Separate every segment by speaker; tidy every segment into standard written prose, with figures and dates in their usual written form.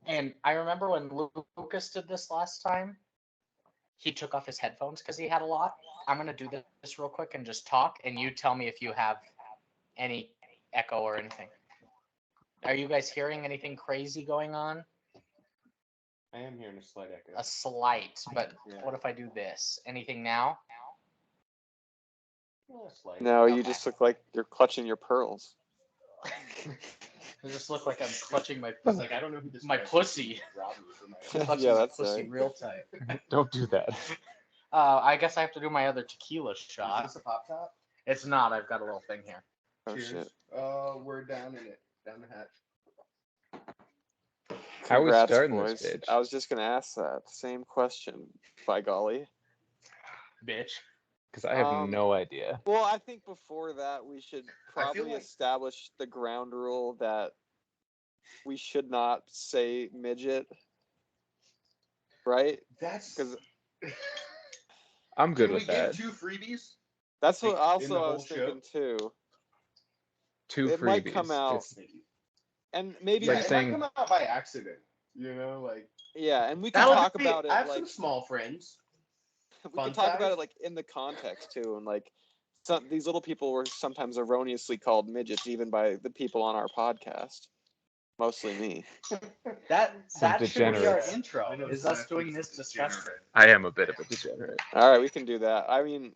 Speaker 1: And I remember when Lucas did this last time, he took off his headphones because he had a lot. I'm gonna do this real quick and just talk, and you tell me if you have any echo or anything. Are you guys hearing anything crazy going on?
Speaker 2: I am hearing a slight echo.
Speaker 1: A slight, but
Speaker 2: Yeah.
Speaker 1: what if I do this? Anything now?
Speaker 2: Slight.
Speaker 3: No, you
Speaker 1: Okay.
Speaker 3: just look like you're clutching your pearls.
Speaker 1: I just look like I'm clutching my
Speaker 2: It's like I don't know who this
Speaker 1: my
Speaker 2: guy is.
Speaker 1: pussy.
Speaker 2: Robbed me for my
Speaker 1: Clutching
Speaker 3: Yeah,
Speaker 1: my
Speaker 3: that's
Speaker 1: pussy
Speaker 3: right.
Speaker 1: real tight.
Speaker 4: Don't do that.
Speaker 1: I guess I have to do my other tequila
Speaker 2: Is
Speaker 1: shot.
Speaker 2: this a pop top?
Speaker 1: It's not. I've got a little thing here.
Speaker 3: Oh
Speaker 2: Cheers.
Speaker 3: shit!
Speaker 2: We're down in it. Down the hatch.
Speaker 4: How are we
Speaker 3: Congrats,
Speaker 4: starting
Speaker 3: boys.
Speaker 4: this bitch?
Speaker 3: I was just gonna ask that same question. By golly.
Speaker 1: Bitch.
Speaker 4: Because I have
Speaker 3: Um,
Speaker 4: no idea.
Speaker 3: Well, I think before that we should
Speaker 2: I feel
Speaker 3: probably
Speaker 2: like-
Speaker 3: establish the ground rule that we should not say midget, right?
Speaker 2: That's.
Speaker 3: Because
Speaker 4: I'm good
Speaker 2: Can we
Speaker 4: with
Speaker 2: get
Speaker 4: that.
Speaker 2: 2 freebies?
Speaker 3: that's what
Speaker 2: Like,
Speaker 3: also
Speaker 2: in the
Speaker 3: I
Speaker 2: whole
Speaker 3: was thinking too.
Speaker 4: Two
Speaker 3: It
Speaker 4: freebies.
Speaker 3: might come out.
Speaker 4: It's-
Speaker 3: And maybe
Speaker 2: Yeah,
Speaker 4: like
Speaker 2: it
Speaker 4: saying-
Speaker 2: might come out by accident. You know, like
Speaker 3: yeah, and we can
Speaker 1: That'll
Speaker 3: talk
Speaker 2: be-
Speaker 3: about it
Speaker 2: I have
Speaker 3: like
Speaker 2: some small friends.
Speaker 3: we
Speaker 2: fun
Speaker 3: can talk about
Speaker 2: size.
Speaker 3: it like in the context too, and like these little people were sometimes erroneously called midgets even by the people on our podcast, mostly me.
Speaker 1: That
Speaker 4: Some
Speaker 1: should be our
Speaker 4: degenerates.
Speaker 1: intro.
Speaker 2: I know
Speaker 1: Is us
Speaker 2: Seth
Speaker 1: doing
Speaker 2: is
Speaker 1: this
Speaker 2: a
Speaker 1: discussion?
Speaker 2: degenerate.
Speaker 4: I am a bit of a degenerate.
Speaker 3: All right, we can do that. I mean,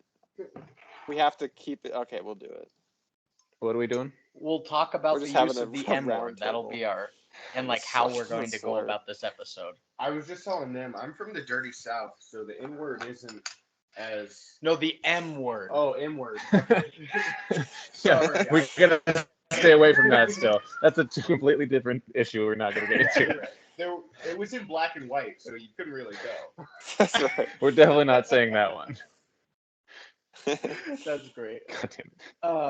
Speaker 3: we have to keep it. Okay, we'll do it.
Speaker 4: What are we doing?
Speaker 1: We'll talk about
Speaker 3: We're
Speaker 1: the
Speaker 3: just
Speaker 1: use
Speaker 3: having
Speaker 1: of the
Speaker 3: a
Speaker 1: M
Speaker 3: round
Speaker 1: word. That'll
Speaker 3: table.
Speaker 1: be our and like
Speaker 3: That's
Speaker 1: how
Speaker 3: such
Speaker 1: we're
Speaker 3: a
Speaker 1: going to go
Speaker 3: slur.
Speaker 1: about this episode.
Speaker 2: I was just telling them I'm from the dirty south, so the N word isn't as.
Speaker 1: No, the M word.
Speaker 2: Oh, M word.
Speaker 4: Yeah,
Speaker 2: Sorry,
Speaker 4: we're gonna stay away from that still. That's a completely different issue we're not gonna get into.
Speaker 2: It was in black and white, so you couldn't really tell.
Speaker 3: That's right.
Speaker 4: We're definitely not saying that one.
Speaker 1: That's great.
Speaker 4: God damn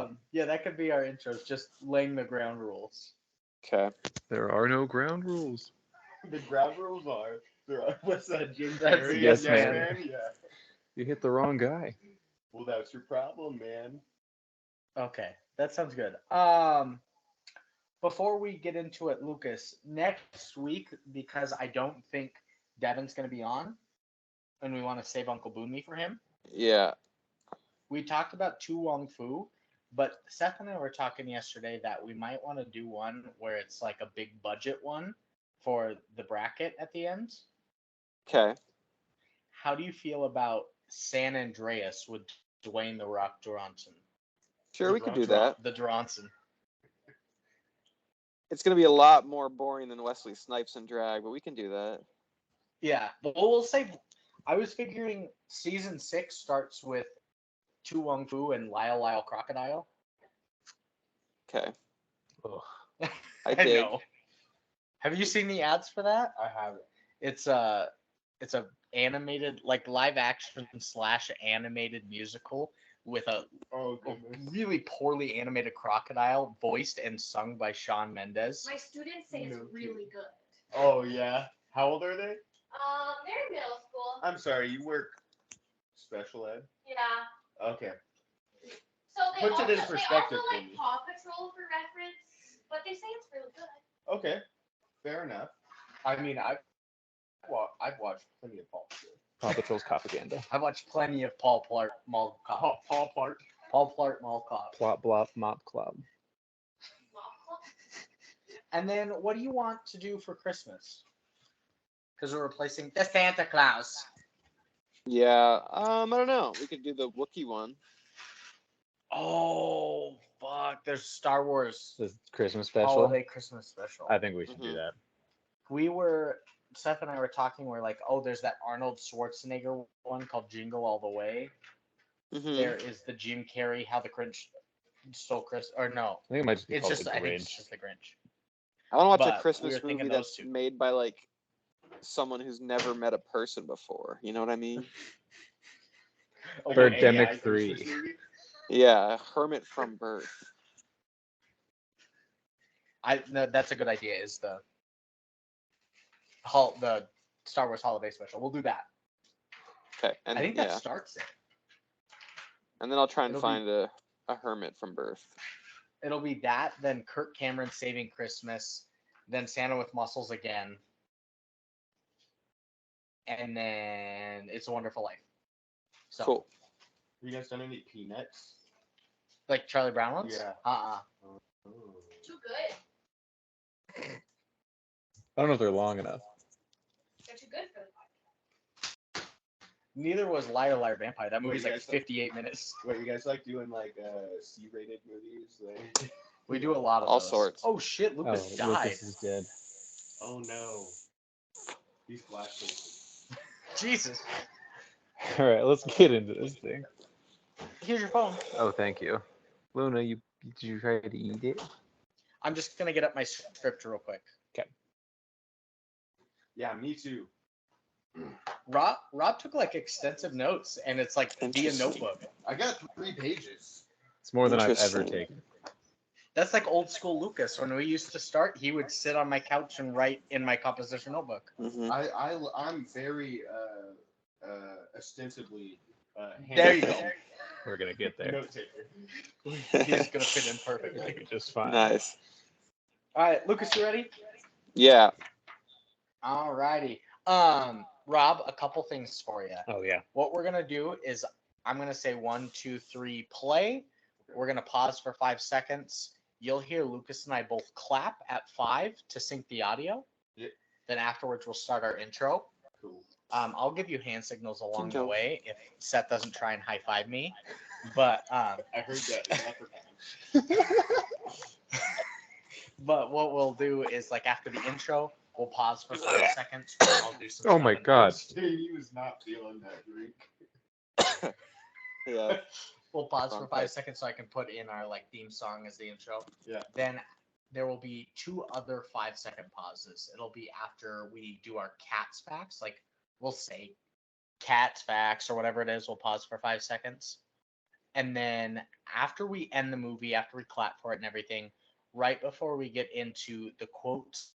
Speaker 4: it.
Speaker 1: Yeah, that could be our intros. Just laying the ground rules.
Speaker 3: Okay.
Speaker 4: There are no ground rules.
Speaker 2: The ground rules are. What's that, Jim
Speaker 1: That's
Speaker 2: Carrey?
Speaker 4: Yes,
Speaker 1: Yes,
Speaker 4: man.
Speaker 2: Yeah.
Speaker 4: You hit the wrong guy.
Speaker 2: Well, that's your problem, man.
Speaker 1: Okay, that sounds good. Before we get into it, Lucas, next week, because I don't think Devin's going to be on, and we want to save Uncle Boonme for him,
Speaker 3: Yeah.
Speaker 1: we talked about Tu Wong Fu, but Seth and I were talking yesterday that we might want to do one where it's like a big budget one for the bracket at the end.
Speaker 3: Okay.
Speaker 1: How do you feel about San Andreas with Dwayne the Rock Johnson?
Speaker 3: Sure, we can do that.
Speaker 1: The Johnson.
Speaker 3: It's gonna be a lot more boring than Wesley Snipes in drag, but we can do that.
Speaker 1: Yeah, well, we'll say. I was figuring season 6 starts with Tu Wong Fu and Lyle Crocodile.
Speaker 3: Okay.
Speaker 4: Ugh.
Speaker 3: I dig.
Speaker 1: know. Have you seen the ads for that?
Speaker 2: I have it.
Speaker 1: It's a animated, like live action / animated musical with a
Speaker 2: Oh,
Speaker 1: a
Speaker 2: goodness.
Speaker 1: really poorly animated crocodile voiced and sung by Shawn Mendes.
Speaker 5: My students say it's
Speaker 2: No
Speaker 5: really good.
Speaker 2: Oh, yeah. How old are they?
Speaker 5: They're in middle school.
Speaker 2: I'm sorry, you work special ed?
Speaker 5: Yeah.
Speaker 2: Okay.
Speaker 5: So they
Speaker 2: Puts
Speaker 5: also,
Speaker 2: it in perspective
Speaker 5: they
Speaker 2: for
Speaker 5: also like
Speaker 2: me.
Speaker 5: Paw Patrol for reference, but they say it's really good.
Speaker 2: Okay. Fair enough. I mean, I've watched plenty of Paw Patrol.
Speaker 4: Paw Patrol's propaganda.
Speaker 1: I've watched plenty of Paul Plart Mall Cop.
Speaker 2: Paw Plart.
Speaker 1: Paul Plart Mall Cop.
Speaker 4: Plop, blop, mop, club.
Speaker 1: And then, what do you want to do for Christmas? Because we're replacing the Santa Claus.
Speaker 3: Yeah. I don't know. We could do the Wookiee one.
Speaker 1: Oh, fuck. There's Star Wars
Speaker 4: The Christmas special.
Speaker 1: Holiday Christmas special.
Speaker 4: I think we should do
Speaker 3: Mhm.
Speaker 4: that.
Speaker 1: Seth and I were talking, we're like, oh, there's that Arnold Schwarzenegger one called Jingle All the Way.
Speaker 3: Mhm.
Speaker 1: There is the Jim Carrey, How the Grinch Stole Christmas. Or no,
Speaker 4: I think it might just be
Speaker 1: it's
Speaker 4: called
Speaker 1: just,
Speaker 4: The
Speaker 1: I think it's
Speaker 4: Grinch.
Speaker 1: just the Grinch.
Speaker 3: I want to watch
Speaker 1: But
Speaker 3: a
Speaker 1: we
Speaker 3: Christmas
Speaker 1: were thinking
Speaker 3: movie
Speaker 1: those
Speaker 3: that's
Speaker 1: two.
Speaker 3: made by like someone who's never met a person before. You know what I mean?
Speaker 2: Like an
Speaker 4: Birdemic
Speaker 2: AI
Speaker 4: 3.
Speaker 2: Christmas movie?
Speaker 3: Yeah, a hermit from birth.
Speaker 1: No, that's a good idea. Is the Star Wars Holiday Special? We'll do that.
Speaker 3: Okay, and
Speaker 1: I think that starts it.
Speaker 3: and then I'll try and
Speaker 1: it'll be-
Speaker 3: find a hermit from birth.
Speaker 1: It'll be that, then Kirk Cameron Saving Christmas, then Santa with Muscles again, and then It's a Wonderful Life. So,
Speaker 3: Cool.
Speaker 2: Have you guys done any Peanuts?
Speaker 1: like Charlie Brown ones?
Speaker 2: Yeah.
Speaker 1: Uh-uh.
Speaker 5: Too good.
Speaker 4: I don't know if they're long enough.
Speaker 5: They're too good for the podcast.
Speaker 1: Neither was Liar Liar Vampire. That movie's
Speaker 2: you
Speaker 1: like
Speaker 2: guys-
Speaker 1: 58 minutes.
Speaker 2: What, you guys like doing like C-rated movies? Like...
Speaker 1: We do a lot of
Speaker 3: All
Speaker 1: those.
Speaker 3: sorts.
Speaker 1: Oh shit, Lucas
Speaker 4: Oh,
Speaker 1: died.
Speaker 4: Lucas is dead.
Speaker 2: Oh no. He's black facing.
Speaker 1: Jesus.
Speaker 4: All right, let's get into this thing.
Speaker 1: Here's your phone.
Speaker 4: Oh, thank you. Luna, did you try to eat it?
Speaker 1: I'm just gonna get up my script real quick.
Speaker 2: Yeah, me too.
Speaker 1: Rob took like extensive notes, and it's like via
Speaker 3: Interesting.
Speaker 1: notebook.
Speaker 2: I got 3 pages.
Speaker 4: It's more than I've ever
Speaker 3: Interesting.
Speaker 4: taken.
Speaker 1: That's like old school Lucas. When we used to start, he would sit on my couch and write in my composition notebook.
Speaker 3: Hmm.
Speaker 2: I'm very ostensibly
Speaker 1: There you go.
Speaker 4: We're gonna get there.
Speaker 2: note taker.
Speaker 1: He's gonna fit in
Speaker 4: I
Speaker 1: perfectly.
Speaker 4: think it's just fine.
Speaker 3: Nice.
Speaker 1: All right, Lucas, you ready?
Speaker 3: Yeah.
Speaker 1: All righty. Rob, a couple things for you.
Speaker 4: Oh yeah.
Speaker 1: What we're gonna do is I'm gonna say 1, 2, 3, play. We're gonna pause for 5 seconds. You'll hear Lucas and I both clap at 5 to sync the audio.
Speaker 2: Yep.
Speaker 1: Then afterwards we'll start our intro.
Speaker 2: Cool.
Speaker 1: I'll give you hand signals along the
Speaker 3: Jingle.
Speaker 1: way if Seth doesn't try and high five me. But
Speaker 2: I heard that in Leprechaun.
Speaker 1: but what we'll do is like after the intro, we'll pause for 5 seconds. I'll do some.
Speaker 4: Oh my
Speaker 1: stuff and-
Speaker 4: God.
Speaker 2: He was not feeling that drink.
Speaker 3: Yeah.
Speaker 1: We'll pause for
Speaker 3: Fun
Speaker 1: 5
Speaker 3: fact.
Speaker 1: seconds so I can put in our like theme song as the intro.
Speaker 2: Yeah.
Speaker 1: Then there will be 2 other 5-second pauses. It'll be after we do our cats facts. Like we'll say cats facts or whatever it is. We'll pause for 5 seconds. And then after we end the movie, after we clap for it and everything, right before we get into the quotes,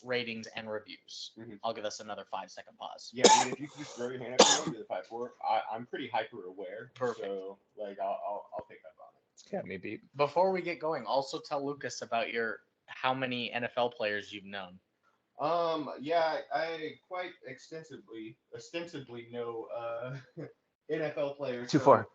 Speaker 1: ratings, and reviews,
Speaker 2: Mhm.
Speaker 1: I'll give us another 5-second pause.
Speaker 2: Yeah, dude, if you could just throw your hand up and go to the 5-4, I'm pretty hyper aware.
Speaker 1: Perfect.
Speaker 2: So like I'll pick up on it.
Speaker 4: Got me beat.
Speaker 1: Before we get going, also tell Lucas about how many NFL players you've known.
Speaker 2: Yeah, I quite ostensibly know NFL players.
Speaker 4: Too
Speaker 2: So
Speaker 4: far.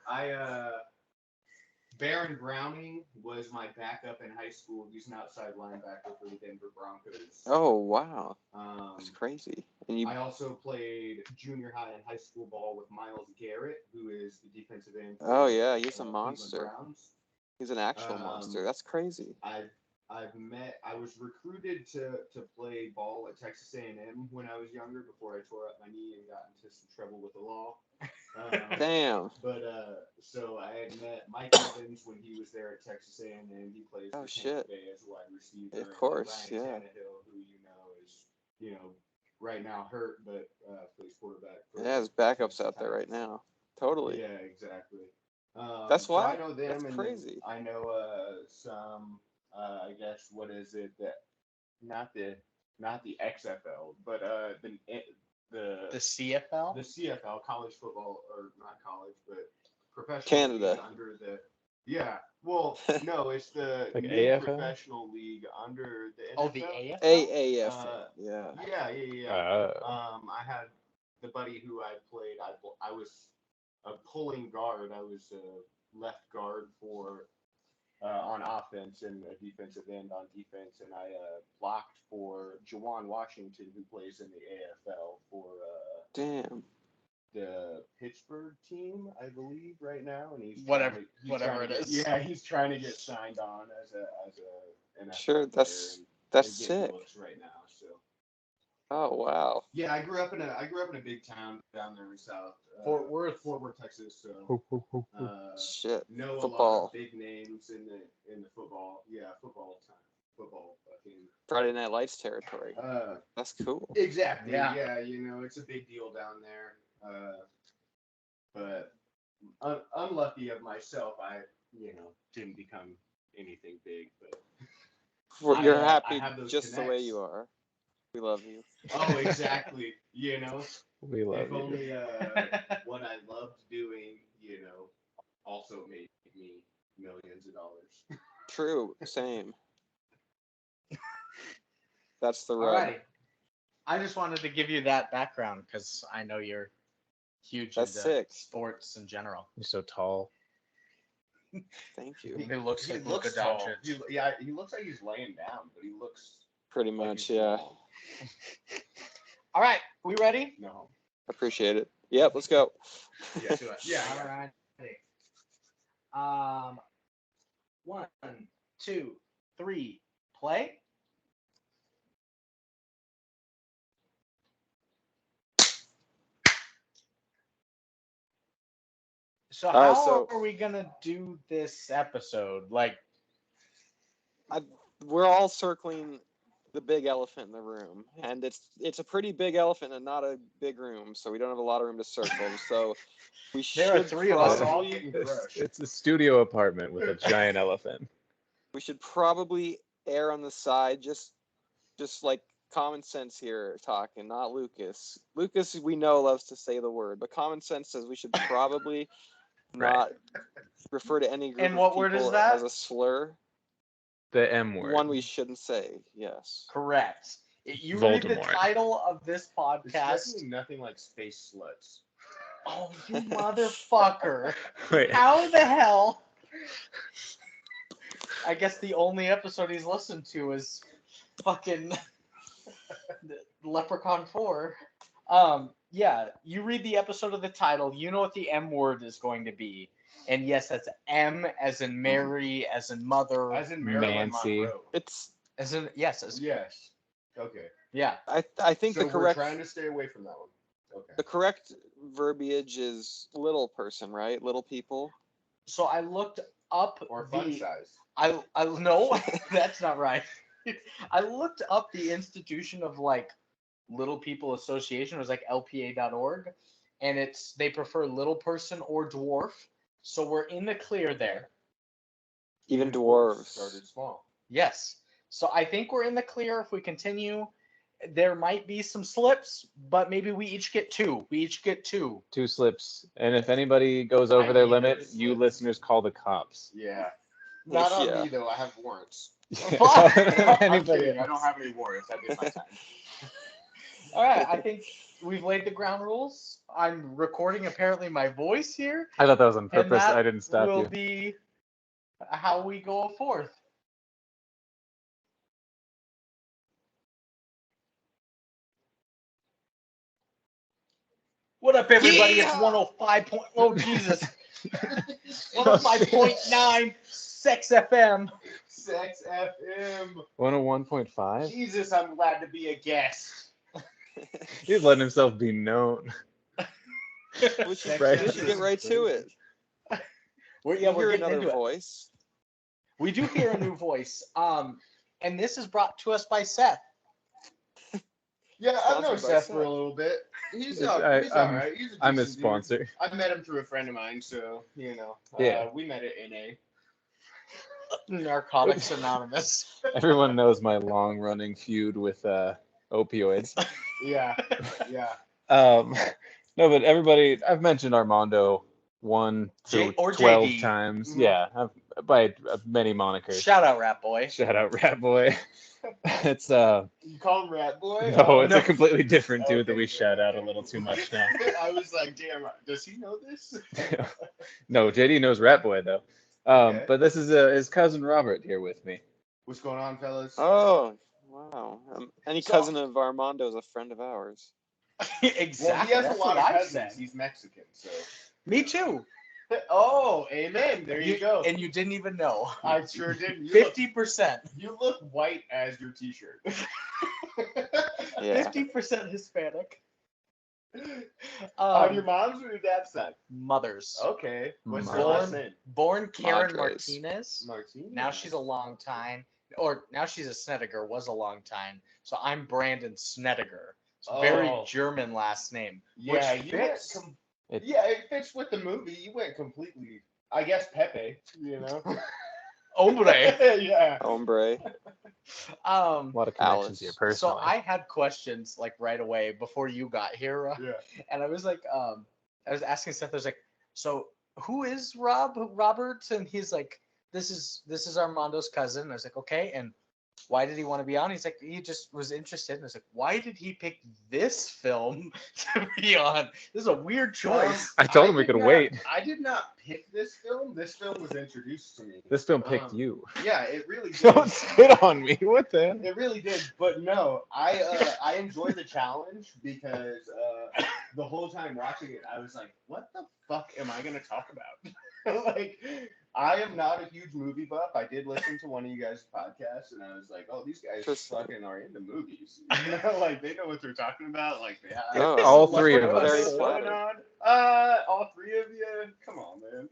Speaker 2: Baron Browning was my backup in high school. He's an outside linebacker for the Denver Broncos.
Speaker 3: Oh wow,
Speaker 2: Um,
Speaker 3: that's crazy. And you,
Speaker 2: I also played junior high and high school ball with Miles Garrett, who is the defensive end. for,
Speaker 3: oh yeah, he's a
Speaker 2: Cleveland
Speaker 3: monster.
Speaker 2: Browns.
Speaker 3: He's an actual monster. That's crazy.
Speaker 2: I was recruited to play ball at Texas A&M when I was younger before I tore up my knee and got into some trouble with the law.
Speaker 3: Damn.
Speaker 2: But so I had met Mike Evans when he was there at Texas A&M. He plays
Speaker 3: Oh,
Speaker 2: for
Speaker 3: shit.
Speaker 2: Tampa Bay as a wide receiver.
Speaker 3: Of
Speaker 2: and
Speaker 3: course,
Speaker 2: Ryan
Speaker 3: yeah.
Speaker 2: Tannehill, who is right now hurt, but plays quarterback. For
Speaker 3: Yeah, his backups
Speaker 2: Tennessee
Speaker 3: out there right
Speaker 2: Titans.
Speaker 3: now. Totally.
Speaker 2: Yeah, exactly.
Speaker 3: That's
Speaker 2: so
Speaker 3: why-
Speaker 2: I know them.
Speaker 3: that's
Speaker 2: and
Speaker 3: crazy.
Speaker 2: I know some. I guess what is it that not the XFL, but
Speaker 1: The CFL?
Speaker 2: the CFL, college football, or not college, but professional
Speaker 3: Canada.
Speaker 2: league under the. Yeah, well, no, it's the
Speaker 4: Like
Speaker 2: new
Speaker 4: AFL?
Speaker 2: professional league under the NFL.
Speaker 1: Oh, the AFL?
Speaker 3: AAF. Yeah.
Speaker 2: Yeah. I had the buddy who I played. I was a pulling guard. I was a left guard for on offense and a defensive end on defense, and I blocked for Jawan Washington, who plays in the AFL for
Speaker 3: Damn.
Speaker 2: the Pittsburgh team, I believe, right now, and he's
Speaker 1: Whatever-
Speaker 2: he's
Speaker 1: whatever
Speaker 2: trying to
Speaker 1: it
Speaker 2: get-
Speaker 1: is.
Speaker 2: Yeah, he's trying to get signed on as a NFL
Speaker 3: Sure,
Speaker 2: player
Speaker 3: that's
Speaker 2: and
Speaker 3: that's
Speaker 2: getting
Speaker 3: sick.
Speaker 2: looks right now. So
Speaker 3: Oh wow.
Speaker 2: yeah, I grew up in a big town down there in South
Speaker 1: Fort Worth.
Speaker 2: Texas. So
Speaker 4: Ho, ho, ho, ho.
Speaker 3: Shit.
Speaker 2: know a lot
Speaker 3: Football.
Speaker 2: of big names in the football. Yeah, football time. Football fucking.
Speaker 3: Friday Night Lights territory. That's cool.
Speaker 2: Exactly.
Speaker 1: Yeah.
Speaker 2: Yeah, it's a big deal down there. But unlucky of myself, I didn't become anything big. But
Speaker 3: You're
Speaker 2: I
Speaker 3: happy
Speaker 2: have those
Speaker 3: just the way
Speaker 2: connects.
Speaker 3: you are. We love you.
Speaker 2: oh, exactly.
Speaker 4: We love
Speaker 2: If
Speaker 4: you.
Speaker 2: only what I loved doing, also made me millions of dollars.
Speaker 3: True. Same. That's the rub.
Speaker 1: Alrighty. I just wanted to give you that background because I know you're huge
Speaker 3: That's
Speaker 1: into
Speaker 3: sick.
Speaker 1: sports in general.
Speaker 4: You're so tall.
Speaker 3: Thank you.
Speaker 1: He looks like Luka
Speaker 2: tall.
Speaker 1: Doncic.
Speaker 2: He looks like he's laying down, but he looks
Speaker 3: Pretty
Speaker 2: like
Speaker 3: much,
Speaker 2: he's
Speaker 3: yeah.
Speaker 2: tall.
Speaker 1: All right, we ready?
Speaker 2: No.
Speaker 3: Appreciate it. Yep, let's go.
Speaker 2: Yeah. Yeah.
Speaker 1: All right. 1, 2, 3, play. So
Speaker 3: All right,
Speaker 1: how
Speaker 3: so-
Speaker 1: are we gonna do this episode? Like,
Speaker 3: We're all circling the big elephant in the room, and it's a pretty big elephant and not a big room, so we don't have a lot of room to circle. So we
Speaker 1: There are
Speaker 3: should
Speaker 1: 3 of us.
Speaker 3: probably
Speaker 4: It's a studio apartment with a giant elephant.
Speaker 3: we should probably err on the side, just like common sense here talking, not Lucas. Lucas, we know, loves to say the word, but common sense says we should probably
Speaker 4: Right.
Speaker 3: not refer to any group
Speaker 1: And
Speaker 3: of
Speaker 1: what
Speaker 3: people
Speaker 1: word is that?
Speaker 3: as a slur.
Speaker 4: The M word.
Speaker 3: One we shouldn't say. Yes.
Speaker 1: Correct. You read the
Speaker 4: Voldemort.
Speaker 1: title of this
Speaker 2: It's
Speaker 1: podcast.
Speaker 2: definitely nothing like space sluts.
Speaker 1: Oh, you motherfucker.
Speaker 4: Wait,
Speaker 1: How the hell? I guess the only episode he's listened to is fucking Leprechaun 4. Yeah, you read the episode of the title, you know what the M word is going to be. And yes, that's M as in Mary, as in mother,
Speaker 2: As in Marilyn
Speaker 4: Mancy.
Speaker 2: Monroe.
Speaker 3: It's.
Speaker 1: as in yes, as
Speaker 2: Yes. Okay.
Speaker 1: yeah.
Speaker 3: I think
Speaker 2: So
Speaker 3: the correct
Speaker 2: we're trying to stay away from that one. Okay.
Speaker 3: the correct verbiage is little person, right? Little people.
Speaker 1: So I looked up
Speaker 2: Or fun
Speaker 1: the
Speaker 2: size.
Speaker 1: I no, that's not right. I looked up the institution of like Little People Association. It was like lpa.org, and they prefer little person or dwarf. So we're in the clear there.
Speaker 3: Even
Speaker 2: Dwarfs
Speaker 3: dwarves.
Speaker 2: started small.
Speaker 1: Yes. So I think we're in the clear if we continue. There might be some slips, but maybe we each get 2. We each get 2.
Speaker 4: 2 slips. And if anybody goes over
Speaker 2: I
Speaker 4: their
Speaker 2: need
Speaker 4: limit,
Speaker 2: those
Speaker 4: you
Speaker 2: slips.
Speaker 4: listeners call the cops.
Speaker 2: Yeah. Not on
Speaker 3: Yeah.
Speaker 2: me though. I have warrants.
Speaker 1: Fuck.
Speaker 2: I'm
Speaker 4: Anybody
Speaker 2: kidding. I
Speaker 4: else?
Speaker 2: don't have any warrants. I did my time.
Speaker 1: All right. I think we've laid the ground rules. I'm recording apparently my voice here.
Speaker 4: I thought that was on
Speaker 1: And
Speaker 4: purpose.
Speaker 1: that
Speaker 4: I didn't stop
Speaker 1: will
Speaker 4: you.
Speaker 1: be how we go forth. What up, everybody? It's
Speaker 2: Yeah!
Speaker 1: 105. Oh, Jesus. 105.9 Sex FM.
Speaker 2: Sex FM.
Speaker 4: 101.5?
Speaker 2: Jesus, I'm glad to be a guest.
Speaker 4: He's letting himself be known.
Speaker 3: We should,
Speaker 2: Sex
Speaker 4: Right.
Speaker 3: we should get right to it.
Speaker 1: We're
Speaker 3: You
Speaker 1: getting
Speaker 3: another
Speaker 1: into it.
Speaker 3: voice.
Speaker 1: We do hear a new voice. And this is brought to us by Seth.
Speaker 2: Yeah, I've known
Speaker 3: Sponsored by
Speaker 2: Seth for a little bit. He's
Speaker 4: I-
Speaker 2: all
Speaker 4: I'm-
Speaker 2: right. He's a
Speaker 4: I'm his
Speaker 2: decent dude.
Speaker 4: sponsor.
Speaker 2: I met him through a friend of mine, so
Speaker 4: Yeah.
Speaker 2: we met at NA.
Speaker 1: Narcotics Anonymous.
Speaker 4: Everyone knows my long-running feud with opioids.
Speaker 2: Yeah, yeah.
Speaker 4: No, but everybody, I've mentioned Armando 1
Speaker 1: J-
Speaker 4: to
Speaker 1: or
Speaker 4: 12
Speaker 1: JD.
Speaker 4: times.
Speaker 2: Mhm.
Speaker 4: Yeah, by many monikers.
Speaker 1: Shout out, Rat Boy.
Speaker 4: Shout out, Rat Boy. It's
Speaker 2: You call him Rat Boy?
Speaker 4: no, it's
Speaker 1: no.
Speaker 4: a completely different dude that
Speaker 2: Okay,
Speaker 4: we
Speaker 2: good,
Speaker 4: shout out a
Speaker 2: okay.
Speaker 4: little too much now.
Speaker 2: I was like, damn, does he know this?
Speaker 4: No, JD knows Rat Boy though.
Speaker 2: Okay.
Speaker 4: But this is his cousin Robert here with me.
Speaker 2: What's going on, fellas?
Speaker 3: Oh, wow. Any
Speaker 1: So-
Speaker 3: cousin of Armando is a friend of ours.
Speaker 1: Exactly.
Speaker 2: Well, he has
Speaker 1: That's
Speaker 2: a lot
Speaker 1: what
Speaker 2: of
Speaker 1: I
Speaker 2: cousins.
Speaker 1: said.
Speaker 2: He's Mexican, so.
Speaker 1: Me too.
Speaker 2: Oh, amen. There you go.
Speaker 1: And you didn't even know.
Speaker 2: I sure did. You look,
Speaker 1: 50%.
Speaker 2: you look white as your T-shirt.
Speaker 3: Yeah.
Speaker 1: 50% Hispanic.
Speaker 2: On your mom's or your dad's side?
Speaker 1: Mothers.
Speaker 2: Okay. What's her
Speaker 4: Born-
Speaker 2: last name?
Speaker 1: Born Karen
Speaker 3: Madres.
Speaker 1: Martinez.
Speaker 2: Martinez.
Speaker 1: Now she's a long time, or now she's a Snedeker, was a long time. So I'm Brandon Snedeker. It's a very
Speaker 2: Oh.
Speaker 1: German last name.
Speaker 2: Yeah,
Speaker 1: which
Speaker 2: you went.
Speaker 1: fits.
Speaker 2: Yeah, it fits with the movie. You went completely. I guess Pepe. You know.
Speaker 1: Hombre.
Speaker 2: Yeah.
Speaker 3: Hombre.
Speaker 4: A lot of connections
Speaker 3: Alice.
Speaker 4: here
Speaker 1: So
Speaker 4: personally.
Speaker 1: I had questions like right away before you got here,
Speaker 2: Yeah.
Speaker 1: and I was like, I was asking Seth. I was like, so who is Robert? And he's like, this is Armando's cousin. And I was like, okay, and why did he want to be on? He's like, he just was interested. And it's like, why did he pick this film to be on? This is a weird choice.
Speaker 4: I told him we
Speaker 2: did
Speaker 4: could
Speaker 2: not-
Speaker 4: wait.
Speaker 2: I did not pick this film. This film was introduced to me.
Speaker 4: This film picked you.
Speaker 2: Yeah, it really did.
Speaker 4: Don't spit on me. What the hell?
Speaker 2: It really did, but no, I enjoy the challenge because the whole time watching it, I was like, "What the fuck am I gonna talk about?" Like, I am not a huge movie buff. I did listen to one of you guys' podcasts, and I was like, "Oh, these guys fucking are into movies. You know, like they know what they're talking about. Like they have
Speaker 3: Oh,
Speaker 4: all three of
Speaker 3: very
Speaker 4: us.
Speaker 3: flattering.
Speaker 2: All three of you. Come on, man.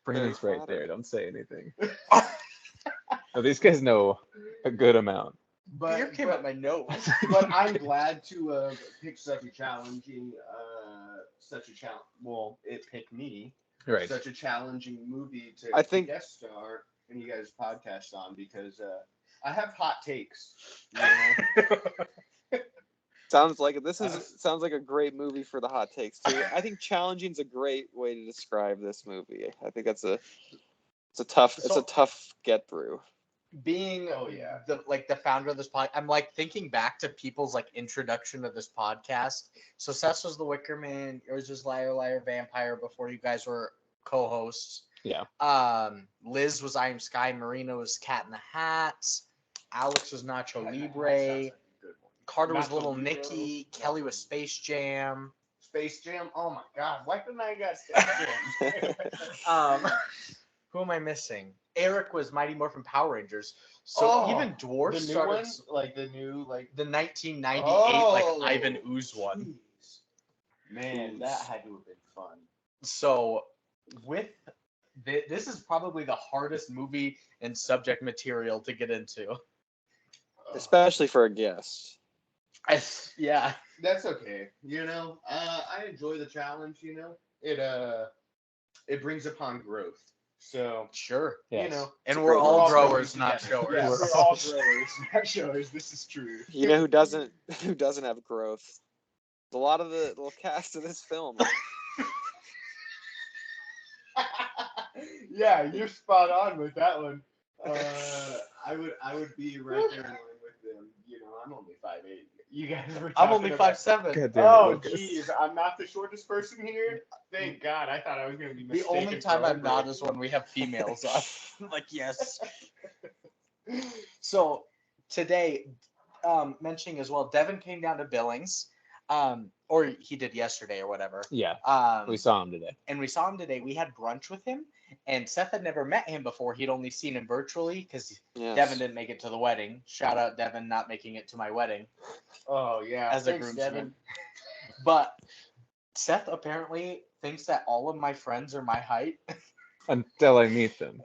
Speaker 4: Brandon's
Speaker 3: Very
Speaker 4: right there.
Speaker 3: flattering.
Speaker 4: Don't say anything. No, these guys know a good amount.
Speaker 1: Beer came
Speaker 2: but
Speaker 1: out my nose.
Speaker 2: but I'm glad to pick such a challenging, Well, it picked me.
Speaker 4: Right.
Speaker 2: Such a challenging movie to
Speaker 3: I think-
Speaker 2: guest star in you guys' podcast on because I have hot takes. You know?
Speaker 3: Sounds like sounds like a great movie for the hot takes too. I think challenging's a great way to describe this movie. I think it's a tough get through.
Speaker 1: Being
Speaker 2: Oh, yeah.
Speaker 1: the founder of this podcast, I'm like thinking back to people's like introduction to this podcast. So Seth was the Wicker Man, yours was Liar Liar Vampire before you guys were co-hosts.
Speaker 4: Yeah.
Speaker 1: Liz was I Am Sky, Marina was Cat in the Hat, Alex was Nacho
Speaker 2: That sounds
Speaker 1: Libre,
Speaker 2: like a good one.
Speaker 1: Carter was
Speaker 2: Nacho
Speaker 1: Little
Speaker 2: Libre.
Speaker 1: Nicky, Kelly was Space Jam.
Speaker 2: Space Jam. Oh my God! Why couldn't I get Space Jam?
Speaker 1: Who am I missing? Eric was Mighty Morphin Power Rangers. So
Speaker 2: Oh,
Speaker 1: even Dwarfs
Speaker 2: the new
Speaker 1: started
Speaker 2: one, like the new, like
Speaker 1: the 1998
Speaker 2: Oh,
Speaker 1: like Ivan Ooze one.
Speaker 2: jeez. Man, that had to have been fun.
Speaker 1: So with this is probably the hardest movie and subject material to get into.
Speaker 3: Especially for a guest.
Speaker 1: Yeah.
Speaker 2: That's okay. You know, I enjoy the challenge. You know, it brings upon growth. So
Speaker 1: Sure.
Speaker 4: Yes.
Speaker 2: you know,
Speaker 1: And
Speaker 2: so
Speaker 1: we're all
Speaker 2: growing
Speaker 1: growers, not
Speaker 2: together.
Speaker 1: showers.
Speaker 2: Yeah, we're all growers, not showers. This is true.
Speaker 3: You know who doesn't have growth? A lot of the cast of this film.
Speaker 2: Yeah, you're spot on with that one. I would be right there in line with them. You know, I'm only 5'8". You guys were.
Speaker 1: I'm only
Speaker 2: talking about-
Speaker 1: 5'7".
Speaker 4: God damn it,
Speaker 2: Oh,
Speaker 4: Lucas.
Speaker 2: jeez, I'm not the shortest person here. Thank God, I thought I was gonna be
Speaker 1: The
Speaker 2: mistaken.
Speaker 1: only
Speaker 2: for
Speaker 1: time I'm
Speaker 2: Oprah.
Speaker 1: not is when we have females on. Like, yes. So today, mentioning as well, Devin came down to Billings, or he did yesterday or whatever.
Speaker 4: Yeah.
Speaker 1: Um,
Speaker 4: We saw him today.
Speaker 1: and we saw him today. We had brunch with him, and Seth had never met him before. He'd only seen him virtually because
Speaker 3: Yes.
Speaker 1: Devin didn't make it to the wedding. Shout out Devin not making it to my wedding
Speaker 2: Oh yeah,
Speaker 1: as a
Speaker 2: thanks,
Speaker 1: groomsman.
Speaker 2: Devin.
Speaker 1: But Seth apparently thinks that all of my friends are my height.
Speaker 4: Until I meet them.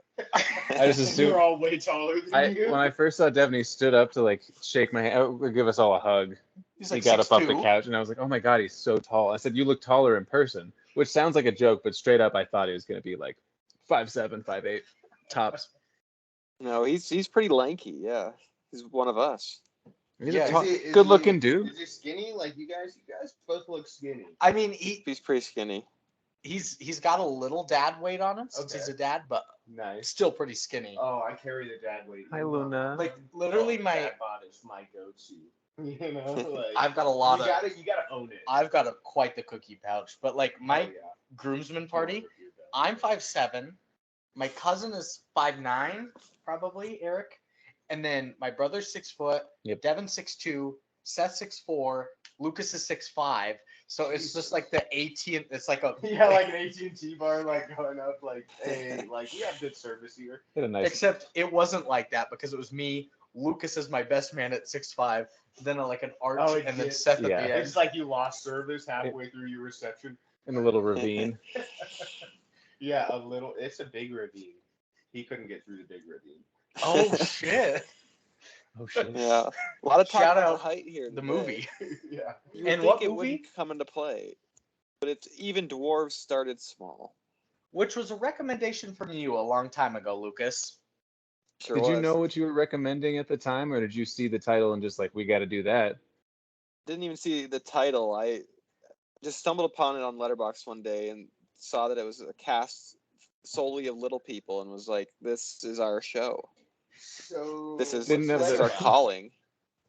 Speaker 4: I just assumed.
Speaker 2: You're all way taller than you.
Speaker 4: When I first saw Devin, he stood up to like shake my hand, give us all a hug.
Speaker 1: He's
Speaker 4: He
Speaker 1: like
Speaker 4: got up off the
Speaker 1: 6'2".
Speaker 4: couch, and I was like, "Oh my god, he's so tall." I said, "You look taller in person," which sounds like a joke, but straight up, I thought he was gonna be like 5'7", 5'8", tops.
Speaker 3: No, he's pretty lanky. Yeah, he's one of us.
Speaker 4: He's
Speaker 1: Yeah,
Speaker 4: a tall,
Speaker 2: Is
Speaker 4: good-looking
Speaker 2: he-
Speaker 4: dude.
Speaker 2: Is he skinny? Like you guys both look skinny.
Speaker 1: I mean,
Speaker 3: He's pretty skinny.
Speaker 1: he's got a little dad weight on him since he's
Speaker 2: Okay.
Speaker 1: a dad, but
Speaker 2: Nice.
Speaker 1: still pretty skinny.
Speaker 2: Oh, I carry the dad weight.
Speaker 4: Hi, Luna.
Speaker 1: Like literally,
Speaker 2: Oh,
Speaker 1: my
Speaker 2: dad bod is my go-to. You know, like
Speaker 1: I've got a lot
Speaker 2: you
Speaker 1: of.
Speaker 2: gotta own it.
Speaker 1: I've got quite the cookie pouch, but like my
Speaker 2: Oh, yeah.
Speaker 1: groomsmen party, I'm 5'7". My cousin is 5'9", probably Eric, and then my brother's 6 foot.
Speaker 4: Yep.
Speaker 1: Devin's 6'2", Seth 6'4", Lucas is 6'5". So it's just like the 18. It's like a
Speaker 2: Yeah, like an AT&T bar, like going up, like, hey, like we have good service here.
Speaker 4: He had a nice.
Speaker 1: Except it wasn't like that because it was me. Lucas is my best man at 6'5", then like an arch,
Speaker 2: Oh,
Speaker 1: and then
Speaker 2: yeah.
Speaker 1: Seth
Speaker 4: Yeah.
Speaker 1: at the end.
Speaker 2: It's like you lost service halfway through your reception.
Speaker 4: in a little ravine.
Speaker 2: Yeah, a little. It's a big ravine. He couldn't get through the big ravine.
Speaker 1: Oh shit!
Speaker 4: Oh shit.
Speaker 3: Yeah, a lot of talk
Speaker 1: Shout
Speaker 3: about
Speaker 1: out
Speaker 3: height here.
Speaker 1: The
Speaker 3: today.
Speaker 1: movie.
Speaker 2: Yeah.
Speaker 3: You would
Speaker 1: And
Speaker 3: think
Speaker 1: what
Speaker 3: it
Speaker 1: movie?
Speaker 3: wouldn't come into play, but it's even Dwarves Started Small.
Speaker 1: Which was a recommendation from you a long time ago, Lucas.
Speaker 3: Sure
Speaker 4: Did you
Speaker 3: was.
Speaker 4: know what you were recommending at the time, or did you see the title and just like, we got to do that?
Speaker 3: Didn't even see the title. I just stumbled upon it on Letterboxd one day and saw that it was a cast solely of little people and was like, this is our show.
Speaker 2: So
Speaker 3: This is
Speaker 4: Didn't know
Speaker 3: this is
Speaker 4: that.
Speaker 3: our calling,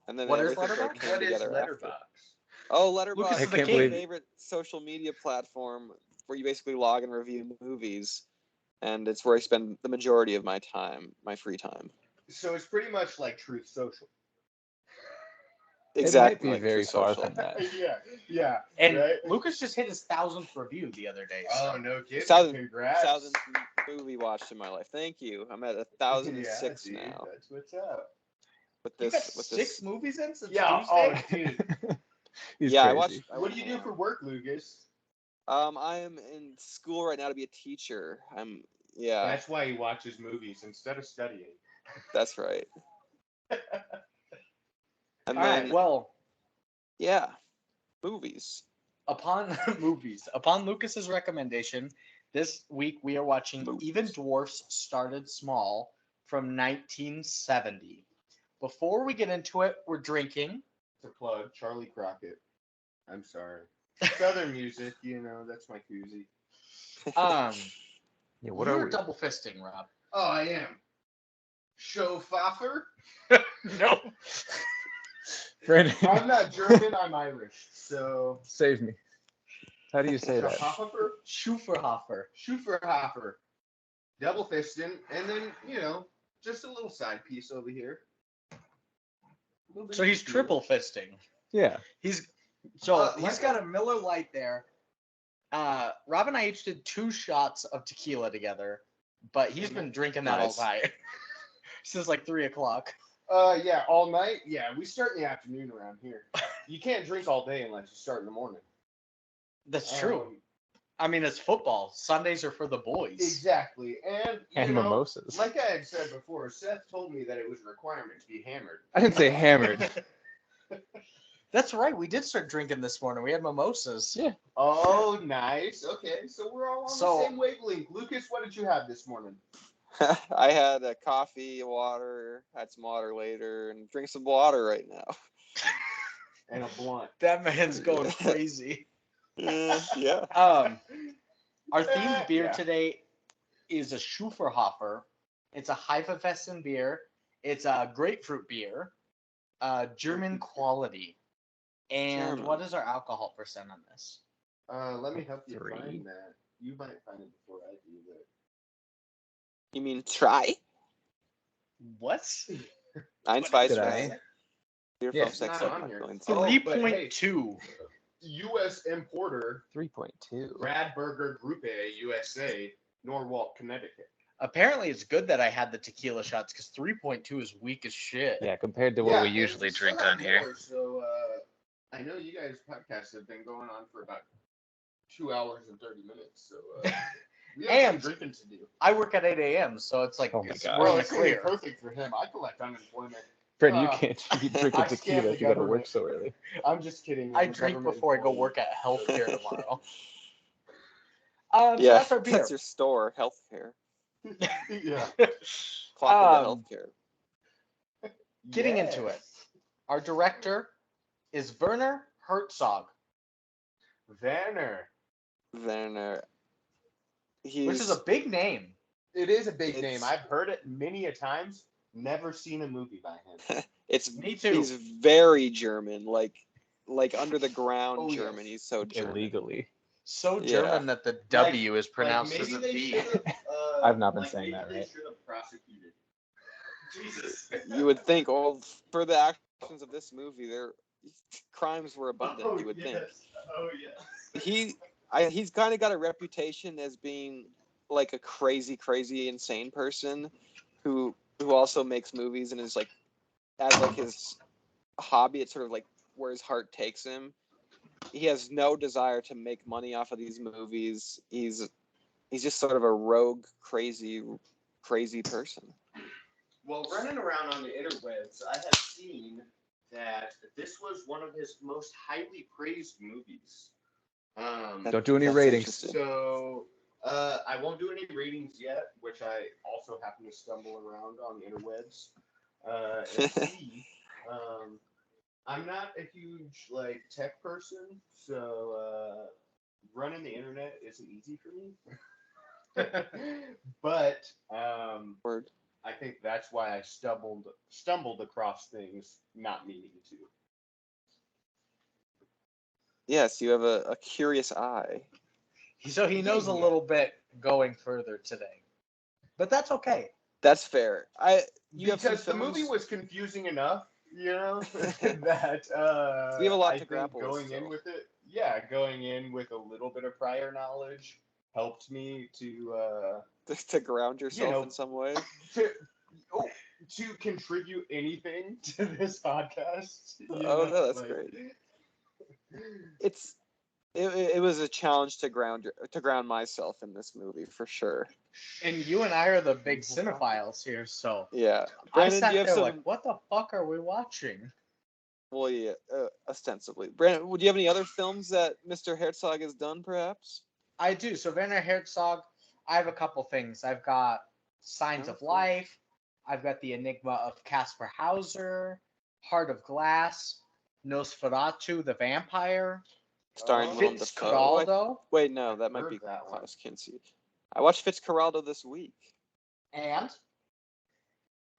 Speaker 3: and then
Speaker 1: What is
Speaker 3: everything sort of
Speaker 1: Letterboxd?
Speaker 3: came
Speaker 2: What is
Speaker 3: together after.
Speaker 2: Letterbox?
Speaker 3: Oh,
Speaker 1: Lucas
Speaker 3: Letterboxd
Speaker 1: is
Speaker 3: is
Speaker 1: the
Speaker 3: my
Speaker 1: king.
Speaker 3: favorite social media platform where you basically log and review movies, and it's where I spend the majority of my time, my free time.
Speaker 2: So it's pretty much like Truth Social.
Speaker 3: Exactly.
Speaker 4: It might be
Speaker 3: like
Speaker 4: very
Speaker 3: True
Speaker 4: far
Speaker 3: Social.
Speaker 4: from that.
Speaker 2: yeah.
Speaker 1: And
Speaker 2: Right?
Speaker 1: Lucas just hit his 1,000th review the other day.
Speaker 2: Oh
Speaker 1: So.
Speaker 2: no kidding!
Speaker 3: Thousand-
Speaker 2: Congrats.
Speaker 3: 1,000th movie watched in my life. Thank you. I'm at 1,006
Speaker 2: yeah, dude,
Speaker 3: now.
Speaker 2: That's what's up.
Speaker 3: With
Speaker 1: You got
Speaker 3: this, with
Speaker 1: 6
Speaker 3: this.
Speaker 1: movies in since
Speaker 2: Yeah.
Speaker 1: Tuesday?
Speaker 2: Oh, dude.
Speaker 4: He's
Speaker 3: Yeah, I
Speaker 4: crazy.
Speaker 3: watched.
Speaker 2: What do you do for work, Lucas?
Speaker 3: I am in school right now to be a teacher. Yeah,
Speaker 2: That's why he watches movies instead of studying.
Speaker 3: that's right. And
Speaker 1: All
Speaker 3: then
Speaker 1: right. Well,
Speaker 3: yeah, movies.
Speaker 1: upon upon Lucas's recommendation, this week we are watching
Speaker 3: Movies.
Speaker 1: Even Dwarfs Started Small from 1970. Before we get into it, we're drinking.
Speaker 2: To plug Charlie Crockett. I'm sorry. Southern music, that's my koozie.
Speaker 4: Yeah, what
Speaker 1: You're
Speaker 4: are we?
Speaker 1: double fisting, Rob.
Speaker 2: Oh, I am. Schofaffer?
Speaker 1: No.
Speaker 4: Brandon,
Speaker 2: I'm not German, I'm Irish. So.
Speaker 4: save me. How do you say that?
Speaker 2: Schofaffer?
Speaker 1: Schuferhofer.
Speaker 2: Schufferhofer. Double fisting, and then, just a little side piece over here.
Speaker 1: So he's triple fisting.
Speaker 4: Yeah.
Speaker 1: He's
Speaker 2: like
Speaker 1: got a Miller Lite there. Rob and I each did 2 shots of tequila together, but he's been drinking that
Speaker 3: Nice.
Speaker 1: all night since like 3:00.
Speaker 2: Yeah, all night. Yeah, we start in the afternoon around here. You can't drink all day unless you start in the morning.
Speaker 1: That's true. I mean, it's football. Sundays are for the boys.
Speaker 2: Exactly, and
Speaker 4: mimosas.
Speaker 2: like I had said before, Seth told me that it was a requirement to be hammered.
Speaker 4: I didn't say hammered.
Speaker 1: That's right. We did start drinking this morning. We had mimosas.
Speaker 4: Yeah.
Speaker 2: Oh, nice. Okay, so we're all on
Speaker 1: So-
Speaker 2: the same wavelength. Lucas, what did you have this morning?
Speaker 3: I had a coffee, water, had some water later, and drink some water right now.
Speaker 2: And a blunt.
Speaker 1: That man's going crazy.
Speaker 3: Yeah.
Speaker 1: Our themed beer
Speaker 2: Yeah.
Speaker 1: today is a Schuferhofer. It's a Hefeweizen beer. It's a grapefruit beer, German quality. And
Speaker 3: German.
Speaker 1: what is our alcohol percent on this?
Speaker 2: Let me help you
Speaker 4: 3.
Speaker 2: find that. You might find it before I do, but
Speaker 3: You mean try?
Speaker 1: What?
Speaker 3: 1, 2,
Speaker 4: Did
Speaker 3: 3.
Speaker 4: I?
Speaker 3: 4,
Speaker 4: Yeah.
Speaker 3: 5, 6,
Speaker 2: It's not
Speaker 3: 7,
Speaker 2: on here.
Speaker 3: 8,
Speaker 2: Oh,
Speaker 3: 9, 10.
Speaker 2: but hey.
Speaker 1: 3.2.
Speaker 2: U.S. importer
Speaker 4: 3.2.
Speaker 2: Bradburger Group A, USA, Norwalk, Connecticut.
Speaker 1: Apparently, it's good that I had the tequila shots because 3.2 is weak as shit.
Speaker 4: Yeah, compared to what we
Speaker 2: and
Speaker 4: usually
Speaker 2: still
Speaker 4: drink
Speaker 2: have
Speaker 4: on here.
Speaker 2: more, so I know you guys' podcasts have been going on for about 2 hours and 30 minutes, so we have some
Speaker 1: And-
Speaker 2: drinking to do.
Speaker 1: I work at 8 a.m., so it's like
Speaker 4: Oh my
Speaker 1: it's
Speaker 4: God.
Speaker 1: we're in the
Speaker 2: it's gonna be
Speaker 1: clear.
Speaker 2: perfect for him. I collect unemployment.
Speaker 4: Brandon, you
Speaker 2: Uh,
Speaker 4: can't be
Speaker 2: I
Speaker 4: drinking
Speaker 2: scammed
Speaker 4: tequila
Speaker 2: the
Speaker 4: if you got to work
Speaker 2: government.
Speaker 4: so early.
Speaker 2: I'm just kidding.
Speaker 1: I
Speaker 2: I'm a
Speaker 1: drink
Speaker 2: government
Speaker 1: before I go
Speaker 2: employee.
Speaker 1: work at healthcare tomorrow. So
Speaker 3: Yeah,
Speaker 1: that's our beer.
Speaker 3: that's your store, healthcare.
Speaker 2: Yeah.
Speaker 3: Clock into healthcare.
Speaker 1: Getting into it. Our director is Werner Herzog,
Speaker 2: Werner.
Speaker 3: Werner.
Speaker 1: which is
Speaker 3: He's
Speaker 1: a big name.
Speaker 2: It is a big
Speaker 3: It's-
Speaker 2: name. I've heard it many a times. Never seen a movie by him.
Speaker 1: Me too.
Speaker 3: He's very German, like under the ground
Speaker 2: Oh,
Speaker 3: German.
Speaker 2: yes.
Speaker 3: He's so German.
Speaker 4: Illegally.
Speaker 1: So
Speaker 3: Yeah.
Speaker 1: German that the W is pronounced
Speaker 2: maybe
Speaker 1: as a
Speaker 2: they
Speaker 1: V.
Speaker 2: should've,
Speaker 4: I've not been
Speaker 2: like,
Speaker 4: saying
Speaker 2: maybe
Speaker 4: that
Speaker 2: they
Speaker 4: right.
Speaker 2: should've prosecuted. Jesus.
Speaker 3: You would think, well, for the actions of this movie, crimes were abundant. You would think.
Speaker 2: Oh yes.
Speaker 3: He's kind of got a reputation as being like a crazy, insane person who also makes movies and is like as like his hobby. It's sort of like where his heart takes him. He has no desire to make money off of these movies. He's just sort of a rogue, crazy person.
Speaker 2: Well, running around on the interwebs, I have seen that this was one of his most highly praised movies.
Speaker 4: Don't do any
Speaker 3: That's
Speaker 4: ratings.
Speaker 3: interesting.
Speaker 2: So I won't do any ratings yet, which I also happen to stumble around on the interwebs and see. I'm not a huge tech person, so running the internet isn't easy for me. But
Speaker 3: Word.
Speaker 2: I think that's why I stumbled across things not meaning to.
Speaker 3: Yes, you have a curious eye.
Speaker 1: So he knows a little bit going further today, but that's okay.
Speaker 3: That's fair. You have some
Speaker 2: Because the movie
Speaker 3: films-
Speaker 2: was confusing enough, that
Speaker 3: We have a lot
Speaker 2: I
Speaker 3: to
Speaker 2: think
Speaker 3: grapple with
Speaker 2: going in
Speaker 3: still.
Speaker 2: with it, going in with a little bit of prior knowledge helped me to
Speaker 3: to ground yourself
Speaker 2: know,
Speaker 3: in some way.
Speaker 2: to to contribute anything to this podcast.
Speaker 3: Oh no, that's great. It was a challenge to ground myself in this movie for sure.
Speaker 1: And you and I are the big cinephiles here, so
Speaker 3: Yeah,
Speaker 1: I
Speaker 3: Brandon,
Speaker 1: sat
Speaker 3: do you have
Speaker 1: there
Speaker 3: some?
Speaker 1: like, what the fuck are we watching?
Speaker 3: Well, yeah, ostensibly. Brandon, would you have any other films that Mr. Herzog has done, perhaps?
Speaker 1: I do. So Werner Herzog, I have a couple things. I've got Signs of
Speaker 3: cool.
Speaker 1: Life. I've got The Enigma of Caspar Hauser, Heart of Glass, Nosferatu the Vampire,
Speaker 3: Starring Willem Dafoe.
Speaker 1: Fitzcarraldo,
Speaker 3: Wait, no, that might
Speaker 2: heard
Speaker 3: be
Speaker 2: that one.
Speaker 3: Klaus Kinski. I watched Fitzcarraldo this week.
Speaker 1: and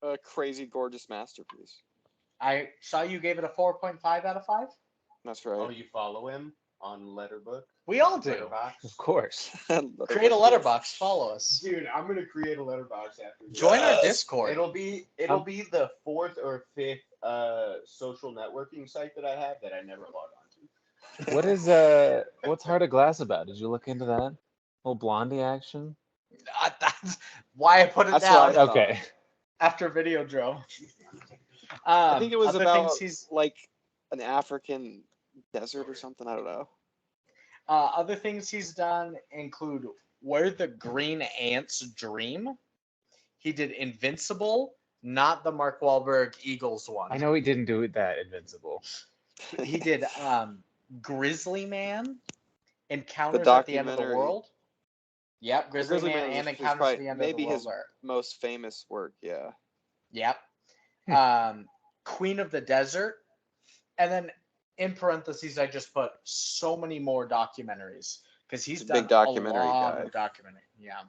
Speaker 3: A crazy, gorgeous masterpiece.
Speaker 1: I saw you gave it a 4.5 out of 5.
Speaker 3: That's
Speaker 2: Oh,
Speaker 3: right.
Speaker 2: you follow him on Letterboxd?
Speaker 1: We all do.
Speaker 2: Letterboxd?
Speaker 4: Of course.
Speaker 1: Create a letterbox. Follow us.
Speaker 2: Dude, I'm gonna create a letterbox after this.
Speaker 1: Join our Discord.
Speaker 2: It'll be the 4th or 5th social networking site that I have that I never log on to.
Speaker 4: What is what's Heart of Glass about? Did you look into that? Little Blondie action?
Speaker 1: That's why I put it
Speaker 3: That's
Speaker 1: down
Speaker 3: what I thought.
Speaker 4: Okay.
Speaker 1: after Videodrome.
Speaker 3: I think it was
Speaker 1: other
Speaker 3: about
Speaker 1: things he's
Speaker 3: like an African desert or something. I don't know.
Speaker 1: other things he's done include Where the Green Ants Dream. He did Invincible, not the Mark Wahlberg Eagles one.
Speaker 4: I know he didn't do that Invincible.
Speaker 1: He did Grizzly Man, Encounters
Speaker 3: The
Speaker 1: at the End of the
Speaker 3: documentary.
Speaker 1: World. Yep, Grizzly,
Speaker 3: Grizzly
Speaker 1: Man
Speaker 3: Man
Speaker 1: and
Speaker 3: is
Speaker 1: Encounters
Speaker 3: probably
Speaker 1: at the End of the
Speaker 3: maybe
Speaker 1: World.
Speaker 3: his most famous work. Yeah.
Speaker 1: Yep. Queen of the Desert. And then in parentheses, I just put so many more documentaries because he's
Speaker 3: He's a
Speaker 1: done
Speaker 3: big documentary
Speaker 1: a lot
Speaker 3: guy.
Speaker 1: of documentary. Yeah.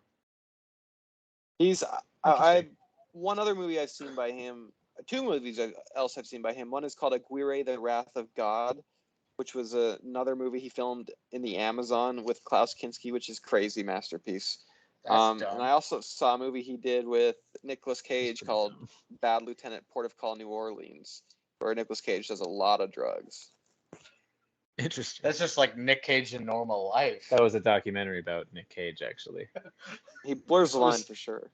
Speaker 3: He's
Speaker 1: Interesting.
Speaker 3: one other movie I've seen by him. Two movies else I've seen by him. One is called Aguirre, the Wrath of God, which was another movie he filmed in the Amazon with Klaus Kinski, which is crazy masterpiece.
Speaker 1: That's dumb.
Speaker 3: And I also saw a movie he did with Nicolas Cage called Bad Lieutenant, Port of Call, New Orleans, where Nicolas Cage does a lot of drugs.
Speaker 4: Interesting.
Speaker 1: That's just like Nick Cage in normal life.
Speaker 4: That was a documentary about Nick Cage, actually.
Speaker 3: He blurs the
Speaker 1: It was-
Speaker 3: line for sure.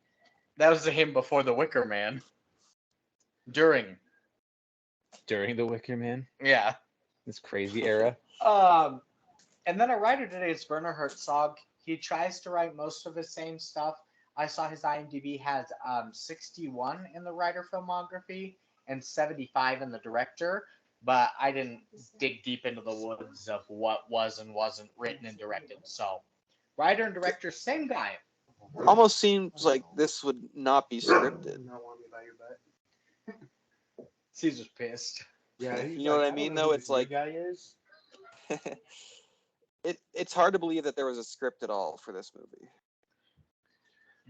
Speaker 1: That was him before The Wicker Man. During.
Speaker 4: During the Wicker Man,
Speaker 1: Yeah.
Speaker 4: this crazy era.
Speaker 1: And then a writer today is Werner Herzog. He tries to write most of his same stuff. I saw his IMDb has 61 in the writer filmography and 75 in the director, but I didn't dig deep into the woods of what was and wasn't written and directed. So, writer and director, same guy.
Speaker 3: Almost seems like this would not be scripted.
Speaker 2: Not want me by your butt.
Speaker 1: Caesar's pissed.
Speaker 2: Yeah,
Speaker 3: You know what I mean,
Speaker 2: don't know
Speaker 3: though?
Speaker 2: who
Speaker 3: It's
Speaker 2: this new
Speaker 3: like-
Speaker 2: guy is.
Speaker 3: It's hard to believe that there was a script at all for this movie.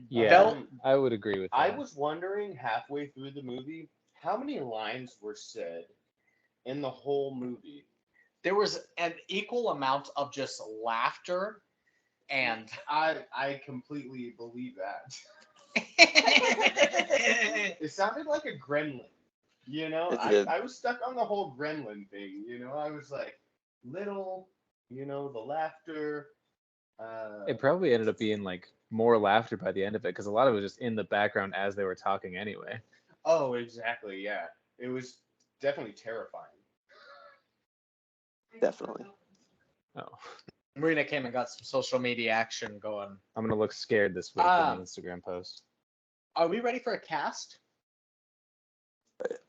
Speaker 4: Yeah,
Speaker 1: Del-
Speaker 4: I would agree with that.
Speaker 2: I was wondering halfway through the movie how many lines were said in the whole movie.
Speaker 1: There was an equal amount of just laughter and
Speaker 2: I completely believe that. It sounded like a gremlin. You know,
Speaker 3: It did.
Speaker 2: I was stuck on the whole gremlin thing. You know, I was like, little, you know, the laughter.
Speaker 4: It probably ended up being like more laughter by the end of it because a lot of it was just in the background as they were talking anyway.
Speaker 2: Oh, exactly. Yeah, it was definitely terrifying.
Speaker 3: Definitely.
Speaker 4: Oh,
Speaker 1: Marina came and got some social media action going.
Speaker 4: I'm gonna look scared this week in the Instagram post.
Speaker 1: Are we ready for a cast?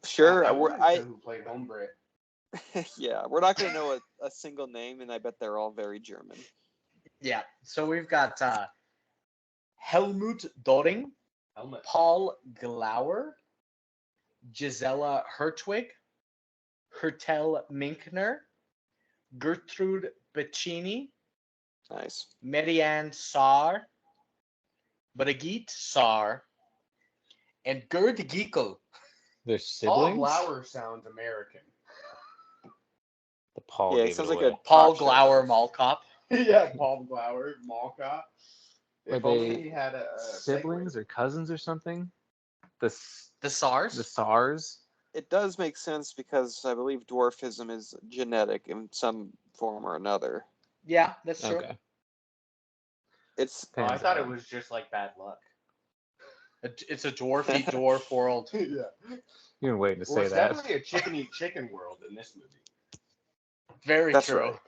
Speaker 3: Sure.
Speaker 2: I
Speaker 3: we're,
Speaker 2: wanted to know who played Hombre.
Speaker 3: yeah, we're not gonna know a single name, and I bet they're all very German.
Speaker 1: Yeah. So we've got Helmut Doring,
Speaker 2: Helmet.
Speaker 1: Paul Glauer, Gisela Hertwig, Hertel Minkner, Gertrude Beccini,
Speaker 3: Nice.
Speaker 1: Marianne Saar, Brigitte Saar, and Gerd Geekel.
Speaker 4: They're
Speaker 2: Paul
Speaker 4: siblings.
Speaker 2: Glauer sounds American.
Speaker 4: The Paul
Speaker 3: Yeah, it
Speaker 4: gave
Speaker 3: sounds
Speaker 4: it
Speaker 3: like
Speaker 4: away.
Speaker 3: a
Speaker 1: Paul
Speaker 3: talk show
Speaker 1: Glauer
Speaker 3: host.
Speaker 1: Mall Cop.
Speaker 2: Yeah, Paul Glauer, Mall Cop.
Speaker 4: Were
Speaker 2: If
Speaker 4: they
Speaker 2: only he had a
Speaker 4: siblings or cousins or something. The
Speaker 1: The SARS.
Speaker 4: SARS.
Speaker 3: It does make sense because I believe dwarfism is genetic in some form or another.
Speaker 1: Yeah, that's true.
Speaker 4: Okay.
Speaker 3: It's
Speaker 2: Oh, I
Speaker 4: Pans
Speaker 2: thought
Speaker 4: out.
Speaker 2: it was just like bad luck.
Speaker 1: It's a dwarfy dwarf world.
Speaker 2: Yeah.
Speaker 4: You've been waiting to
Speaker 2: Well,
Speaker 4: say
Speaker 2: it's
Speaker 4: that.
Speaker 2: definitely a chicken eat chicken world in this movie.
Speaker 1: Very
Speaker 3: That's
Speaker 1: true.
Speaker 3: right.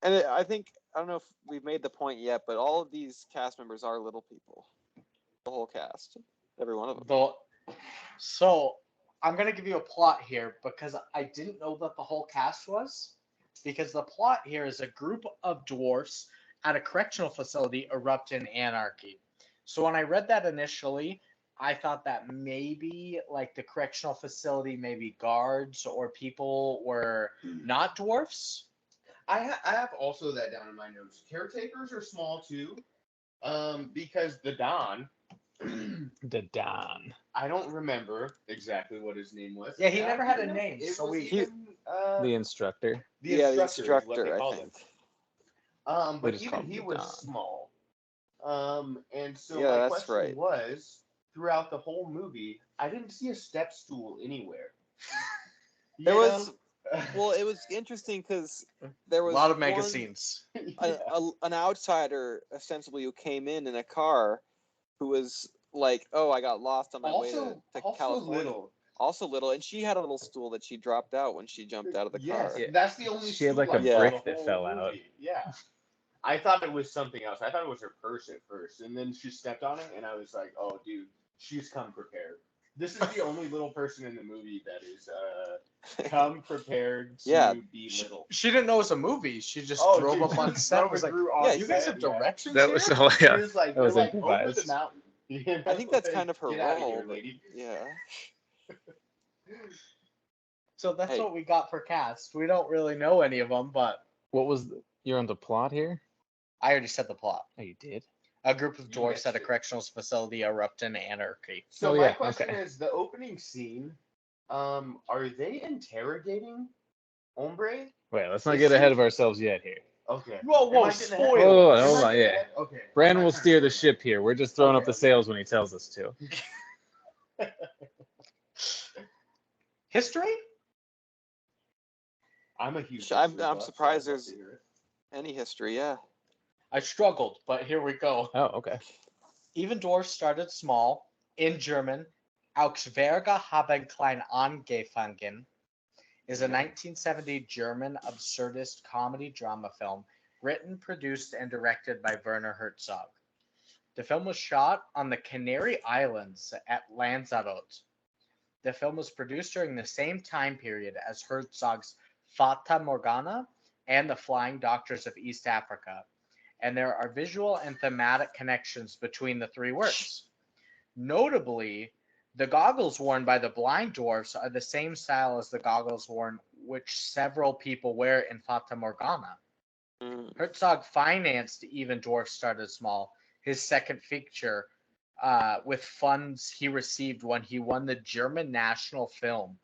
Speaker 3: And I think, I don't know if we've made the point yet, but all of these cast members are little people. The whole cast. Every one of them.
Speaker 1: So I'm gonna give you a plot here because I didn't know that the whole cast was. Because the plot here is a group of dwarfs at a correctional facility erupt in anarchy. So when I read that initially, I thought that maybe like the correctional facility, maybe guards or people were not dwarfs.
Speaker 2: I have also that down in my notes. Caretakers are small too, because the Don.
Speaker 4: The Don.
Speaker 2: I don't remember exactly what his name was.
Speaker 1: Yeah, he never had a name,
Speaker 2: It
Speaker 1: so
Speaker 2: was
Speaker 1: we-
Speaker 2: even,
Speaker 4: The instructor.
Speaker 2: the
Speaker 3: Yeah, the
Speaker 2: instructor, is what
Speaker 3: instructor,
Speaker 2: they
Speaker 3: I
Speaker 2: called
Speaker 3: think.
Speaker 2: him.
Speaker 4: We
Speaker 2: But
Speaker 4: just call
Speaker 2: even
Speaker 4: him
Speaker 2: he
Speaker 4: the
Speaker 2: was
Speaker 4: Don.
Speaker 2: small. And so
Speaker 3: Yeah,
Speaker 2: my
Speaker 3: that's
Speaker 2: question
Speaker 3: right.
Speaker 2: was, throughout the whole movie, I didn't see a step stool anywhere.
Speaker 3: There
Speaker 2: You
Speaker 3: was,
Speaker 2: know?
Speaker 3: well, it was interesting because there
Speaker 1: A
Speaker 3: was
Speaker 1: lot of mega
Speaker 3: one-
Speaker 1: scenes.
Speaker 3: an outsider ostensibly who came in a car who was like, oh, I got lost on my way to
Speaker 2: Also
Speaker 3: California.
Speaker 2: little.
Speaker 3: Also little, and she had a little stool that she dropped out when she jumped out of the
Speaker 2: Yes,
Speaker 3: car.
Speaker 4: Yeah.
Speaker 2: that's the only
Speaker 4: She had,
Speaker 2: stool
Speaker 4: like, a
Speaker 2: I saw
Speaker 3: brick
Speaker 2: the
Speaker 4: that
Speaker 2: whole
Speaker 4: fell out.
Speaker 2: movie. Yeah. I thought it was something else. I thought it was her purse at first, and then she stepped on it, and I was like, "Oh, dude, she's come prepared." This is the only little person in the movie that is come prepared to
Speaker 3: Yeah.
Speaker 2: be little.
Speaker 1: She didn't know it was a movie. She just
Speaker 2: Oh,
Speaker 1: drove
Speaker 2: dude,
Speaker 1: up on set.
Speaker 2: drove
Speaker 1: Was like,
Speaker 2: through on
Speaker 3: yeah,
Speaker 1: you guys
Speaker 2: set,
Speaker 1: have
Speaker 2: yeah.
Speaker 1: directions
Speaker 4: That
Speaker 1: here?
Speaker 4: was so
Speaker 2: She
Speaker 4: yeah.
Speaker 2: was like,
Speaker 4: That was
Speaker 2: "We're like over the
Speaker 4: improvised.
Speaker 2: mountain." You know,
Speaker 3: I think that's
Speaker 2: like,
Speaker 3: kind of her
Speaker 2: get out of
Speaker 3: role.
Speaker 2: here,
Speaker 3: but-
Speaker 2: lady.
Speaker 3: Yeah.
Speaker 1: So that's
Speaker 3: Hey.
Speaker 1: what we got for cast. We don't really know any of them, but
Speaker 4: What was you're on the plot here?
Speaker 1: I already said the plot.
Speaker 4: Oh, you did.
Speaker 1: A group of
Speaker 2: You
Speaker 1: dwarfs at a
Speaker 2: missed it.
Speaker 1: correctional facility erupt in anarchy.
Speaker 2: So
Speaker 4: Oh,
Speaker 2: my
Speaker 4: yeah,
Speaker 2: question
Speaker 4: okay.
Speaker 2: is, the opening scene, are they interrogating Ombre?
Speaker 4: Wait, let's not
Speaker 2: It
Speaker 4: get ahead
Speaker 2: seems-
Speaker 4: of ourselves yet here.
Speaker 2: Okay.
Speaker 1: Whoa,
Speaker 2: Am
Speaker 1: whoa,
Speaker 2: I getting ahead?
Speaker 1: spoiler.
Speaker 4: Whoa,
Speaker 2: Am
Speaker 4: hold
Speaker 2: I
Speaker 4: on,
Speaker 2: getting
Speaker 4: yeah.
Speaker 2: ahead? Okay.
Speaker 4: Brandon
Speaker 2: I'm
Speaker 4: will
Speaker 2: not trying
Speaker 4: steer
Speaker 2: to
Speaker 4: the ship here. We're just throwing up the
Speaker 2: Okay.
Speaker 4: sails when he tells us to.
Speaker 1: History?
Speaker 2: I'm a huge.
Speaker 3: I'm
Speaker 2: history buff, so
Speaker 3: surprised
Speaker 2: I'd love
Speaker 3: there's-
Speaker 2: to hear it.
Speaker 3: Any history, yeah.
Speaker 1: I struggled, but here we go.
Speaker 4: Oh, okay.
Speaker 1: Even dwarfs started small. In German, Augswerge haben klein angefangen is a 1970 German absurdist comedy drama film written, produced, and directed by Werner Herzog. The film was shot on the Canary Islands at Lanzarote. The film was produced during the same time period as Herzog's Fata Morgana and The Flying Doctors of East Africa, and there are visual and thematic connections between the three works. Notably, the goggles worn by the blind dwarfs are the same style as the goggles worn which several people wear in Fata Morgana.
Speaker 3: Mm.
Speaker 1: Herzog financed Even Dwarfs Started Small, his second feature, with funds he received when he won the German National Film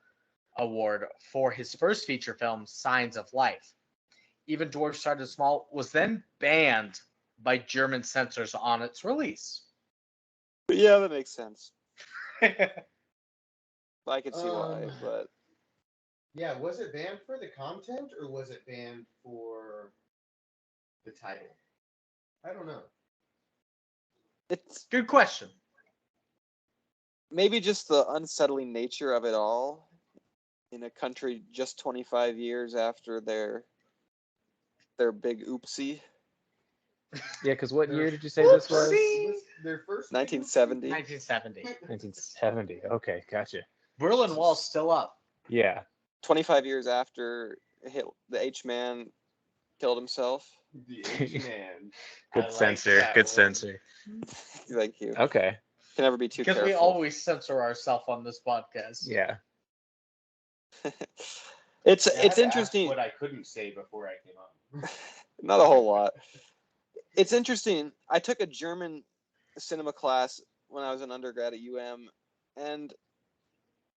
Speaker 1: Award for his first feature film, Signs of Life. Even Dwarfs Started Small was then banned by German censors on its release.
Speaker 3: Yeah, that makes sense. I could see why, but
Speaker 2: Yeah, was it banned for the content or was it banned for the title? I don't know.
Speaker 3: it's
Speaker 1: Good question.
Speaker 3: maybe just the unsettling nature of it all in a country just 25 years after their big oopsie.
Speaker 4: Yeah, because what year did you say this was?
Speaker 1: Whoopsie!
Speaker 2: Their first
Speaker 3: 1970.
Speaker 1: 1970.
Speaker 4: 1970. Okay, gotcha.
Speaker 1: Berlin Wall's still up.
Speaker 4: Yeah.
Speaker 3: 25 years after the H-man killed himself.
Speaker 2: The H-Man.
Speaker 4: Good
Speaker 2: I like
Speaker 4: censor.
Speaker 2: that
Speaker 4: Good
Speaker 2: one.
Speaker 4: censor.
Speaker 3: Thank you.
Speaker 4: Okay.
Speaker 3: Can never be too
Speaker 1: Because
Speaker 3: careful.
Speaker 1: we always censor ourselves on this podcast.
Speaker 4: Yeah.
Speaker 3: It's
Speaker 2: I had to ask
Speaker 3: interesting.
Speaker 2: what I couldn't say before I came on.
Speaker 3: Not a whole lot. It's interesting. I took a German cinema class when I was an undergrad at UM, And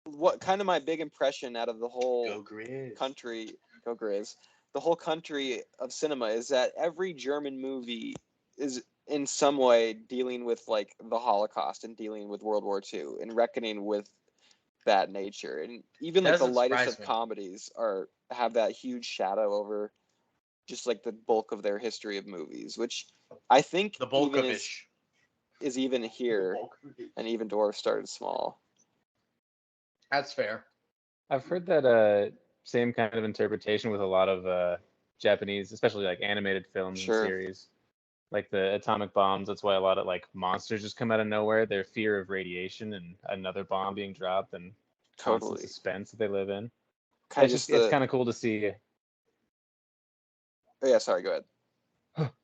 Speaker 3: what kind of my big impression out of the whole
Speaker 2: Grizz.
Speaker 3: country, go Grizz, the whole country of cinema is that every German movie is in some way dealing with like the Holocaust and dealing with World War II and reckoning with that nature. And even like the
Speaker 1: Doesn't
Speaker 3: lightest
Speaker 1: surprise
Speaker 3: of
Speaker 1: me.
Speaker 3: comedies have that huge shadow over just like the bulk of their history of movies, which I think
Speaker 1: The bulk
Speaker 3: even
Speaker 1: of
Speaker 3: is even here, and even Dwarfs Started Small.
Speaker 1: That's fair.
Speaker 4: I've heard that same kind of interpretation with a lot of Japanese, especially like animated films
Speaker 3: Sure.
Speaker 4: and series, like the atomic bombs. That's why a lot of like monsters just come out of nowhere. Their fear of radiation and another bomb being dropped and constant
Speaker 3: Totally.
Speaker 4: suspense that they live in.
Speaker 3: Kind
Speaker 4: It's
Speaker 3: of
Speaker 4: just
Speaker 3: just
Speaker 4: it's
Speaker 3: the.
Speaker 4: kind of cool to see.
Speaker 3: Oh, yeah, sorry, go ahead.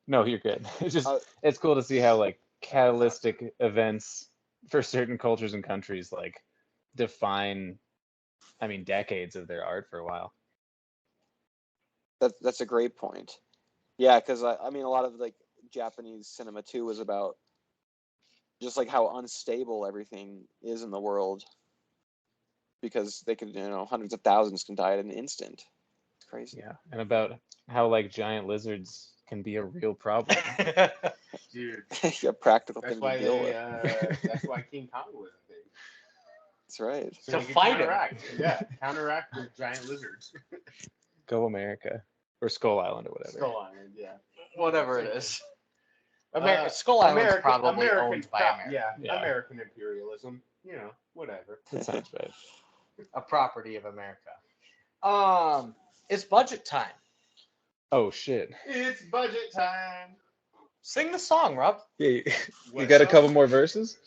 Speaker 4: No, you're good. It's just
Speaker 3: Uh,
Speaker 4: it's cool to see how like catalytic events for certain cultures and countries like define, I mean, decades of their art for a while.
Speaker 3: That's a great point. Yeah, because I mean, a lot of like Japanese cinema too was about just like how unstable everything is in the world, because they could, hundreds of thousands can die at an instant. It's crazy.
Speaker 4: Yeah, and about how like giant lizards can be a real problem.
Speaker 2: Dude,
Speaker 3: Yeah, practical
Speaker 2: that's
Speaker 3: thing
Speaker 2: why
Speaker 3: to deal
Speaker 2: they.
Speaker 3: with.
Speaker 2: That's why King Kong was a thing.
Speaker 3: That's right.
Speaker 2: So
Speaker 1: To
Speaker 2: he could
Speaker 1: fight him.
Speaker 2: counteract. Yeah, counteract with giant lizards.
Speaker 4: Go America or Skull Island or whatever.
Speaker 2: Skull Island, yeah.
Speaker 1: Whatever it is.
Speaker 2: Uh,
Speaker 1: Skull Island's
Speaker 2: American-
Speaker 1: probably
Speaker 2: American
Speaker 1: owned by
Speaker 2: prop-
Speaker 1: America.
Speaker 4: Yeah.
Speaker 2: American imperialism. Whatever.
Speaker 4: That sounds right.
Speaker 1: A property of America. It's budget time.
Speaker 4: Oh shit.
Speaker 2: It's budget time.
Speaker 1: Sing the song, Rob.
Speaker 4: Yeah, you
Speaker 2: What
Speaker 4: got a
Speaker 2: song?
Speaker 4: couple more verses?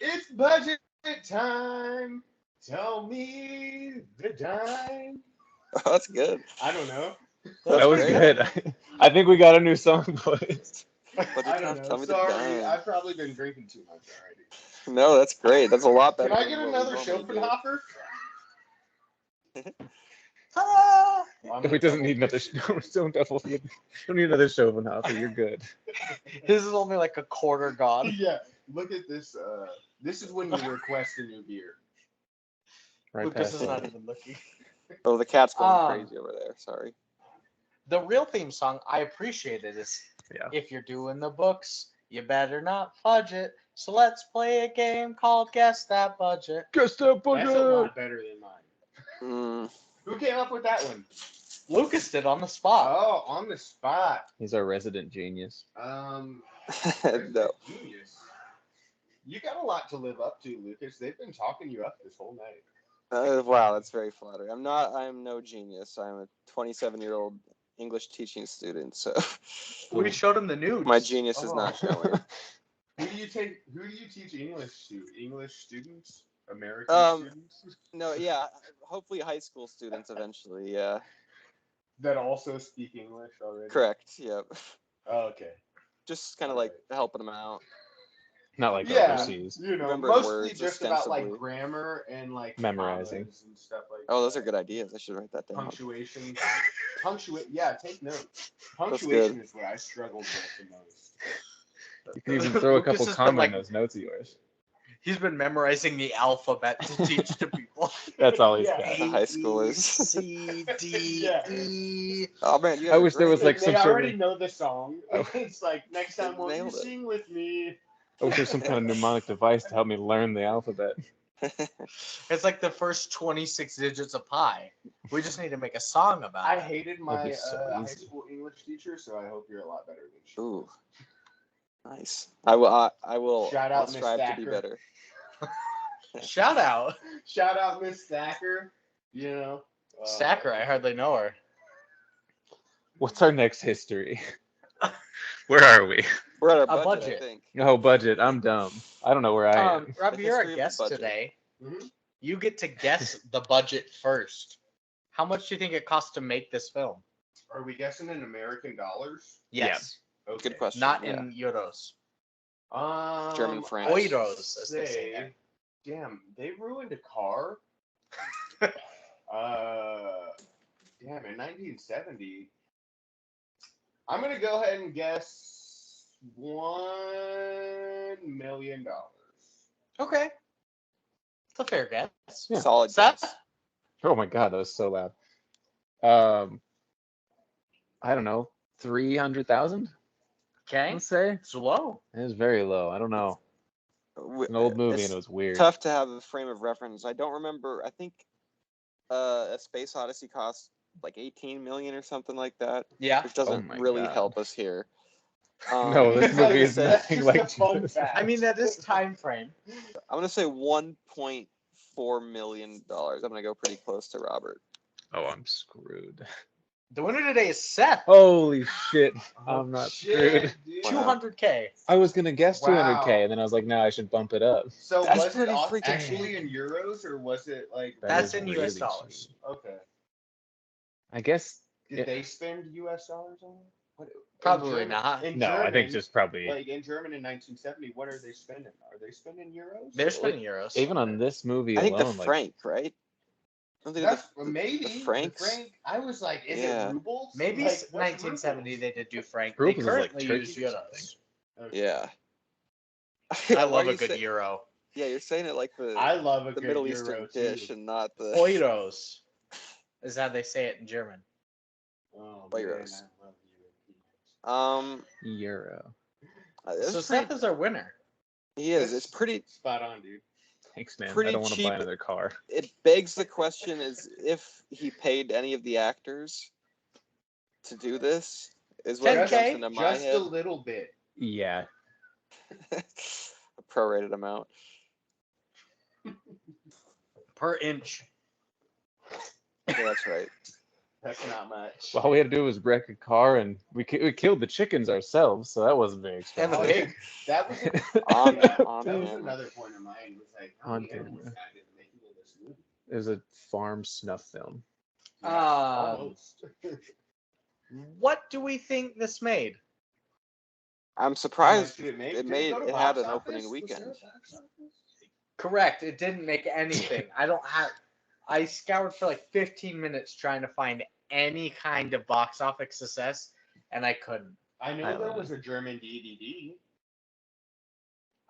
Speaker 2: It's budget time. Tell me the dime.
Speaker 3: Oh, that's good.
Speaker 2: I don't know.
Speaker 4: That was
Speaker 3: great.
Speaker 4: good. I think we got a new song, boys.
Speaker 3: But
Speaker 2: I don't
Speaker 3: tell
Speaker 2: know.
Speaker 3: me the
Speaker 2: Sorry,
Speaker 3: dime.
Speaker 2: I've probably been drinking too much already.
Speaker 3: No, that's great. That's a lot better.
Speaker 2: Can I
Speaker 3: than
Speaker 2: get
Speaker 3: what we
Speaker 2: another
Speaker 3: normally do.
Speaker 2: Schopenhauer?
Speaker 1: Ta-da!
Speaker 2: I'm
Speaker 4: It doesn't need another. Don't need another Schopenhauer. You're good.
Speaker 1: His is only like a quarter gone.
Speaker 2: Yeah, look at this. This is when you request a new beer.
Speaker 4: Right
Speaker 1: Lucas
Speaker 4: past
Speaker 1: is
Speaker 4: that.
Speaker 1: not even looking.
Speaker 3: Oh, the cat's going
Speaker 1: Um,
Speaker 3: crazy over there. Sorry.
Speaker 1: The real theme song I appreciated is
Speaker 4: Yeah.
Speaker 1: if you're doing the books, you better not fudge it. So let's play a game called Guess That Budget.
Speaker 4: Guess that
Speaker 2: That's a lot better than mine.
Speaker 3: Mm,
Speaker 2: Who came up with that one?
Speaker 1: Lucas did on the spot.
Speaker 2: Oh, on the spot.
Speaker 4: He's our resident genius.
Speaker 3: no.
Speaker 2: Genius. You got a lot to live up to, Lucas. They've been talking you up this whole night.
Speaker 3: Wow, that's very flattering. I'm no genius. I'm a 27-year-old English teaching student, so
Speaker 1: We showed him the nudes.
Speaker 3: my genius is
Speaker 2: Oh.
Speaker 3: not showing.
Speaker 2: Who do you teach English to? English students? American students?
Speaker 3: No, yeah, hopefully high school students eventually. Yeah,
Speaker 2: That also speak English already?
Speaker 3: correct. Yep.
Speaker 2: Oh, okay.
Speaker 3: Just kind of like helping them out.
Speaker 4: Not like
Speaker 2: Yeah,
Speaker 4: overseas.
Speaker 3: Remembering
Speaker 2: mostly
Speaker 3: words
Speaker 2: just about like
Speaker 3: ostensibly.
Speaker 2: grammar and like
Speaker 4: Memorizing.
Speaker 2: commas and stuff like
Speaker 3: Oh, those
Speaker 2: that.
Speaker 3: are good ideas. I should write that down.
Speaker 2: Punctuation. Yeah, take notes.
Speaker 3: That's
Speaker 2: Punctuation is what I struggled with the most.
Speaker 4: You can even throw a
Speaker 1: Lucas
Speaker 4: couple
Speaker 1: has been,
Speaker 4: commas
Speaker 1: like-
Speaker 4: in those notes of yours.
Speaker 1: He's been memorizing the alphabet to teach to people.
Speaker 4: That's all he's
Speaker 2: Yeah.
Speaker 4: got.
Speaker 3: The high
Speaker 1: A,
Speaker 3: schoolers.
Speaker 1: C, D,
Speaker 2: Yeah.
Speaker 1: E.
Speaker 3: Oh man, you
Speaker 4: I wish there was, like,
Speaker 2: They
Speaker 4: some sort
Speaker 2: already
Speaker 4: of-
Speaker 2: know the song.
Speaker 4: Oh.
Speaker 2: It's like, next time, won't you
Speaker 3: Nailed it.
Speaker 2: sing with me?
Speaker 4: I wish there's some kind of mnemonic device to help me learn the alphabet.
Speaker 1: It's like the first 26 digits of pi. We just need to make a song about
Speaker 2: I
Speaker 1: it.
Speaker 2: hated
Speaker 4: That'd
Speaker 2: my
Speaker 4: be so
Speaker 2: high
Speaker 4: easy.
Speaker 2: school English teacher, so I hope you're a lot better than she.
Speaker 3: Ooh, nice. I will.
Speaker 2: Shout
Speaker 3: I'll
Speaker 2: out Miss
Speaker 3: strive to be
Speaker 2: Thacker.
Speaker 3: better.
Speaker 1: Shout out.
Speaker 2: Shout out Miss Thacker.
Speaker 1: Stacker, I hardly know her.
Speaker 4: What's our next history? Where are we?
Speaker 3: We're at
Speaker 1: A
Speaker 3: our budget,
Speaker 1: budget.
Speaker 3: I think.
Speaker 4: Oh, budget. I'm dumb. I don't know where I am.
Speaker 1: Rob,
Speaker 3: The
Speaker 1: you're
Speaker 3: history
Speaker 1: our
Speaker 3: of the
Speaker 1: guest
Speaker 3: budget.
Speaker 1: today.
Speaker 2: Mhm.
Speaker 1: You get to guess the budget first. How much do you think it costs to make this film?
Speaker 2: Are we guessing in American dollars?
Speaker 1: Yes.
Speaker 2: Okay.
Speaker 3: Good question.
Speaker 1: Not
Speaker 3: yeah.
Speaker 1: in euros.
Speaker 3: German francs.
Speaker 2: I'd
Speaker 1: Euros, as they say.
Speaker 2: say, damn, they ruined a car. Damn, in 1970. I'm gonna go ahead and guess 1 million.
Speaker 1: Okay. It's a fair guess.
Speaker 4: Yeah.
Speaker 3: Solid
Speaker 1: Seth?
Speaker 3: guess.
Speaker 4: Oh my god, that was so loud. I don't know, 300,000.
Speaker 1: Okay.
Speaker 4: Let's say
Speaker 1: It's low.
Speaker 4: it was very low. I don't know. It's an old movie and it was weird.
Speaker 3: Tough to have a frame of reference. I don't remember. I think a Space Odyssey cost like 18 million or something like that,
Speaker 1: Yeah.
Speaker 3: which doesn't
Speaker 4: my
Speaker 3: really
Speaker 4: God.
Speaker 3: help us here.
Speaker 4: No, this movie is
Speaker 3: say-
Speaker 4: nothing like
Speaker 2: Just a fun
Speaker 4: Jesus.
Speaker 2: fact.
Speaker 1: I mean, that is time frame.
Speaker 3: I'm gonna say 1.4 million dollars. I'm gonna go pretty close to Robert.
Speaker 4: Oh, I'm screwed.
Speaker 1: The winner today is Seth.
Speaker 4: Holy shit,
Speaker 2: Oh,
Speaker 4: I'm not
Speaker 2: shit,
Speaker 4: screwed.
Speaker 2: dude.
Speaker 1: 200K.
Speaker 4: I was gonna guess 200K,
Speaker 2: Wow.
Speaker 4: and then I was like, no, I should bump it up.
Speaker 2: So
Speaker 3: That's
Speaker 2: was it
Speaker 3: pretty freaking
Speaker 2: actually in euros or was it like?
Speaker 1: That's
Speaker 4: is
Speaker 1: in US
Speaker 4: really
Speaker 1: dollars.
Speaker 4: cheap.
Speaker 2: Okay.
Speaker 4: I guess.
Speaker 2: Did
Speaker 4: Yeah.
Speaker 2: they spend US dollars on it? What,
Speaker 1: Probably
Speaker 2: in German-
Speaker 1: not.
Speaker 2: In
Speaker 4: No,
Speaker 2: German,
Speaker 4: I think just probably.
Speaker 2: like in German in 1970. What are they spending? Are they spending euros?
Speaker 1: They're spending euros.
Speaker 4: Even on this movie
Speaker 3: I think
Speaker 4: alone,
Speaker 3: the
Speaker 4: like
Speaker 3: franc, right? Don't they do
Speaker 2: That's
Speaker 3: the
Speaker 2: maybe
Speaker 3: the francs?
Speaker 2: franc. I was like, is
Speaker 3: Yeah.
Speaker 2: it rubles?
Speaker 1: Maybe
Speaker 2: Like, what's
Speaker 1: 1970
Speaker 2: rubles?
Speaker 1: they did do franc.
Speaker 4: Rubles
Speaker 1: They
Speaker 4: is like
Speaker 1: currently use
Speaker 4: Turkey or something.
Speaker 1: euros.
Speaker 2: Okay.
Speaker 3: Yeah.
Speaker 1: I
Speaker 3: Why
Speaker 1: love
Speaker 3: are
Speaker 1: a
Speaker 3: you
Speaker 1: good
Speaker 3: say-
Speaker 1: euro.
Speaker 3: Yeah, you're saying it like
Speaker 2: I love a
Speaker 3: the
Speaker 2: good
Speaker 3: Middle
Speaker 2: euro
Speaker 3: Eastern
Speaker 2: too.
Speaker 3: dish and not the
Speaker 1: Euros is how they say it in German.
Speaker 2: Oh,
Speaker 3: Euros.
Speaker 2: man, I love Europeans.
Speaker 4: Euro.
Speaker 3: It's
Speaker 1: So
Speaker 3: pretty,
Speaker 1: Seth is our winner.
Speaker 3: he is. It's pretty.
Speaker 2: Spot on, dude.
Speaker 4: Thanks, man.
Speaker 3: Pretty
Speaker 4: I don't want to buy
Speaker 3: cheap.
Speaker 4: another car.
Speaker 3: It begs the question: is if he paid any of the actors to do this? Is what
Speaker 1: 10K?
Speaker 3: jumps into my
Speaker 2: Just
Speaker 3: head.
Speaker 2: a little bit.
Speaker 4: Yeah.
Speaker 3: A prorated amount.
Speaker 1: Per inch.
Speaker 3: Yeah, that's right.
Speaker 2: That's not much.
Speaker 4: All we had to do was wreck a car, and we killed the chickens ourselves, so that wasn't very
Speaker 1: And the
Speaker 4: expensive.
Speaker 1: pig.
Speaker 2: That was
Speaker 3: On
Speaker 2: that was
Speaker 3: camera.
Speaker 2: another point of mine. Was like, how
Speaker 4: On
Speaker 2: many animals
Speaker 4: camera.
Speaker 2: died in the making of this movie?
Speaker 4: It was a farm snuff film.
Speaker 2: Yeah, almost.
Speaker 1: What do we think this made?
Speaker 3: I'm
Speaker 2: How much
Speaker 3: surprised
Speaker 2: did it make?
Speaker 3: it
Speaker 2: Did
Speaker 3: made
Speaker 2: go to
Speaker 3: it had
Speaker 2: box
Speaker 3: an
Speaker 2: office?
Speaker 3: opening
Speaker 2: Was
Speaker 3: weekend.
Speaker 2: there a box office?
Speaker 1: Correct. It didn't make anything. I don't have. I scoured for like 15 minutes trying to find any kind of box office success, and I couldn't.
Speaker 2: I know
Speaker 4: I
Speaker 2: there
Speaker 4: don't
Speaker 2: was a German DVD.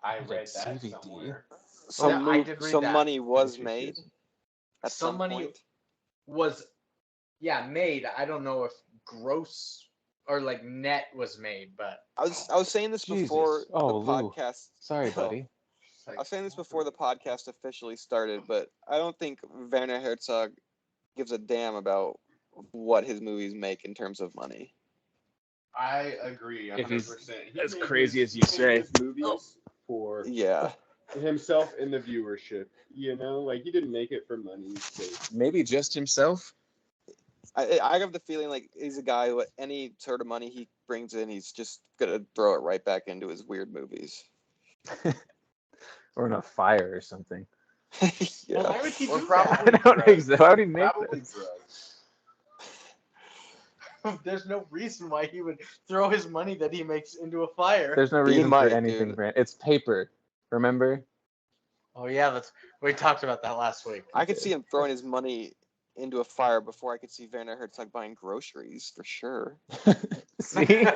Speaker 2: I
Speaker 4: Like
Speaker 2: read that
Speaker 4: CVD.
Speaker 2: somewhere.
Speaker 3: Some
Speaker 1: I did read
Speaker 3: some
Speaker 1: that.
Speaker 3: money was
Speaker 4: Yes,
Speaker 3: made
Speaker 4: yes.
Speaker 3: at
Speaker 1: Some
Speaker 3: some
Speaker 1: money
Speaker 3: point.
Speaker 1: was, yeah, made. I don't know if gross or like net was made, but
Speaker 3: I was saying this
Speaker 4: Jesus.
Speaker 3: before
Speaker 4: Oh,
Speaker 3: the
Speaker 4: Lou.
Speaker 3: podcast.
Speaker 4: Sorry,
Speaker 3: No.
Speaker 4: buddy.
Speaker 2: It's like,
Speaker 3: I was saying this before the podcast officially started, but I don't think Werner Herzog gives a damn about what his movies make in terms of money.
Speaker 2: I agree 100%.
Speaker 4: If he's
Speaker 2: He
Speaker 4: as
Speaker 2: made
Speaker 4: crazy
Speaker 2: his-
Speaker 4: as you
Speaker 2: he made
Speaker 4: say.
Speaker 2: his movies for
Speaker 3: Yeah.
Speaker 2: himself and the viewership. You know, like he didn't make it for money. So.
Speaker 4: Maybe just himself.
Speaker 3: I have the feeling like he's a guy who any sort of money he brings in, he's just gonna throw it right back into his weird movies.
Speaker 4: Or in a fire or something.
Speaker 3: Yeah.
Speaker 1: why would he
Speaker 2: Or
Speaker 1: do
Speaker 2: probably
Speaker 4: I don't think so. How would he
Speaker 2: drugs.
Speaker 4: make
Speaker 2: Probably
Speaker 4: this?
Speaker 2: drugs.
Speaker 1: that? There's no reason why he would throw his money that he makes into a fire.
Speaker 4: There's no
Speaker 3: He
Speaker 4: reason
Speaker 3: might,
Speaker 4: for anything,
Speaker 3: dude.
Speaker 4: Brand. It's paper. Remember?
Speaker 1: Oh yeah, we talked about that last week.
Speaker 3: I could see him throwing his money into a fire before I could see Werner Herzog buying groceries for sure.
Speaker 4: See?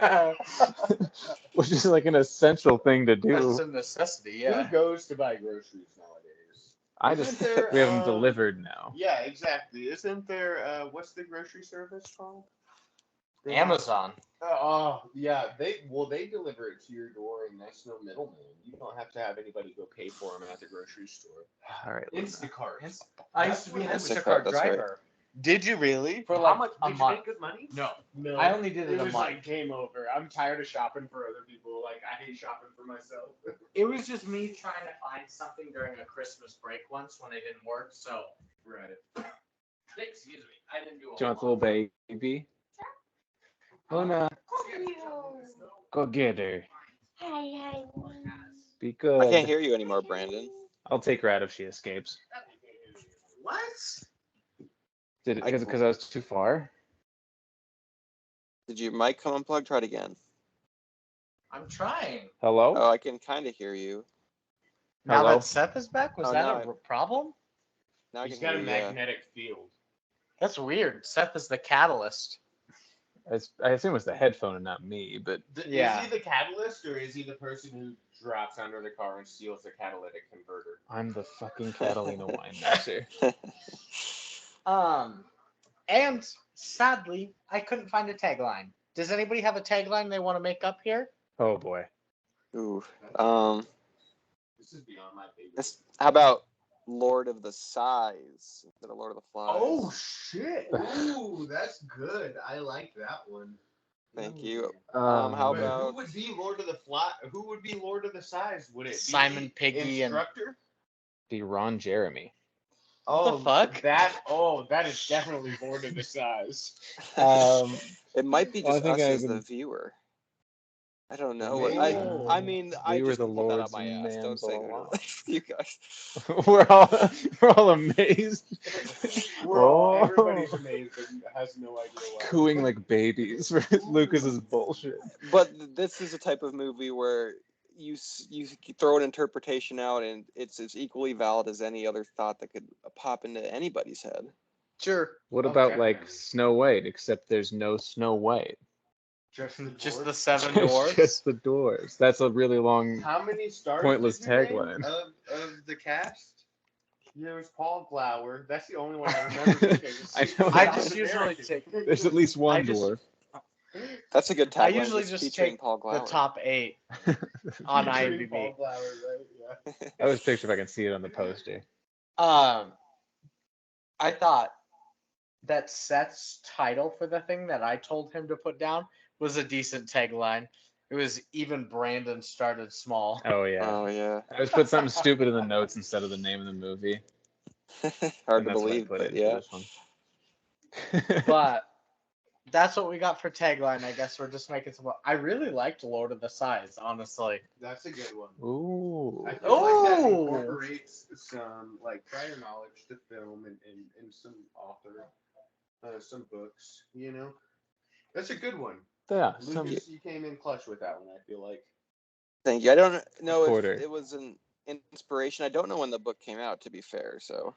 Speaker 4: Which is like an essential thing to
Speaker 1: That's
Speaker 4: do.
Speaker 1: a necessity,
Speaker 2: Who
Speaker 1: yeah.
Speaker 2: goes to buy groceries nowadays?
Speaker 4: I
Speaker 2: Isn't
Speaker 4: just
Speaker 2: there,
Speaker 4: we have them delivered now.
Speaker 2: Yeah, exactly. Isn't there? What's the grocery service called? They-
Speaker 1: Amazon.
Speaker 2: Oh, yeah. They deliver it to your door, and there's no middleman. You don't have to have anybody go pay for them at the grocery store.
Speaker 4: All right. Luna.
Speaker 2: Instacart.
Speaker 1: I used to be an
Speaker 3: That's
Speaker 1: Instacart
Speaker 3: right, that's right.
Speaker 1: driver.
Speaker 2: Did you really?
Speaker 1: For
Speaker 2: How
Speaker 1: like
Speaker 2: much?
Speaker 1: a
Speaker 2: Did
Speaker 1: month.
Speaker 2: you make good money?
Speaker 1: No.
Speaker 2: No.
Speaker 1: I only did it
Speaker 2: It
Speaker 1: a
Speaker 2: was
Speaker 1: month.
Speaker 2: like game over. I'm tired of shopping for other people. Like I hate shopping for myself.
Speaker 1: It was just me trying to find something during a Christmas break once when I didn't work, so.
Speaker 2: Right.
Speaker 1: Excuse me. I didn't do a
Speaker 4: Do you want the
Speaker 1: lot.
Speaker 4: little baby? Luna, go get her. Be good.
Speaker 3: I can't hear you anymore, Brandon.
Speaker 4: I'll take her out if she escapes.
Speaker 1: What?
Speaker 4: Did it
Speaker 3: I-
Speaker 4: because I was too far?
Speaker 3: Did your mic come unplugged? Try it again.
Speaker 1: I'm trying.
Speaker 4: Hello?
Speaker 3: Oh, I can kind of hear you.
Speaker 1: Now
Speaker 4: Hello?
Speaker 1: that Seth is back, was
Speaker 3: Oh,
Speaker 1: that
Speaker 3: now
Speaker 1: a problem?
Speaker 3: Now I
Speaker 2: He's
Speaker 3: can
Speaker 2: got a
Speaker 3: hear you. Yeah.
Speaker 2: magnetic field.
Speaker 1: That's weird. Seth is the catalyst.
Speaker 4: I assume it's the headphone and not me, but
Speaker 1: Yeah.
Speaker 2: Is he the catalyst or is he the person who drops under the car and steals the catalytic converter.
Speaker 4: I'm the fucking Catalina wine mixer.
Speaker 1: And sadly, I couldn't find a tagline. Does anybody have a tagline they want to make up here?
Speaker 4: Oh boy.
Speaker 3: Ooh.
Speaker 2: This is beyond my pay grade.
Speaker 3: How about Lord of the Size instead of Lord of the Flies?
Speaker 2: Oh shit! Ooh, that's good. I like that one.
Speaker 3: Thank you.
Speaker 4: Um,
Speaker 3: How
Speaker 2: But
Speaker 3: about
Speaker 2: who would be Lord of the Fly? Who would be Lord of the Size? Would it be
Speaker 1: Simon Piggy and
Speaker 2: Instructor?
Speaker 4: the Ron Jeremy.
Speaker 1: What the fuck?
Speaker 2: That is definitely Lord of the Size.
Speaker 3: it might be
Speaker 4: Well, I
Speaker 3: just
Speaker 4: think
Speaker 3: us
Speaker 4: I
Speaker 3: as the
Speaker 4: can-
Speaker 3: view. I don't know.
Speaker 2: Maybe.
Speaker 3: I mean, I
Speaker 4: We were
Speaker 3: just
Speaker 4: the
Speaker 3: pulled that
Speaker 4: lords
Speaker 3: out my
Speaker 4: and
Speaker 3: ass. Don't
Speaker 4: ma'ams
Speaker 3: say
Speaker 4: all
Speaker 3: that.
Speaker 4: along.
Speaker 3: You guys.
Speaker 4: we're all amazed.
Speaker 2: Everybody's amazed but has no idea why.
Speaker 4: Cooing like babies for Lucas's bullshit.
Speaker 3: But this is a type of movie where you throw an interpretation out, and it's as equally valid as any other thought that could pop into anybody's head.
Speaker 1: Sure.
Speaker 4: What
Speaker 2: Oh,
Speaker 4: about like
Speaker 2: definitely.
Speaker 4: Snow White? Except there's no Snow White.
Speaker 1: Just the
Speaker 2: dwarves?
Speaker 1: seven
Speaker 4: It's
Speaker 1: dwarfs.
Speaker 4: just the dwarves. That's a really long.
Speaker 2: How many stars?
Speaker 4: Pointless
Speaker 2: did you name
Speaker 4: tagline.
Speaker 2: of the cast. There was Paul Glower. That's the only one I remember. Because
Speaker 4: I know.
Speaker 1: I just usually take
Speaker 4: There's at least one
Speaker 1: I just-
Speaker 4: dwarf.
Speaker 3: That's a good
Speaker 1: I
Speaker 3: tagline.
Speaker 1: usually just
Speaker 3: featuring
Speaker 1: take
Speaker 3: Paul
Speaker 1: the
Speaker 3: Glower.
Speaker 1: top 8 on
Speaker 2: Featuring
Speaker 1: IMDb.
Speaker 2: Paul Glower, right? Yeah.
Speaker 4: I was picture if I can see it on the poster.
Speaker 1: I thought that Seth's title for the thing that I told him to put down was a decent tagline. It was even Brandon started small.
Speaker 4: Oh yeah.
Speaker 3: Oh yeah.
Speaker 4: I just put something stupid in the notes instead of the name of the movie.
Speaker 3: Hard
Speaker 4: and
Speaker 3: to
Speaker 4: that's
Speaker 3: believe,
Speaker 4: what I put
Speaker 3: but
Speaker 4: in
Speaker 3: yeah.
Speaker 4: for this one.
Speaker 1: But that's what we got for tagline. I guess we're just making some. I really liked Lord of the Size, honestly.
Speaker 2: That's a good one.
Speaker 4: Ooh.
Speaker 2: I feel like that
Speaker 1: Ooh.
Speaker 2: incorporates some like prior knowledge to film and some author, some books. You know, that's a good one.
Speaker 4: Yeah.
Speaker 2: Lucas, you came in clutch with that one. I feel like.
Speaker 3: Thank you. I don't know if
Speaker 4: Quarter.
Speaker 3: it was an inspiration. I don't know when the book came out, to be fair. So,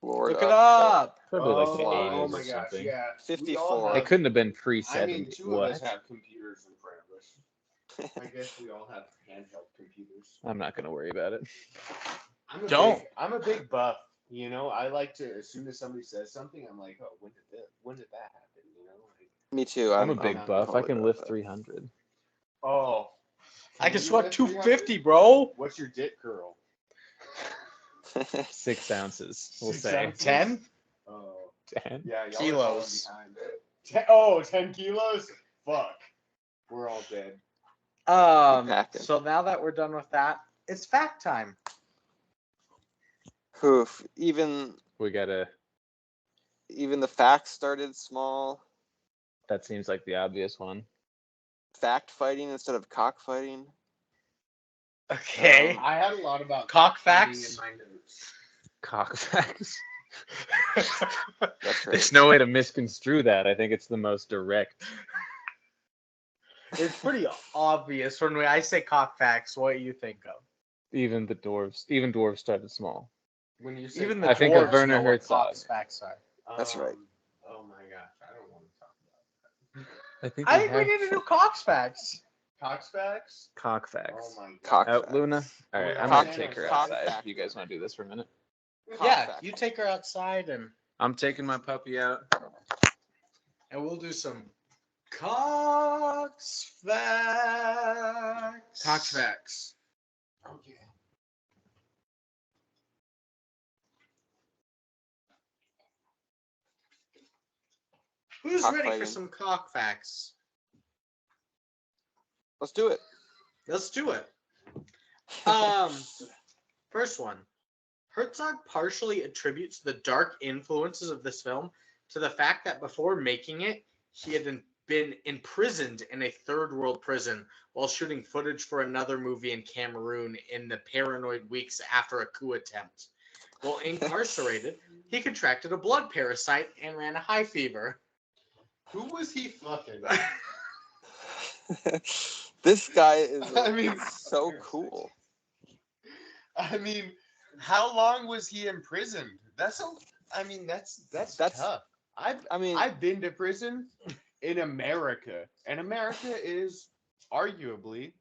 Speaker 3: Lord
Speaker 1: Look it
Speaker 3: of
Speaker 1: up.
Speaker 4: Probably like the
Speaker 3: Flies.
Speaker 4: 80s
Speaker 2: Oh
Speaker 4: or
Speaker 2: my gosh,
Speaker 4: something.
Speaker 2: yeah.
Speaker 3: 54.
Speaker 4: It couldn't have been pre
Speaker 2: I mean,
Speaker 4: 70.
Speaker 2: two
Speaker 4: What?
Speaker 2: of us have computers in front of us. I guess we all have handheld computers.
Speaker 4: I'm not gonna worry about it.
Speaker 2: I'm a big buff. You know, I like to. As soon as somebody says something, I'm like, oh, when did that happen? You know, like,
Speaker 3: Me too.
Speaker 4: I'm a big buff. I
Speaker 3: totally
Speaker 4: can
Speaker 3: about
Speaker 4: lift
Speaker 3: that.
Speaker 4: 300.
Speaker 2: oh,
Speaker 1: I can
Speaker 2: you
Speaker 1: sweat
Speaker 2: lift
Speaker 1: 250,
Speaker 2: 300?
Speaker 1: bro.
Speaker 2: What's your dick curl?
Speaker 4: 6 ounces, we'll
Speaker 2: 6
Speaker 4: say.
Speaker 2: ounces?
Speaker 1: 10
Speaker 2: Oh,
Speaker 4: 10.
Speaker 2: yeah, y'all
Speaker 1: Kilos.
Speaker 2: are falling behind. 10 kilos? Fuck. We're all dead.
Speaker 3: packing.
Speaker 1: So now that we're done with that, it's fact time.
Speaker 3: Oof. Even
Speaker 4: We gotta.
Speaker 3: the facts started small.
Speaker 4: That seems like the obvious one.
Speaker 3: Fact fighting instead of cockfighting.
Speaker 1: Okay.
Speaker 2: I had a lot about
Speaker 1: Cock
Speaker 2: fighting
Speaker 1: facts?
Speaker 2: in my notes.
Speaker 4: Cock facts.
Speaker 3: That's right.
Speaker 4: There's no way to misconstrue that. I think it's the most direct.
Speaker 1: It's pretty obvious when I say cock facts what you think of.
Speaker 4: Even dwarves started small.
Speaker 2: When you say
Speaker 1: Even the
Speaker 4: I think of
Speaker 1: dwarves
Speaker 4: Werner
Speaker 1: know what
Speaker 4: Herzog.
Speaker 1: cock facts are.
Speaker 3: That's right.
Speaker 2: Oh my gosh, I don't want to talk about
Speaker 4: I think
Speaker 1: I think we need to do cock facts.
Speaker 2: Cox facts.
Speaker 4: cock facts.
Speaker 2: Oh my god.
Speaker 3: Cock
Speaker 4: Oh,
Speaker 3: facts.
Speaker 4: Luna. All right, I'm
Speaker 3: Cock-
Speaker 4: gonna take her
Speaker 3: cock
Speaker 4: outside.
Speaker 3: fact.
Speaker 4: You guys want to do this for a minute?
Speaker 3: Cock
Speaker 1: Yeah,
Speaker 3: facts.
Speaker 1: you take her outside and
Speaker 4: I'm taking my puppy out.
Speaker 1: we'll do some Cox facts.
Speaker 2: Cox facts. Okay.
Speaker 1: Who's ready
Speaker 3: Cockfighting.
Speaker 1: for some cock facts?
Speaker 3: Let's do it.
Speaker 1: Let's do it. First one. Herzog partially attributes the dark influences of this film to the fact that before making it, he had been imprisoned in a third world prison while shooting footage for another movie in Cameroon in the paranoid weeks after a coup attempt. While incarcerated, he contracted a blood parasite and ran a high fever.
Speaker 2: Who was he fucking?
Speaker 3: This guy is
Speaker 2: I mean,
Speaker 3: so cool.
Speaker 2: I mean, how long was he imprisoned? That's tough. I've been to prison in America, and America is arguably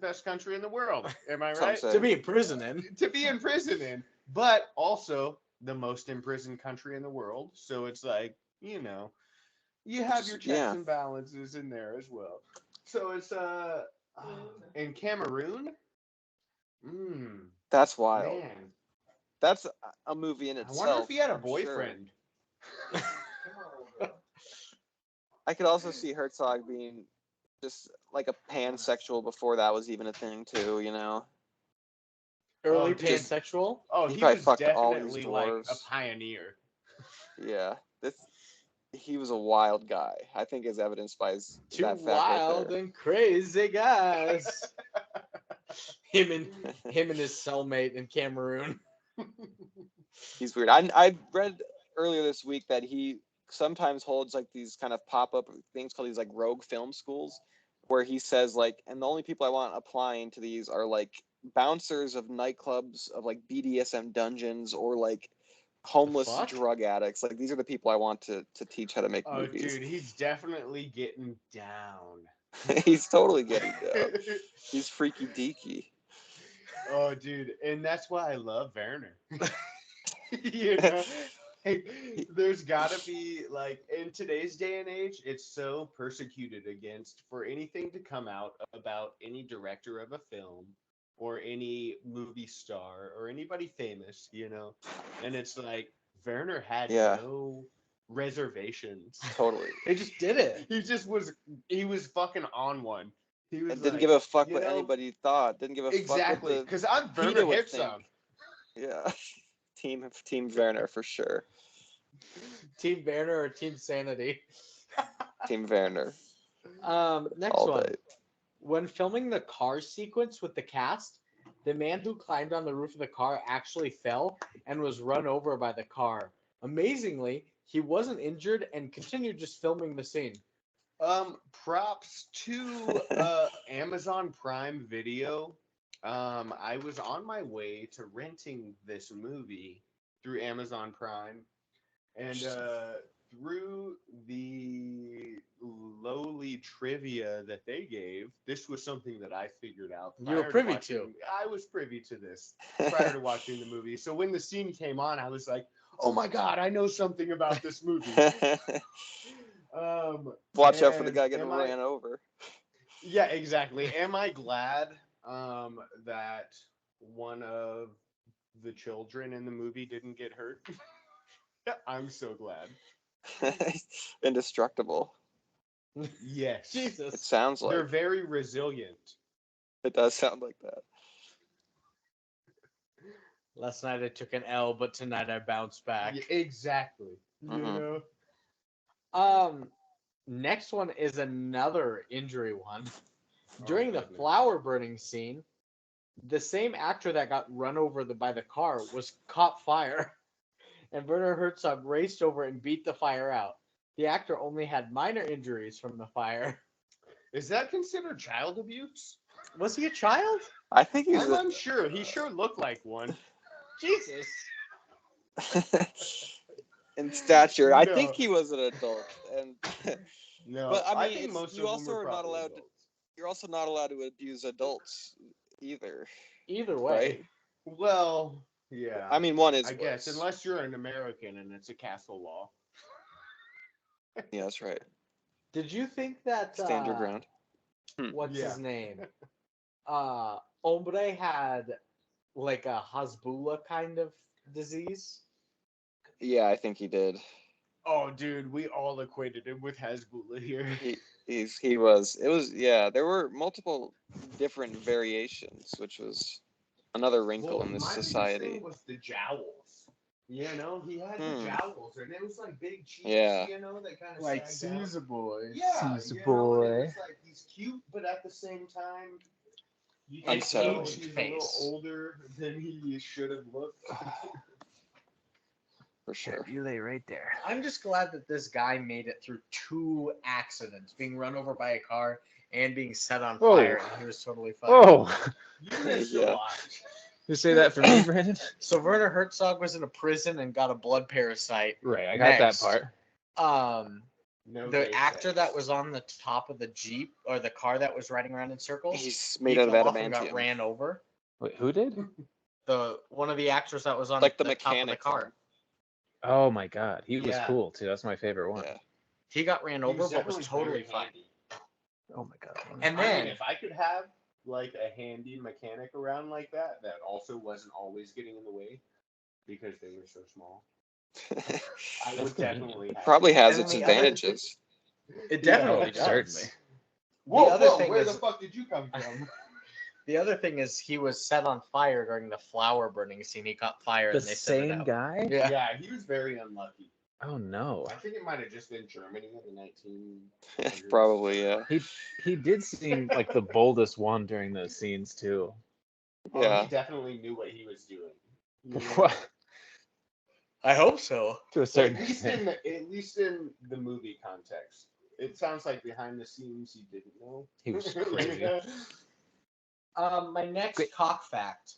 Speaker 2: the best country in the world. Am I
Speaker 3: Some
Speaker 2: right?
Speaker 3: say.
Speaker 1: To be in prison in.
Speaker 2: To be in prison in, but also the most imprisoned country in the world. So it's like, you know, you have your checks
Speaker 3: Yeah.
Speaker 2: and balances in there as well. So it's in Cameroon.
Speaker 3: That's wild.
Speaker 2: Man,
Speaker 3: That's a movie in
Speaker 2: I
Speaker 3: itself.
Speaker 2: wonder if he had a
Speaker 3: I'm sure.
Speaker 2: boyfriend.
Speaker 3: I could also see Herzog being just like a pansexual before that was even a thing too, you know.
Speaker 1: Early
Speaker 2: just-
Speaker 1: pansexual.
Speaker 2: Oh,
Speaker 3: He
Speaker 2: he
Speaker 3: probably
Speaker 2: was
Speaker 3: fucked all these
Speaker 2: definitely like a
Speaker 3: dwarves.
Speaker 2: pioneer.
Speaker 3: Yeah. He was a wild guy. I think as evidenced by
Speaker 1: Two
Speaker 3: that fact right
Speaker 1: wild
Speaker 3: there.
Speaker 1: and crazy guys. him and his cellmate in Cameroon.
Speaker 3: He's weird. I read earlier this week that he sometimes holds like these kind of pop-up things called these like rogue film schools where he says like, and the only people I want applying to these are like bouncers of nightclubs, of like BDSM dungeons, or like homeless
Speaker 1: fuck?
Speaker 3: drug addicts. Like these are the people I want to teach how to make
Speaker 2: Oh,
Speaker 3: movies.
Speaker 2: dude, he's definitely getting down.
Speaker 3: He's totally getting down. He's freaky deaky.
Speaker 2: Oh, dude, and that's why I love Werner. You know, like, there's gotta be like in today's day and age, it's so persecuted against for anything to come out about any director of a film or any movie star or anybody famous, you know, and it's like Werner had
Speaker 3: Yeah.
Speaker 2: no reservations.
Speaker 3: Totally.
Speaker 1: They just did it.
Speaker 2: He was fucking on one. He was
Speaker 3: And didn't
Speaker 2: like,
Speaker 3: give a fuck
Speaker 2: you
Speaker 3: what
Speaker 2: know,
Speaker 3: anybody thought. Didn't give a
Speaker 2: exactly,
Speaker 3: fuck what
Speaker 2: because I'm
Speaker 3: the
Speaker 2: Werner
Speaker 3: PETA would
Speaker 2: Herzog.
Speaker 3: think. Yeah. Team Werner for sure.
Speaker 1: Team Werner or Team Sanity.
Speaker 3: Team Werner
Speaker 1: Next
Speaker 3: all
Speaker 1: one.
Speaker 3: day.
Speaker 1: When filming the car sequence with the cast, the man who climbed on the roof of the car actually fell and was run over by the car. Amazingly, he wasn't injured and continued just filming the scene.
Speaker 2: Props to Amazon Prime Video. I was on my way to renting this movie through Amazon Prime, and through the lowly trivia that they gave, this was something that I figured out.
Speaker 1: You were
Speaker 2: prior
Speaker 1: privy
Speaker 2: watching-
Speaker 1: to.
Speaker 2: I was privy to this prior to watching the movie. So when the scene came on, I was like, "Oh my god, I know something about this movie."
Speaker 3: Watch out for the
Speaker 2: and
Speaker 3: guy getting
Speaker 2: am I-
Speaker 3: ran over.
Speaker 2: Yeah, exactly. Am I glad that one of the children in the movie didn't get hurt? I'm so glad.
Speaker 3: Indestructible.
Speaker 2: Yes.
Speaker 3: It
Speaker 1: Jesus.
Speaker 3: sounds like
Speaker 2: They're very resilient.
Speaker 3: it does sound like that.
Speaker 1: Last night I took an L, but tonight I bounced back.
Speaker 2: Yeah, exactly. You
Speaker 3: Mhm.
Speaker 2: know?
Speaker 1: Next one is another injury one. During the
Speaker 2: goodness.
Speaker 1: flower burning scene, the same actor that got run over by the car was caught fire, and Werner Herzog raced over and beat the fire out. The actor only had minor injuries from the fire.
Speaker 2: Is that considered child abuse?
Speaker 1: Was he a child?
Speaker 3: I think he's
Speaker 2: I'm unsure. He sure looked like one.
Speaker 1: Jesus.
Speaker 3: in stature. I
Speaker 2: No.
Speaker 3: think he was an adult, and
Speaker 2: No,
Speaker 3: but I mean,
Speaker 2: think
Speaker 3: it's-
Speaker 2: most
Speaker 3: you
Speaker 2: of
Speaker 3: also
Speaker 2: them were
Speaker 3: are not
Speaker 2: probably
Speaker 3: allowed to-
Speaker 2: adults.
Speaker 3: you're also not allowed to abuse adults either,
Speaker 1: Either way.
Speaker 3: right?
Speaker 2: Well, yeah.
Speaker 3: I mean, one is
Speaker 2: I guess
Speaker 3: worse.
Speaker 2: unless you're an American and it's a castle law.
Speaker 3: Yeah, that's right.
Speaker 1: Did you think that
Speaker 3: Stand your ground.
Speaker 1: what's
Speaker 2: Yeah.
Speaker 1: his name? Hombre had like a Hasbula kind of disease.
Speaker 3: Yeah, I think he did.
Speaker 2: Oh, dude, we all equated him with Hezbollah here.
Speaker 3: He was. It was. Yeah, there were multiple different variations, which was another wrinkle in this
Speaker 2: my biggest
Speaker 3: society.
Speaker 2: thing was the jowls. You know, he had the jowls, and it was like big cheeks.
Speaker 3: Yeah.
Speaker 2: You know, that kind of
Speaker 1: Like
Speaker 2: sagged out.
Speaker 1: Caesar boy.
Speaker 2: Yeah,
Speaker 1: Caesar
Speaker 2: you know,
Speaker 1: boy.
Speaker 2: and it's like he's cute, but at the same time, you can
Speaker 3: Unsettling.
Speaker 2: tell he's a little
Speaker 1: Face.
Speaker 2: older than he should have looked.
Speaker 3: For sure.
Speaker 4: You lay right there.
Speaker 1: I'm just glad that this guy made it through 2 accidents, being run over by a car and being set on
Speaker 4: Whoa.
Speaker 1: fire, and he was totally fine.
Speaker 4: Oh,
Speaker 2: You missed
Speaker 3: Yeah.
Speaker 2: a lot.
Speaker 4: you say that for me, Brandon?
Speaker 1: So Werner Herzog was in a prison and got a blood parasite.
Speaker 4: Right, I got
Speaker 1: Next.
Speaker 4: that part.
Speaker 2: No,
Speaker 1: The
Speaker 2: they
Speaker 1: actor
Speaker 2: said.
Speaker 1: that was on the top of the Jeep or the car that was riding around in circles,
Speaker 3: He's
Speaker 1: he
Speaker 3: made out of
Speaker 1: fell off and got
Speaker 3: adamantium.
Speaker 1: ran over.
Speaker 4: Wait, who did?
Speaker 1: One of the actors that was on
Speaker 3: Like the
Speaker 1: top of the
Speaker 3: mechanic
Speaker 1: car.
Speaker 4: Oh my god, he was
Speaker 2: Yeah.
Speaker 4: cool too. That's my favorite one.
Speaker 3: Yeah.
Speaker 1: He got ran
Speaker 2: He
Speaker 1: over, but was
Speaker 2: definitely
Speaker 1: totally
Speaker 2: very
Speaker 1: fine.
Speaker 2: handy.
Speaker 4: Oh my god.
Speaker 1: And
Speaker 2: I
Speaker 1: then
Speaker 2: mean, if I could have like a handy mechanic around like that also wasn't always getting in the way because they were so small, I
Speaker 4: That's
Speaker 2: would
Speaker 4: convenient.
Speaker 2: definitely have.
Speaker 3: Probably has
Speaker 1: And
Speaker 3: its
Speaker 1: the other-
Speaker 3: advantages.
Speaker 1: it definitely
Speaker 4: Yeah,
Speaker 1: does.
Speaker 4: certainly.
Speaker 2: Whoa,
Speaker 1: other
Speaker 2: whoa,
Speaker 1: thing
Speaker 2: where
Speaker 1: is-
Speaker 2: the fuck did you come from?
Speaker 1: The other thing is he was set on fire during the flower burning scene. He caught fire
Speaker 4: The
Speaker 1: and they set it
Speaker 4: same
Speaker 1: out.
Speaker 4: guy?
Speaker 1: Yeah.
Speaker 2: Yeah, he was very unlucky.
Speaker 4: Oh no.
Speaker 2: I think it might have just been Germany in the 1900s.
Speaker 3: Probably, yeah.
Speaker 4: He did seem like the boldest one during those scenes too.
Speaker 2: Oh,
Speaker 3: Yeah.
Speaker 2: he definitely knew what he was doing. You know?
Speaker 4: What?
Speaker 1: I hope so.
Speaker 4: To a certain
Speaker 2: At least in the movie context. It sounds like behind the scenes he didn't know.
Speaker 4: He was crazy.
Speaker 1: My next
Speaker 4: Great.
Speaker 1: cock fact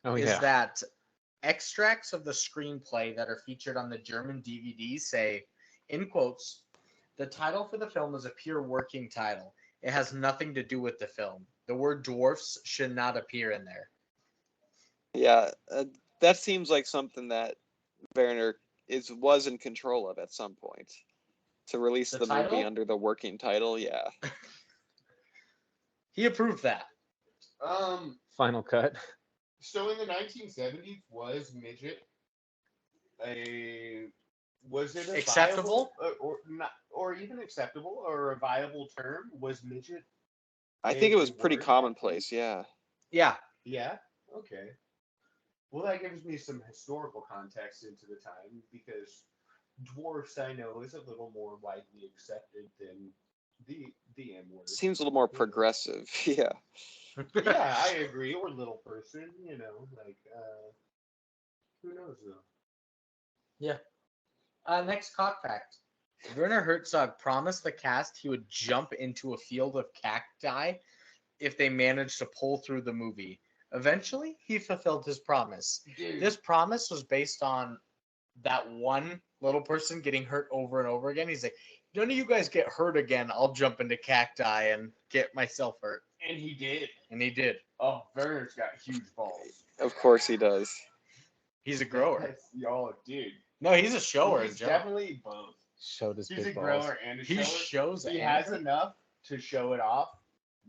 Speaker 4: Oh
Speaker 1: is
Speaker 4: yeah.
Speaker 1: that extracts of the screenplay that are featured on the German DVD say, in quotes, the title for the film is a pure working title. It has nothing to do with the film. The word dwarfs should not appear in there.
Speaker 3: Yeah, that seems like something that Werner was in control of at some point. To release
Speaker 1: The
Speaker 3: the movie
Speaker 1: title?
Speaker 3: under the working title, yeah.
Speaker 1: He approved that.
Speaker 4: Final cut.
Speaker 2: So in the 1970s, was midget was it a
Speaker 1: Acceptable?
Speaker 2: viable, or not, or even acceptable, or a viable term? Was midget?
Speaker 3: I think it was
Speaker 2: a
Speaker 3: pretty
Speaker 2: word back
Speaker 3: commonplace, yeah.
Speaker 1: Yeah.
Speaker 2: Yeah. Okay. Well, that gives me some historical context into the time because dwarfs, I know, is a little more widely accepted than the M word.
Speaker 3: Seems a little more progressive, yeah.
Speaker 2: Yeah, I agree. Or little person, like who knows though.
Speaker 1: Next cock fact. Werner Herzog promised the cast he would jump into a field of cacti if they managed to pull through the movie. Eventually, he fulfilled his promise.
Speaker 2: Dude,
Speaker 1: This promise was based on that one little person getting hurt over and over again. He's like, none of you guys get hurt again. I'll jump into cacti and get myself hurt.
Speaker 2: and he did.
Speaker 1: And he did.
Speaker 2: Oh, Werner's got huge balls.
Speaker 3: Of course he does.
Speaker 1: He's a grower.
Speaker 2: Y'all, dude.
Speaker 1: No, he's a shower in
Speaker 2: He's
Speaker 1: general.
Speaker 2: definitely both.
Speaker 4: Showed his
Speaker 2: He's a
Speaker 4: big balls.
Speaker 2: grower and a
Speaker 1: He
Speaker 2: shower.
Speaker 1: shows
Speaker 2: He
Speaker 1: it.
Speaker 2: has enough to show it off,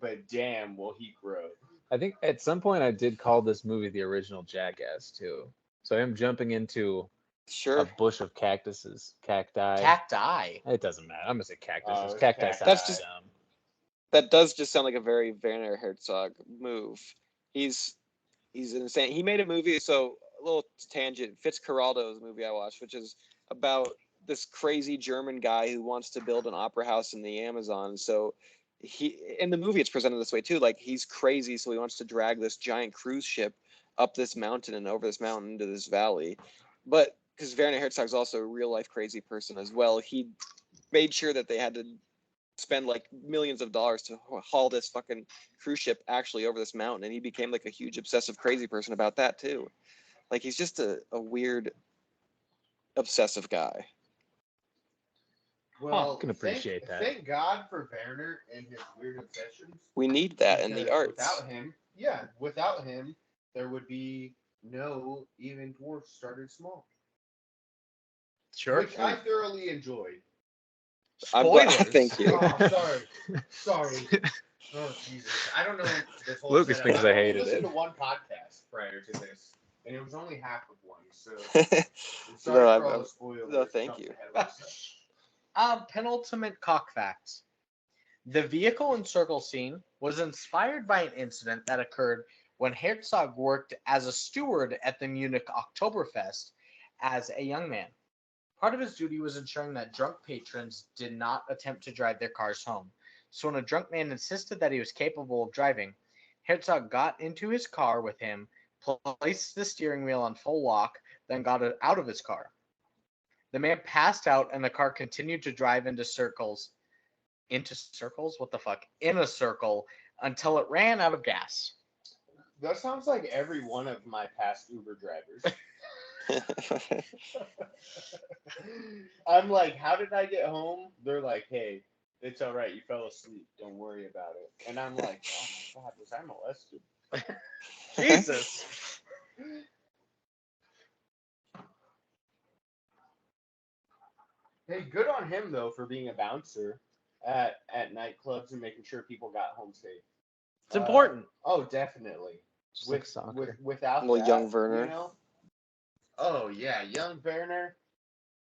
Speaker 2: but damn, will he grow?
Speaker 4: I think at some point I did call this movie the original Jackass too. So I'm jumping into a
Speaker 3: Sure.
Speaker 4: bush of cactuses, cacti.
Speaker 1: Cacti.
Speaker 4: It doesn't matter. I'm gonna say cactuses.
Speaker 2: Oh,
Speaker 4: Cacti
Speaker 2: cacti.
Speaker 4: sounds
Speaker 3: That's just-
Speaker 4: dumb.
Speaker 3: That does just sound like a very Werner Herzog move. He's insane. He made a movie, so a little tangent. Fitzcarraldo's movie I watched, which is about this crazy German guy who wants to build an opera house in the Amazon. So in the movie it's presented this way too. Like he's crazy, so he wants to drag this giant cruise ship up this mountain and over this mountain into this valley. But because Werner Herzog's also a real life crazy person as well, he made sure that they had to spend like millions of dollars to haul this fucking cruise ship actually over this mountain, and he became like a huge obsessive crazy person about that too. Like he's just a weird obsessive guy.
Speaker 2: Well,
Speaker 4: can appreciate that.
Speaker 2: Thank God for Werner and his weird obsessions.
Speaker 3: We need that in the
Speaker 2: because
Speaker 3: arts.
Speaker 2: Without him, there would be no even Dwarfs Started Small,
Speaker 1: Sure.
Speaker 2: which I thoroughly enjoyed.
Speaker 3: I'm glad-
Speaker 1: Spoilers.
Speaker 3: thank you.
Speaker 2: Oh, sorry. Oh Jesus! I don't know this whole.
Speaker 4: Lucas
Speaker 2: setup.
Speaker 4: thinks I hated
Speaker 2: listened
Speaker 4: it.
Speaker 2: to one podcast prior to this, and it was only half of one. So I'm
Speaker 3: No,
Speaker 2: sorry for all
Speaker 3: I'm-
Speaker 2: the spoilers.
Speaker 3: no, thank
Speaker 2: Jumped
Speaker 3: you.
Speaker 2: ahead of myself.
Speaker 1: Penultimate cock fact. The vehicle and circle scene was inspired by an incident that occurred when Herzog worked as a steward at the Munich Oktoberfest as a young man. Part of his duty was ensuring that drunk patrons did not attempt to drive their cars home. So when a drunk man insisted that he was capable of driving, Herzog got into his car with him, placed the steering wheel on full lock, then got it out of his car. The man passed out and the car continued to drive into circles. Into circles? What the fuck? In a circle until it ran out of gas.
Speaker 2: That sounds like every one of my past Uber drivers. I'm like, how did I get home? They're like, hey, it's all right. You fell asleep. Don't worry about it. And I'm like, oh my God, was I molested?
Speaker 1: Jesus.
Speaker 2: Hey, good on him though for being a bouncer at nightclubs and making sure people got home safe.
Speaker 1: It's important.
Speaker 2: Oh, definitely.
Speaker 4: Just like soccer.
Speaker 2: Without
Speaker 3: Little
Speaker 2: that,
Speaker 3: young Werner.
Speaker 2: you know? Oh yeah, young Werner.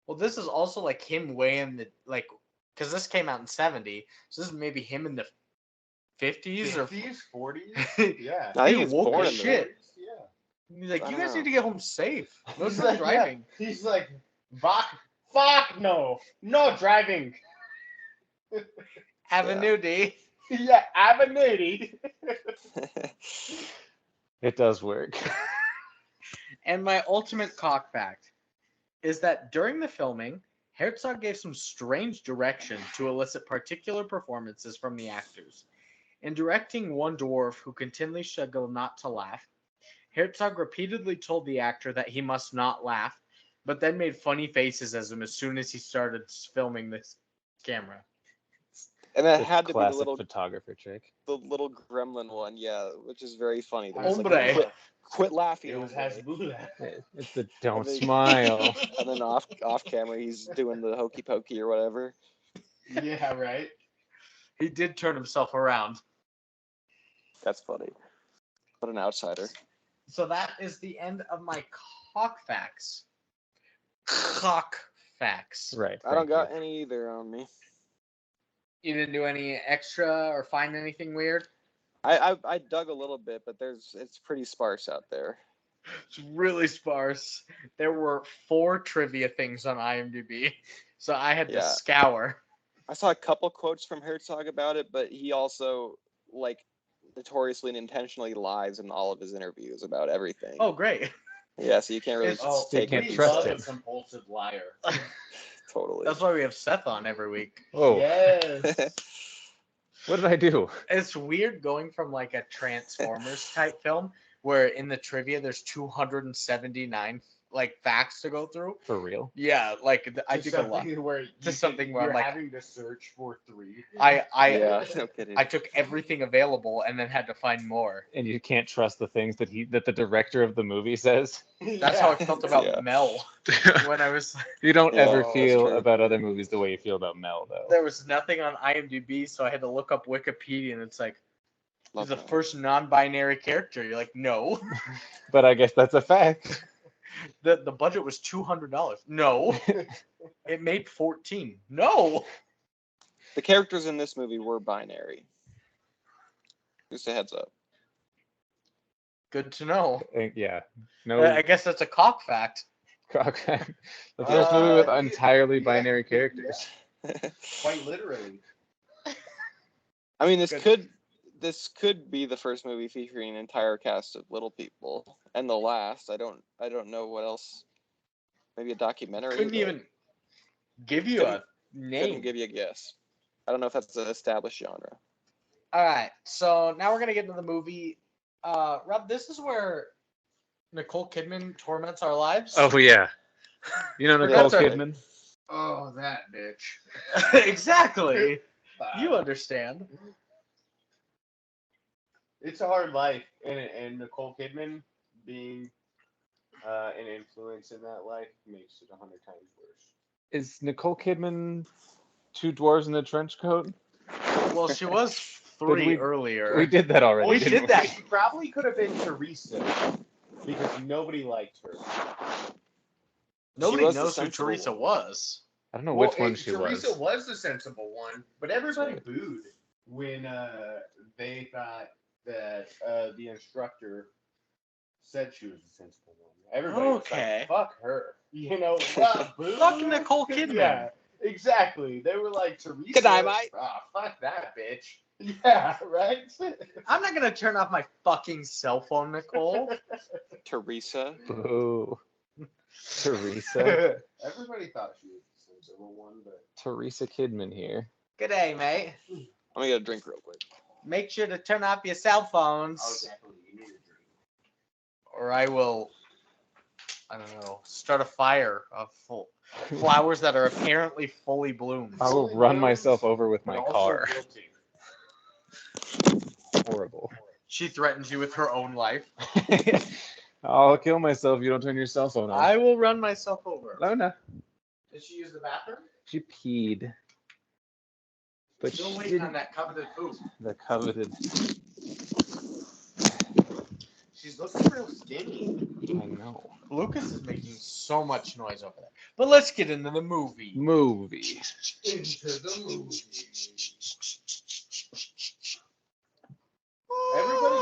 Speaker 1: Well, this is also like him way in the like, because this came out in '70, so this is maybe him in the 50s or
Speaker 2: 50s, 40s. Yeah.
Speaker 3: I think
Speaker 1: He
Speaker 3: he's
Speaker 1: woke
Speaker 3: born
Speaker 1: as
Speaker 3: in the
Speaker 1: shit.
Speaker 2: Yeah.
Speaker 1: He's like,
Speaker 3: I
Speaker 1: you
Speaker 3: don't
Speaker 1: guys
Speaker 3: know.
Speaker 1: need to get home safe. No
Speaker 2: He's
Speaker 1: drunk
Speaker 2: like, yeah.
Speaker 1: driving.
Speaker 2: He's like, fuck no driving.
Speaker 1: Avenue D.
Speaker 2: Yeah, Avenue.
Speaker 4: It does work.
Speaker 1: And my ultimate cock fact is that during the filming, Herzog gave some strange direction to elicit particular performances from the actors. In directing one dwarf who continually struggled not to laugh, Herzog repeatedly told the actor that he must not laugh, but then made funny faces at him as soon as he started filming this camera.
Speaker 3: And it
Speaker 4: It's
Speaker 3: had to be the
Speaker 4: classic
Speaker 3: little
Speaker 4: photographer trick.
Speaker 3: gremlin one, yeah, which is very funny. There's
Speaker 1: Hombre.
Speaker 3: like, quit laughing.
Speaker 2: It was
Speaker 3: hombre."
Speaker 2: Hasbulla.
Speaker 4: It's the don't
Speaker 3: they-
Speaker 4: smile.
Speaker 3: And then off camera, he's doing the hokey pokey or whatever.
Speaker 2: Yeah, right.
Speaker 1: He did turn himself around.
Speaker 3: That's funny. What an outsider.
Speaker 1: So that is the end of my cock facts. Cock facts.
Speaker 4: Right.
Speaker 3: I don't
Speaker 4: thank
Speaker 3: got
Speaker 4: you.
Speaker 3: any either on me.
Speaker 1: You didn't do any extra or find anything weird?
Speaker 3: I dug a little bit, but it's pretty sparse out there.
Speaker 1: It's really sparse. There were 4 trivia things on IMDb, so I had to
Speaker 3: Yeah.
Speaker 1: scour.
Speaker 3: I saw a couple quotes from Herzog about it, but he also like notoriously and intentionally lies in all of his interviews about everything.
Speaker 1: Oh, great.
Speaker 3: Yeah, so you can't really
Speaker 2: Oh,
Speaker 3: take
Speaker 4: can't
Speaker 3: it.
Speaker 4: trust
Speaker 2: love
Speaker 4: him.
Speaker 2: a compulsive liar.
Speaker 3: Totally.
Speaker 1: That's why we have Seth on every week.
Speaker 4: Whoa.
Speaker 2: Yes.
Speaker 4: What did I do?
Speaker 1: It's weird going from like a Transformers type film where in the trivia there's 279 like facts to go through.
Speaker 4: For real?
Speaker 1: Yeah, like I
Speaker 2: To
Speaker 1: did a lot.
Speaker 2: something where
Speaker 1: To something where
Speaker 2: you're
Speaker 1: I'm like-
Speaker 2: having to search for 3.
Speaker 3: Yeah, no kidding.
Speaker 1: I took everything available and then had to find more.
Speaker 4: And you can't trust the things that the director of the movie says.
Speaker 1: That's how I felt about
Speaker 3: Yeah.
Speaker 1: Mel when I was.
Speaker 4: You don't
Speaker 3: Yeah,
Speaker 4: ever
Speaker 3: that's
Speaker 4: feel
Speaker 3: true.
Speaker 4: about other movies the way you feel about Mel, though.
Speaker 1: There was nothing on IMDb, so I had to look up Wikipedia, and it's like
Speaker 3: Love
Speaker 1: he's the
Speaker 3: that.
Speaker 1: first non-binary character. You're like, no.
Speaker 4: But I guess that's a fact.
Speaker 1: The budget was $200. No. It made 14. No.
Speaker 3: The characters in this movie were binary. Just a heads up.
Speaker 1: Good to know.
Speaker 4: Yeah. No.
Speaker 1: I guess that's a cock fact.
Speaker 4: The first movie with entirely
Speaker 2: yeah.
Speaker 4: binary characters.
Speaker 2: Quite literally.
Speaker 3: I mean,
Speaker 1: Good.
Speaker 3: this could be the first movie featuring an entire cast of little people, and the last. I don't know what else. Maybe a documentary.
Speaker 1: Couldn't
Speaker 3: but
Speaker 1: even give you a
Speaker 3: couldn't
Speaker 1: name.
Speaker 3: give you a guess. I don't know if that's an established genre.
Speaker 1: All right, so now we're gonna get into the movie. Rob, this is where Nicole Kidman torments our lives.
Speaker 4: Oh yeah. You know Nicole
Speaker 1: That's a-
Speaker 4: Kidman?
Speaker 2: Oh, that bitch.
Speaker 1: Exactly. You understand.
Speaker 2: It's a hard life, and Nicole Kidman being an influence in that life makes it 100 times worse.
Speaker 4: Is Nicole Kidman 2 dwarves in a trench coat?
Speaker 1: Well, she was
Speaker 4: Did
Speaker 1: 3
Speaker 4: we-
Speaker 1: earlier.
Speaker 4: We did that already.
Speaker 1: We
Speaker 4: didn't
Speaker 1: did that.
Speaker 2: She probably could have been Teresa because nobody liked her.
Speaker 1: Nobody
Speaker 3: was the
Speaker 1: knows who
Speaker 3: sensible
Speaker 1: Teresa
Speaker 3: one.
Speaker 1: was.
Speaker 4: I don't know which one she
Speaker 2: Teresa
Speaker 4: was.
Speaker 2: the sensible one, but everybody booed when they thought that the instructor said she was the sensible one. Everybody was
Speaker 1: Okay.
Speaker 2: like, fuck her. You know, wow, boo.
Speaker 1: Fuck Nicole Kidman.
Speaker 2: Yeah, exactly. They were like, Teresa.
Speaker 3: Good night, mate.
Speaker 2: Ah, fuck that bitch. Yeah, right?
Speaker 1: I'm not gonna turn off my fucking cell phone, Nicole.
Speaker 3: Teresa.
Speaker 4: Boo. Teresa.
Speaker 2: Everybody thought she was the sensible one, but
Speaker 4: Teresa Kidman here.
Speaker 1: Good day, mate.
Speaker 3: I'm gonna get a drink real quick.
Speaker 1: Make sure to turn off your cell
Speaker 2: oh,
Speaker 1: phones,
Speaker 2: definitely, you need a drink.
Speaker 1: or I will I don't know, start a fire of flowers that are apparently fully bloomed.
Speaker 4: I will run myself over with my
Speaker 2: But also
Speaker 4: car.
Speaker 2: guilty.
Speaker 4: Horrible.
Speaker 1: She threatens you with her own life.
Speaker 4: I'll kill myself if you don't turn your cell phone off.
Speaker 1: I will run myself over.
Speaker 4: Oh no.
Speaker 1: Did she use the bathroom?
Speaker 4: She peed. But
Speaker 1: Still
Speaker 4: she
Speaker 1: waiting on
Speaker 4: didn't.
Speaker 1: that coveted poop.
Speaker 4: The coveted.
Speaker 2: She's looking real skinny.
Speaker 4: I know.
Speaker 1: Lucas is making so much noise over there. But let's get into the movie.
Speaker 4: Movie.
Speaker 2: Into the movie. Everybody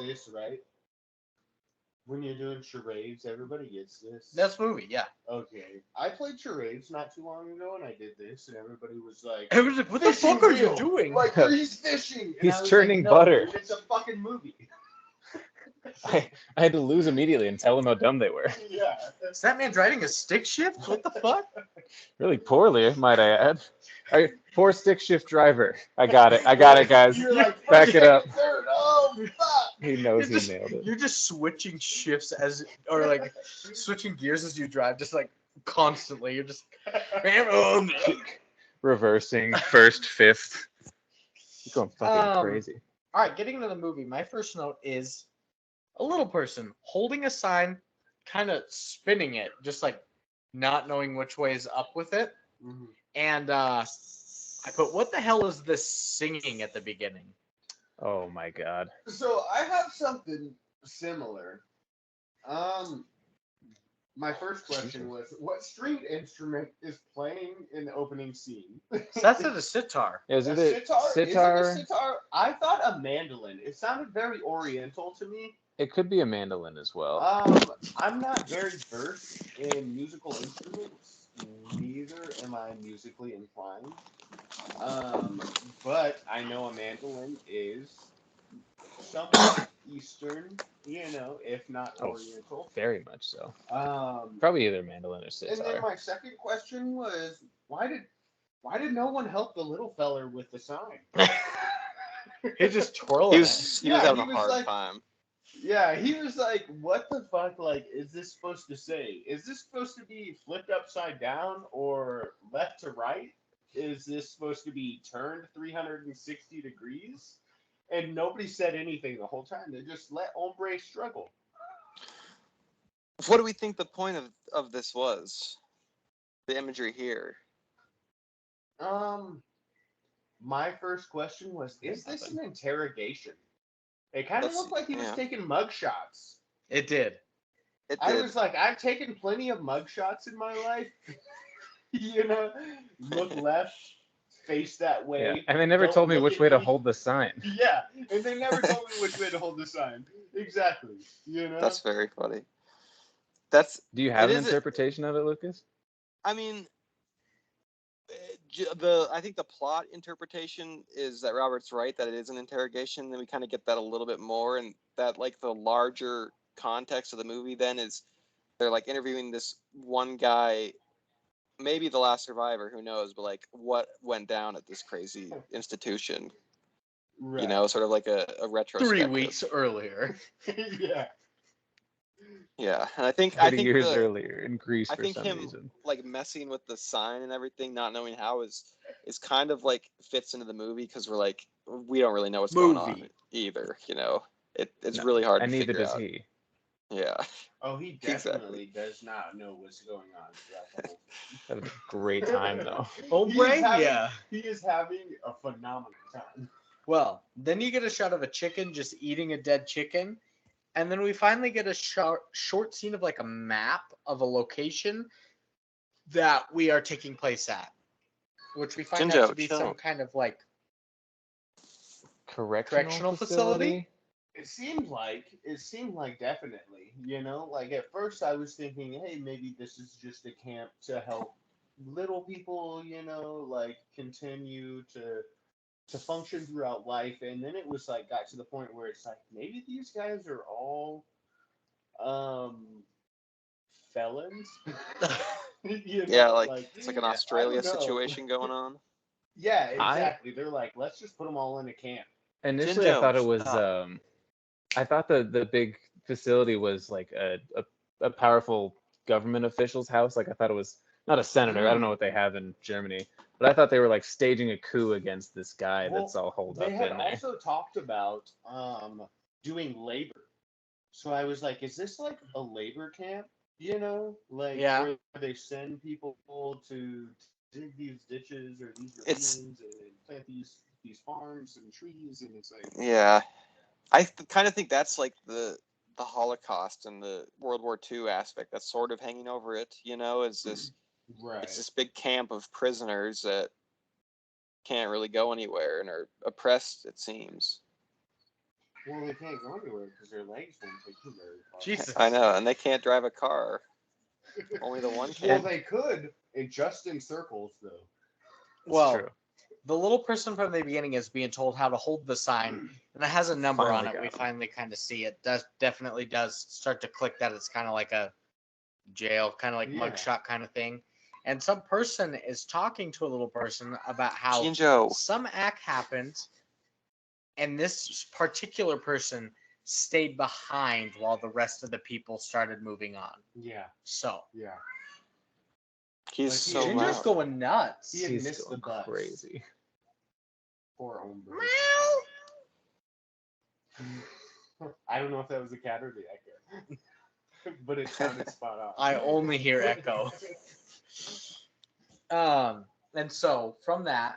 Speaker 2: gets this, right? When you're doing charades, everybody gets this.
Speaker 1: That's movie, yeah.
Speaker 2: Okay. I played charades not too long ago, and I did this, and everybody was like,
Speaker 1: Everyone's like, what the fuck are you doing?
Speaker 2: Like, he's fishing. And
Speaker 4: He's
Speaker 2: I was
Speaker 4: churning
Speaker 2: like, no,
Speaker 4: butter.
Speaker 2: dude, it's a fucking movie.
Speaker 4: I had to lose immediately and tell them how dumb they were.
Speaker 2: Yeah.
Speaker 1: Is that man driving a stick shift? What the fuck?
Speaker 4: Really poorly, might I add. Poor stick shift driver. I got it. I got it, guys.
Speaker 2: You're like,
Speaker 4: Back it up.
Speaker 2: third. Oh, fuck.
Speaker 4: He knows
Speaker 1: You're
Speaker 4: he nailed it.
Speaker 1: You're just switching shifts or like switching gears as you drive, just like constantly. You're just
Speaker 4: Reversing first, fifth. You're going fucking crazy.
Speaker 1: All right, getting into the movie. My first note is a little person holding a sign, kind of spinning it, just like not knowing which way is up with it.
Speaker 2: Mm-hmm.
Speaker 1: And I put, what the hell is this singing at the beginning?
Speaker 4: Oh my god.
Speaker 2: So I have something similar. My first question was, what stringed instrument is playing in the opening scene?
Speaker 1: So that's a sitar.
Speaker 4: Yeah, is
Speaker 2: A
Speaker 4: it a
Speaker 2: sitar?
Speaker 4: sitar?
Speaker 2: Is it a sitar? I thought a mandolin. It sounded very oriental to me.
Speaker 4: It could be a mandolin as well.
Speaker 2: I'm not very versed in musical instruments. Neither am I musically inclined. But I know a mandolin is somewhat Eastern, if not
Speaker 4: Oh,
Speaker 2: Oriental.
Speaker 4: Very much so.
Speaker 2: Um,
Speaker 4: Probably either mandolin or
Speaker 2: and then
Speaker 4: sitar.
Speaker 2: my second question was, why did no one help the little feller with the sign?
Speaker 1: He's just twirling
Speaker 3: He
Speaker 1: it.
Speaker 3: was
Speaker 2: Yeah,
Speaker 3: having
Speaker 2: he
Speaker 3: a
Speaker 2: was
Speaker 3: hard
Speaker 2: like-
Speaker 3: time.
Speaker 2: Yeah, he was like, what the fuck, like, is this supposed to say? Is this supposed to be flipped upside down or left to right? Is this supposed to be turned 360 degrees? And nobody said anything the whole time. They just let Ombre struggle.
Speaker 3: What do we think the point of this was? The imagery here.
Speaker 2: My first question was, is this an interrogation? It kind of
Speaker 3: That's-
Speaker 2: looked like he was
Speaker 3: yeah.
Speaker 2: taking mugshots.
Speaker 1: It did.
Speaker 3: It
Speaker 2: I
Speaker 3: did.
Speaker 2: was like, I've taken plenty of mugshots in my life. Look left, face that way.
Speaker 4: Yeah. And they never
Speaker 2: Don't
Speaker 4: told me
Speaker 2: look
Speaker 4: which
Speaker 2: at
Speaker 4: way to
Speaker 2: me.
Speaker 4: hold the sign.
Speaker 2: Yeah, and they never told me which way to hold the sign. Exactly.
Speaker 3: That's very funny. That's.
Speaker 4: Do you have
Speaker 3: It
Speaker 4: an
Speaker 3: is a-
Speaker 4: interpretation of it, Lucas?
Speaker 3: I mean, I think the plot interpretation is that Robert's right that it is an interrogation. Then we kind of get that a little bit more, and that like the larger context of the movie then is they're like interviewing this one guy, maybe the last survivor, who knows, but like what went down at this crazy institution.
Speaker 2: Right.
Speaker 3: Sort of like a
Speaker 1: 3
Speaker 3: retrospective.
Speaker 1: weeks earlier.
Speaker 2: Yeah.
Speaker 3: Yeah, and I think
Speaker 4: 30 years earlier in Greece
Speaker 3: I
Speaker 4: for
Speaker 3: think
Speaker 4: some
Speaker 3: him
Speaker 4: reason.
Speaker 3: like messing with the sign and everything, not knowing how is kind of like fits into the movie because we're like we don't really know what's going on
Speaker 1: Movie.
Speaker 3: either. It's
Speaker 4: No,
Speaker 3: really hard
Speaker 4: And
Speaker 3: to
Speaker 4: neither
Speaker 3: figure
Speaker 4: does
Speaker 3: out.
Speaker 4: he.
Speaker 3: Yeah,
Speaker 2: Oh, he definitely does not know what's going on throughout the whole
Speaker 4: That was a great time though.
Speaker 1: Ombre?
Speaker 2: He is having-
Speaker 1: Yeah.
Speaker 2: He is having a phenomenal time.
Speaker 1: Well, then you get a shot of a chicken just eating a dead chicken. And then we finally get a short scene of like a map of a location that we are taking place at. Which we find out to be
Speaker 3: chill.
Speaker 1: some kind of like
Speaker 4: Correctional
Speaker 1: Correctional facility?
Speaker 2: It seemed like definitely, like at first I was thinking, hey, maybe this is just a camp to help little people, like continue to function throughout life. And then it was like got to the point where it's like maybe these guys are all felons.
Speaker 3: yeah, like it's like an
Speaker 2: I
Speaker 3: Australia
Speaker 2: don't know.
Speaker 3: situation going on.
Speaker 2: Yeah, exactly. They're like, let's just put them all in a camp.
Speaker 4: Initially, I thought it
Speaker 3: Jinjo,
Speaker 4: was.
Speaker 3: stop.
Speaker 4: I thought the big facility was like a powerful government official's house. Like I thought it was not a senator. I don't know what they have in Germany, but I thought they were like staging a coup against this guy that's all holed up
Speaker 2: They had
Speaker 4: in there.
Speaker 2: also talked about doing labor. So I was like, is this like a labor camp? You know, like
Speaker 1: Yeah.
Speaker 2: where they send people to dig these ditches or these
Speaker 3: It's-
Speaker 2: ravines and plant these farms and trees, and it's like,
Speaker 3: Yeah, I kind of think that's like the Holocaust and the World War II aspect that's sort of hanging over it. You know, is this
Speaker 2: right.
Speaker 3: it's this big camp of prisoners that can't really go anywhere and are oppressed. It seems.
Speaker 2: Well, they can't go anywhere because their legs won't take them very far.
Speaker 1: Jesus.
Speaker 3: I know, and they can't drive a car. Only the one
Speaker 2: Well,
Speaker 3: can.
Speaker 2: they could, just in circles, though.
Speaker 1: Well,
Speaker 4: true.
Speaker 1: the little person from the beginning is being told how to hold the sign, and it has a number
Speaker 4: Finally
Speaker 1: on it.
Speaker 4: got
Speaker 1: We
Speaker 4: him.
Speaker 1: finally kind of see it. Definitely does start to click that it's kind of like a jail, kind of like
Speaker 2: Yeah.
Speaker 1: mugshot kind of thing. And some person is talking to a little person about how
Speaker 3: Shinjo.
Speaker 1: some act happened, and this particular person stayed behind while the rest of the people started moving on.
Speaker 2: Yeah,
Speaker 1: So
Speaker 2: yeah.
Speaker 3: He's
Speaker 2: Like,
Speaker 3: so
Speaker 1: Ginger's
Speaker 3: loud.
Speaker 1: going nuts.
Speaker 2: He had
Speaker 4: He's
Speaker 2: missed the
Speaker 4: going
Speaker 2: bus.
Speaker 4: crazy.
Speaker 2: Poor Ummmm. I don't know if that was a cat or the echo, but it sounded spot on.
Speaker 1: I only hear echo. And so from that,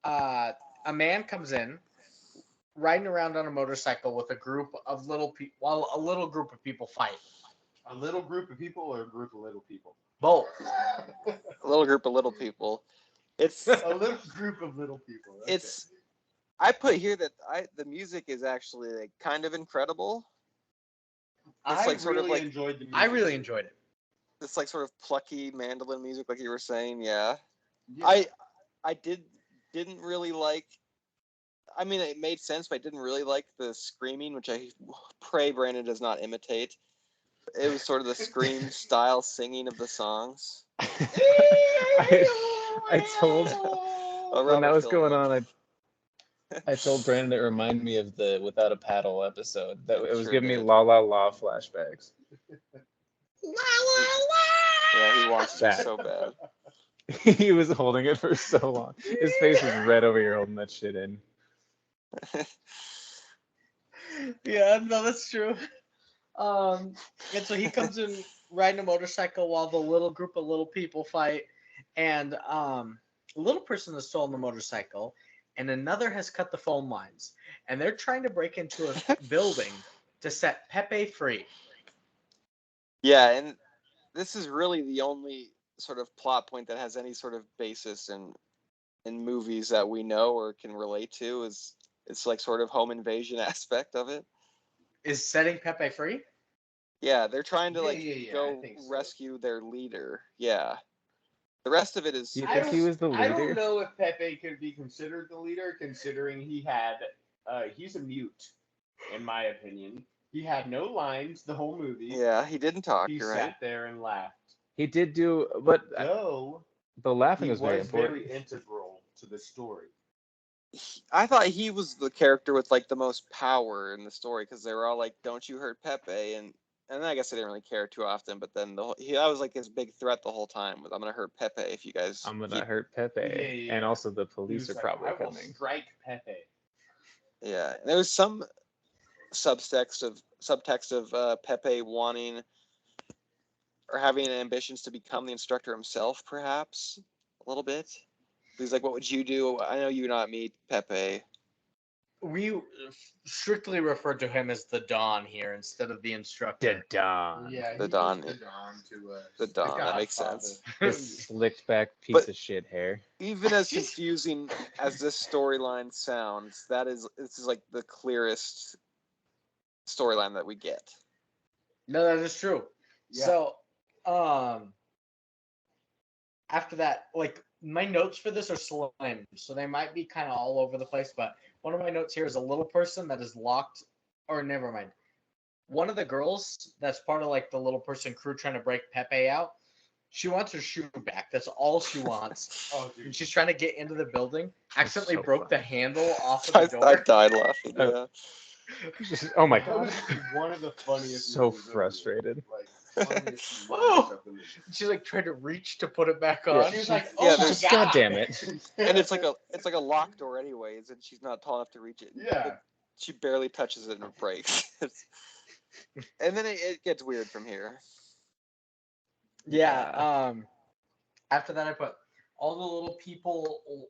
Speaker 1: a man comes in, riding around on a motorcycle with a group of little people, while a little group of people fight.
Speaker 2: A little group of people or a group of little people?
Speaker 1: Both.
Speaker 3: A little group of little people. It's
Speaker 2: A little group of little people. Okay.
Speaker 3: it's. I put here that the music is actually like kind of incredible. It's
Speaker 2: I
Speaker 3: like sort of
Speaker 2: really
Speaker 3: like
Speaker 2: enjoyed the music.
Speaker 1: I really enjoyed it.
Speaker 3: it's like sort of plucky mandolin music, like you were saying. Yeah,
Speaker 2: Yeah.
Speaker 3: I didn't really like. I mean, it made sense, but I didn't really like the screaming, which I pray Brandon does not imitate. It was sort of the scream style singing of the songs.
Speaker 4: I told
Speaker 3: Oh,
Speaker 4: when that
Speaker 3: Robert
Speaker 4: was
Speaker 3: killed
Speaker 4: going
Speaker 3: him.
Speaker 4: on, I told Brandon it reminded me of the Without a Paddle episode. That it was
Speaker 3: Sure
Speaker 4: giving me
Speaker 3: did.
Speaker 4: La La La flashbacks.
Speaker 3: Yeah, he wants to
Speaker 4: That.
Speaker 3: so bad.
Speaker 4: He was holding it for so long. His face was red over here holding that shit in.
Speaker 1: Yeah, no, that's true. And so he comes in riding a motorcycle while the little group of little people fight, and a little person has stolen the motorcycle, and another has cut the phone lines, and they're trying to break into a building to set Pepe free.
Speaker 3: Yeah, and this is really the only sort of plot point that has any sort of basis in movies that we know or can relate to. Is it's like sort of home invasion aspect of it.
Speaker 1: Is setting Pepe free?
Speaker 3: Yeah, they're trying to
Speaker 2: I
Speaker 3: go
Speaker 2: think so.
Speaker 3: rescue their leader. Yeah, the rest of it is.
Speaker 4: Do you
Speaker 2: I
Speaker 4: think he was the
Speaker 2: I don't
Speaker 4: leader?
Speaker 2: know if Pepe could be considered the leader, considering he had, he's a mute, in my opinion. He had no lines the whole movie.
Speaker 3: Yeah, he didn't talk.
Speaker 2: He
Speaker 3: You're
Speaker 2: sat
Speaker 3: right.
Speaker 2: there and laughed.
Speaker 4: He did do, but
Speaker 2: Though
Speaker 4: the laughing
Speaker 2: he
Speaker 4: was very
Speaker 2: was
Speaker 4: important.
Speaker 2: very integral to the story.
Speaker 3: I thought he was the character with like the most power in the story because they were all like, "Don't you hurt Pepe," and I guess I didn't really care too often. But then that was like his big threat the whole time. With, "I'm gonna hurt Pepe if you guys."
Speaker 4: I'm gonna
Speaker 3: keep-"
Speaker 4: hurt Pepe,
Speaker 2: Yeah.
Speaker 4: and also the
Speaker 2: He
Speaker 4: police
Speaker 2: was
Speaker 4: are
Speaker 2: like,
Speaker 4: probably
Speaker 2: I will
Speaker 4: coming.
Speaker 2: strike Pepe.
Speaker 3: Yeah, and there was some subtext of Pepe wanting or having ambitions to become the instructor himself, perhaps a little bit. He's like, "What would you do? I know you, not me, Pepe."
Speaker 1: We strictly refer to him as the Don here instead of the instructor.
Speaker 4: The Don.
Speaker 2: Yeah,
Speaker 3: The
Speaker 2: he
Speaker 3: Don.
Speaker 2: was the Don to us.
Speaker 3: The Don, that makes
Speaker 2: Godfather.
Speaker 3: sense.
Speaker 4: His slicked back piece
Speaker 3: But-
Speaker 4: of shit hair.
Speaker 3: Even as confusing as this storyline sounds, this is like the clearest storyline that we get.
Speaker 1: No, that is true.
Speaker 2: Yeah.
Speaker 1: So, after that, like my notes for this are slim, so they might be kind of all over the place. But one of my notes here is a little person that is locked, or never mind. One of the girls that's part of like the little person crew trying to break Pepe out. She wants her shoe back. That's all she wants.
Speaker 2: Oh,
Speaker 1: And
Speaker 2: dude.
Speaker 1: she's trying to get into the building. Accidentally
Speaker 4: so
Speaker 1: broke the
Speaker 4: funny.
Speaker 1: handle off of the
Speaker 3: I
Speaker 1: door.
Speaker 3: died laughing.
Speaker 4: Oh.
Speaker 3: Yeah.
Speaker 4: Oh my
Speaker 2: That
Speaker 4: god.
Speaker 2: was one of the funniest
Speaker 4: So
Speaker 2: movies ever made.
Speaker 4: frustrated.
Speaker 2: Like,
Speaker 1: Whoa! She like tried to reach to put it back on.
Speaker 4: Yeah,
Speaker 1: She was
Speaker 4: she-
Speaker 1: like,
Speaker 3: yeah,
Speaker 1: "Oh my
Speaker 3: there's-
Speaker 1: god!"
Speaker 4: God damn it.
Speaker 3: And it's like a locked door anyways, and she's not tall enough to reach it.
Speaker 2: Yeah.
Speaker 3: She barely touches it and it breaks. And then it gets weird from here.
Speaker 1: Yeah. After that, I put all the little people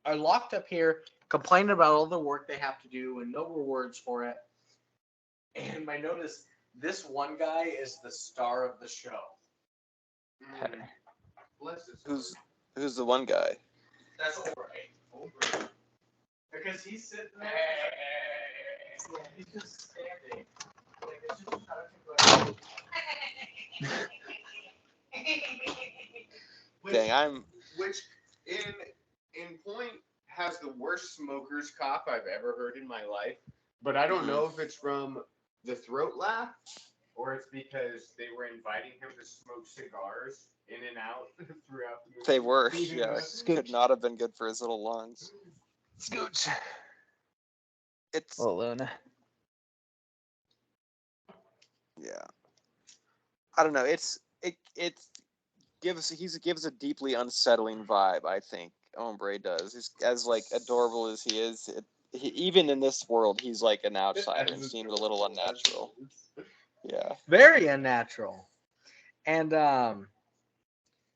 Speaker 1: are locked up here, complaining about all the work they have to do and no rewards for it. And my note is this one guy is the star of the show.
Speaker 4: Okay.
Speaker 2: Bless his
Speaker 3: Who's the one guy?
Speaker 1: That's Albright. Because he's sitting there. Yeah, he's just standing. Like, it's just
Speaker 3: Dang,
Speaker 2: which in point has the worst smoker's cough I've ever heard in my life. But I don't know if it's from the throat laugh or it's because they were inviting him to smoke cigars in and out throughout the movie.
Speaker 3: they were.
Speaker 2: Yeah.
Speaker 3: Yeah, could not have been good for his little lungs.
Speaker 4: Scooch.
Speaker 3: It's
Speaker 4: Oh, Luna.
Speaker 3: yeah. I don't know. It gives a deeply unsettling vibe. I think Ombre does. He's, as like adorable as he is, even in this world, he's like an outsider and seems a little unnatural. Yeah,
Speaker 1: very unnatural. And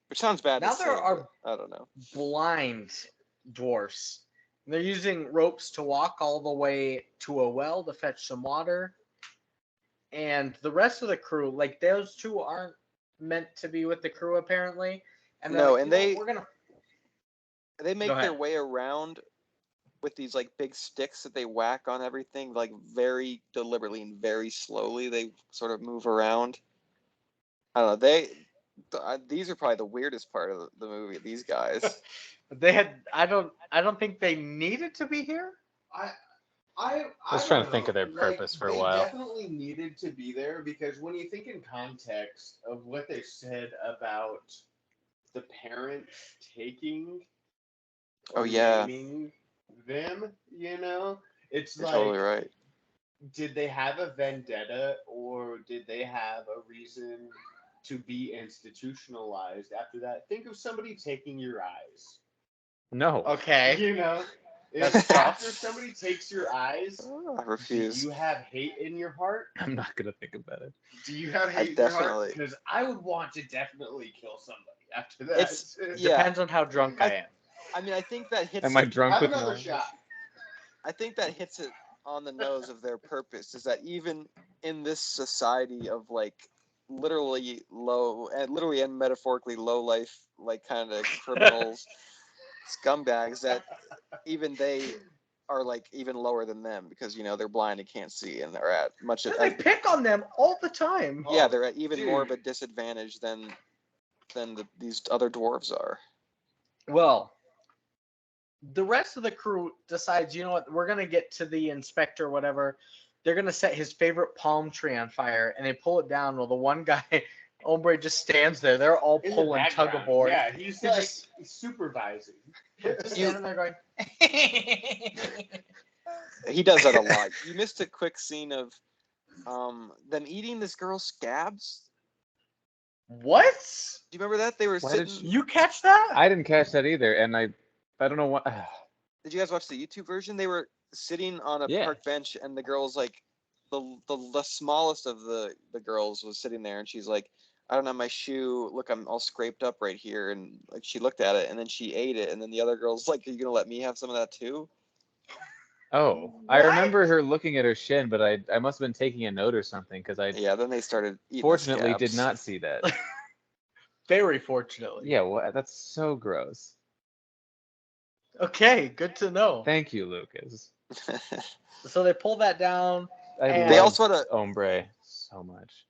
Speaker 3: which sounds bad.
Speaker 1: now
Speaker 3: to
Speaker 1: there
Speaker 3: say,
Speaker 1: are
Speaker 3: but I don't know.
Speaker 1: blind dwarfs. They're using ropes to walk all the way to a well to fetch some water. And the rest of the crew, like those two aren't meant to be with the crew apparently. And they're
Speaker 3: No,
Speaker 1: like,
Speaker 3: and
Speaker 1: "You know, we're gonna
Speaker 3: they make
Speaker 1: Go
Speaker 3: their
Speaker 1: ahead.
Speaker 3: way around with these like big sticks that they whack on everything, like very deliberately and very slowly. They sort of move around. I don't know. These are probably the weirdest part of the movie. These guys.
Speaker 1: They had I don't think they needed to be here.
Speaker 2: I
Speaker 4: was
Speaker 2: don't
Speaker 4: trying to think
Speaker 2: know.
Speaker 4: of their purpose for a
Speaker 2: they
Speaker 4: while.
Speaker 2: definitely needed to be there because when you think in context of what they said about the parents taking
Speaker 3: Oh,
Speaker 2: or
Speaker 3: yeah.
Speaker 2: naming them, it's
Speaker 3: You're
Speaker 2: like,
Speaker 3: totally right.
Speaker 2: did they have a vendetta or did they have a reason to be institutionalized after that? Think of somebody taking your eyes.
Speaker 4: No.
Speaker 1: Okay.
Speaker 2: If
Speaker 1: That's
Speaker 2: after
Speaker 1: tough.
Speaker 2: somebody takes your eyes,
Speaker 3: I
Speaker 2: do
Speaker 3: refuse.
Speaker 2: you have hate in your heart?
Speaker 4: I'm not going to think about it.
Speaker 2: Do you have
Speaker 3: I
Speaker 2: hate in your heart?
Speaker 3: definitely-
Speaker 2: Because I would want to definitely kill somebody after that.
Speaker 3: It's- Yeah.
Speaker 1: Depends on how drunk I am.
Speaker 3: I mean, I think that hits.
Speaker 4: Am I drunk
Speaker 2: Have
Speaker 4: with
Speaker 2: another
Speaker 4: my...
Speaker 2: shot.
Speaker 3: I think that hits it on the nose of their purpose. Is that even in this society of like literally and metaphorically low life, like kind of criminals, scumbags, that even they are like even lower than them because they're blind and can't see and they're at much.
Speaker 1: And they pick on them all the time.
Speaker 3: Yeah, they're at even more of
Speaker 2: dude.
Speaker 3: a disadvantage than these other dwarves are.
Speaker 1: Well, the rest of the crew decides, you know what, we're going to get to the inspector, whatever. They're going to set his favorite palm tree on fire, and they pull it down. Well, the one guy, Ombre, just stands there. They're all
Speaker 2: In the
Speaker 1: pulling tug of
Speaker 2: background.
Speaker 1: war.
Speaker 2: Yeah, he's
Speaker 1: He
Speaker 2: like
Speaker 1: just-
Speaker 2: supervising.
Speaker 1: Just standing there going,
Speaker 3: He does that a lot. You missed a quick scene of them eating this girl's scabs.
Speaker 1: what?
Speaker 3: Do you remember that? They were
Speaker 4: Why
Speaker 3: sitting.
Speaker 4: did
Speaker 1: You catch that?
Speaker 4: I didn't catch that either, and I don't know what...
Speaker 3: Did you guys watch the YouTube version? They were sitting on a
Speaker 4: Yeah.
Speaker 3: park bench, and the girl's like, the smallest of the girls was sitting there, and she's like, I don't have my shoe. Look, I'm all scraped up right here, and like she looked at it, and then she ate it, and then the other girl's like, are you gonna let me have some of that too?
Speaker 4: Oh, I
Speaker 1: What?
Speaker 4: remember her looking at her shin, but I must have been taking a note or something, because I
Speaker 3: Yeah. Then they started eating.
Speaker 4: fortunately
Speaker 3: the
Speaker 4: did
Speaker 3: scabs.
Speaker 4: not see that.
Speaker 1: Very fortunately.
Speaker 4: Yeah, what? That's so gross.
Speaker 1: Okay, good to know.
Speaker 4: Thank you, Lucas.
Speaker 1: So they pull that down.
Speaker 4: I
Speaker 1: And-
Speaker 3: They
Speaker 4: love
Speaker 3: also had a
Speaker 4: Ombre so much.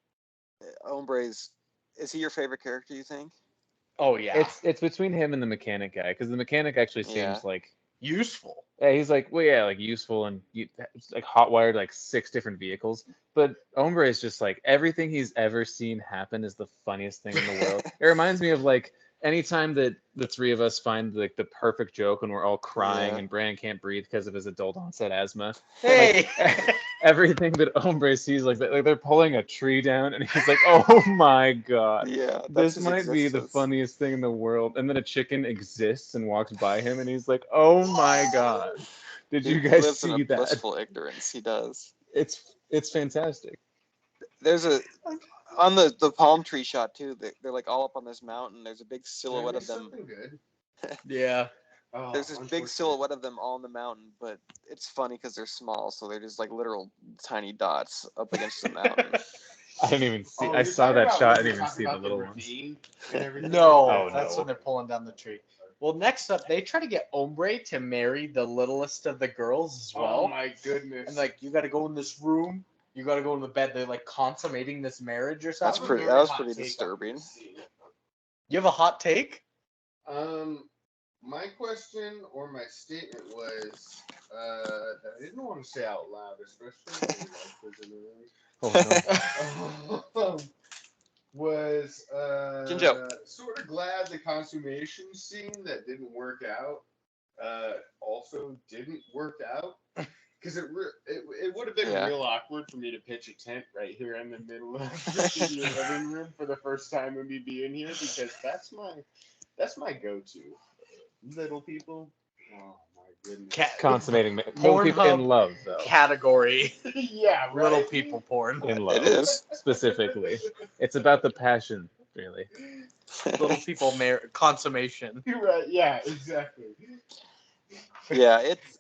Speaker 3: Ombre's. Is he your favorite character? You think?
Speaker 1: Oh, yeah.
Speaker 4: It's between him and the mechanic guy, because the mechanic actually seems
Speaker 3: Yeah.
Speaker 4: like,
Speaker 1: useful.
Speaker 4: yeah, he's like, well, yeah, like useful and it's like hot-wired like 6 different vehicles. But Ombre is just like everything he's ever seen happen is the funniest thing in the world. It reminds me of like anytime that the three of us find like the perfect joke when we're all crying
Speaker 3: Yeah.
Speaker 4: and Brandon can't breathe because of his adult onset asthma.
Speaker 1: Hey.
Speaker 4: everything that Hombre sees, like they're pulling a tree down, and he's like, "Oh my god,
Speaker 3: Yeah, that's
Speaker 4: this
Speaker 3: his
Speaker 4: might be the
Speaker 3: existence.
Speaker 4: funniest thing in the world." And then a chicken exists and walks by him, and he's like, "Oh my god, did
Speaker 3: He
Speaker 4: you guys
Speaker 3: lives in
Speaker 4: see
Speaker 3: a
Speaker 4: that?"
Speaker 3: blissful ignorance. He does.
Speaker 4: It's fantastic.
Speaker 3: There's a on the palm tree shot too. They're like all up on this mountain. There's a big silhouette of them.
Speaker 2: Something good.
Speaker 1: Yeah.
Speaker 2: Oh,
Speaker 3: There's this big
Speaker 2: unfortunate.
Speaker 3: silhouette of them all on the mountain, but it's funny because they're small, so they're just like literal tiny dots up against the mountain.
Speaker 4: I didn't even see.
Speaker 2: Oh,
Speaker 4: I
Speaker 2: you're
Speaker 4: saw
Speaker 2: talking
Speaker 4: that
Speaker 2: about
Speaker 4: shot. I
Speaker 2: when
Speaker 4: didn't
Speaker 2: we
Speaker 4: even
Speaker 2: talk
Speaker 4: see the
Speaker 2: about
Speaker 4: little ones.
Speaker 2: ravine and everything
Speaker 1: No,
Speaker 2: like
Speaker 4: Oh,
Speaker 2: that?
Speaker 1: that's
Speaker 4: no.
Speaker 1: when they're pulling down the tree. Well, next up, they try to get Hombre to marry the littlest of the girls as well.
Speaker 2: Oh my goodness.
Speaker 1: And like, you got to go in this room. You got to go in the bed. They're like consummating this marriage or
Speaker 3: That's
Speaker 1: something.
Speaker 3: that was pretty disturbing.
Speaker 1: You have a hot take?
Speaker 2: My question or my statement was that I didn't want to say out loud, especially when my life was in it. Was
Speaker 3: Jinjo.
Speaker 2: sort of glad the consummation scene that didn't work out also didn't work out. Because it would have been
Speaker 3: Yeah.
Speaker 2: real awkward for me to pitch a tent right here in the middle of the studio living room for the first time of me being here, because that's my go-to. Little people. Oh my goodness.
Speaker 4: Consummating little people in
Speaker 1: Pornhub
Speaker 4: love, though.
Speaker 1: category.
Speaker 2: Yeah, right?
Speaker 1: Little people porn.
Speaker 4: In love,
Speaker 3: It is.
Speaker 4: specifically. It's about the passion, really.
Speaker 1: Little people consummation.
Speaker 2: You're right. Yeah, exactly.
Speaker 3: Yeah, it's.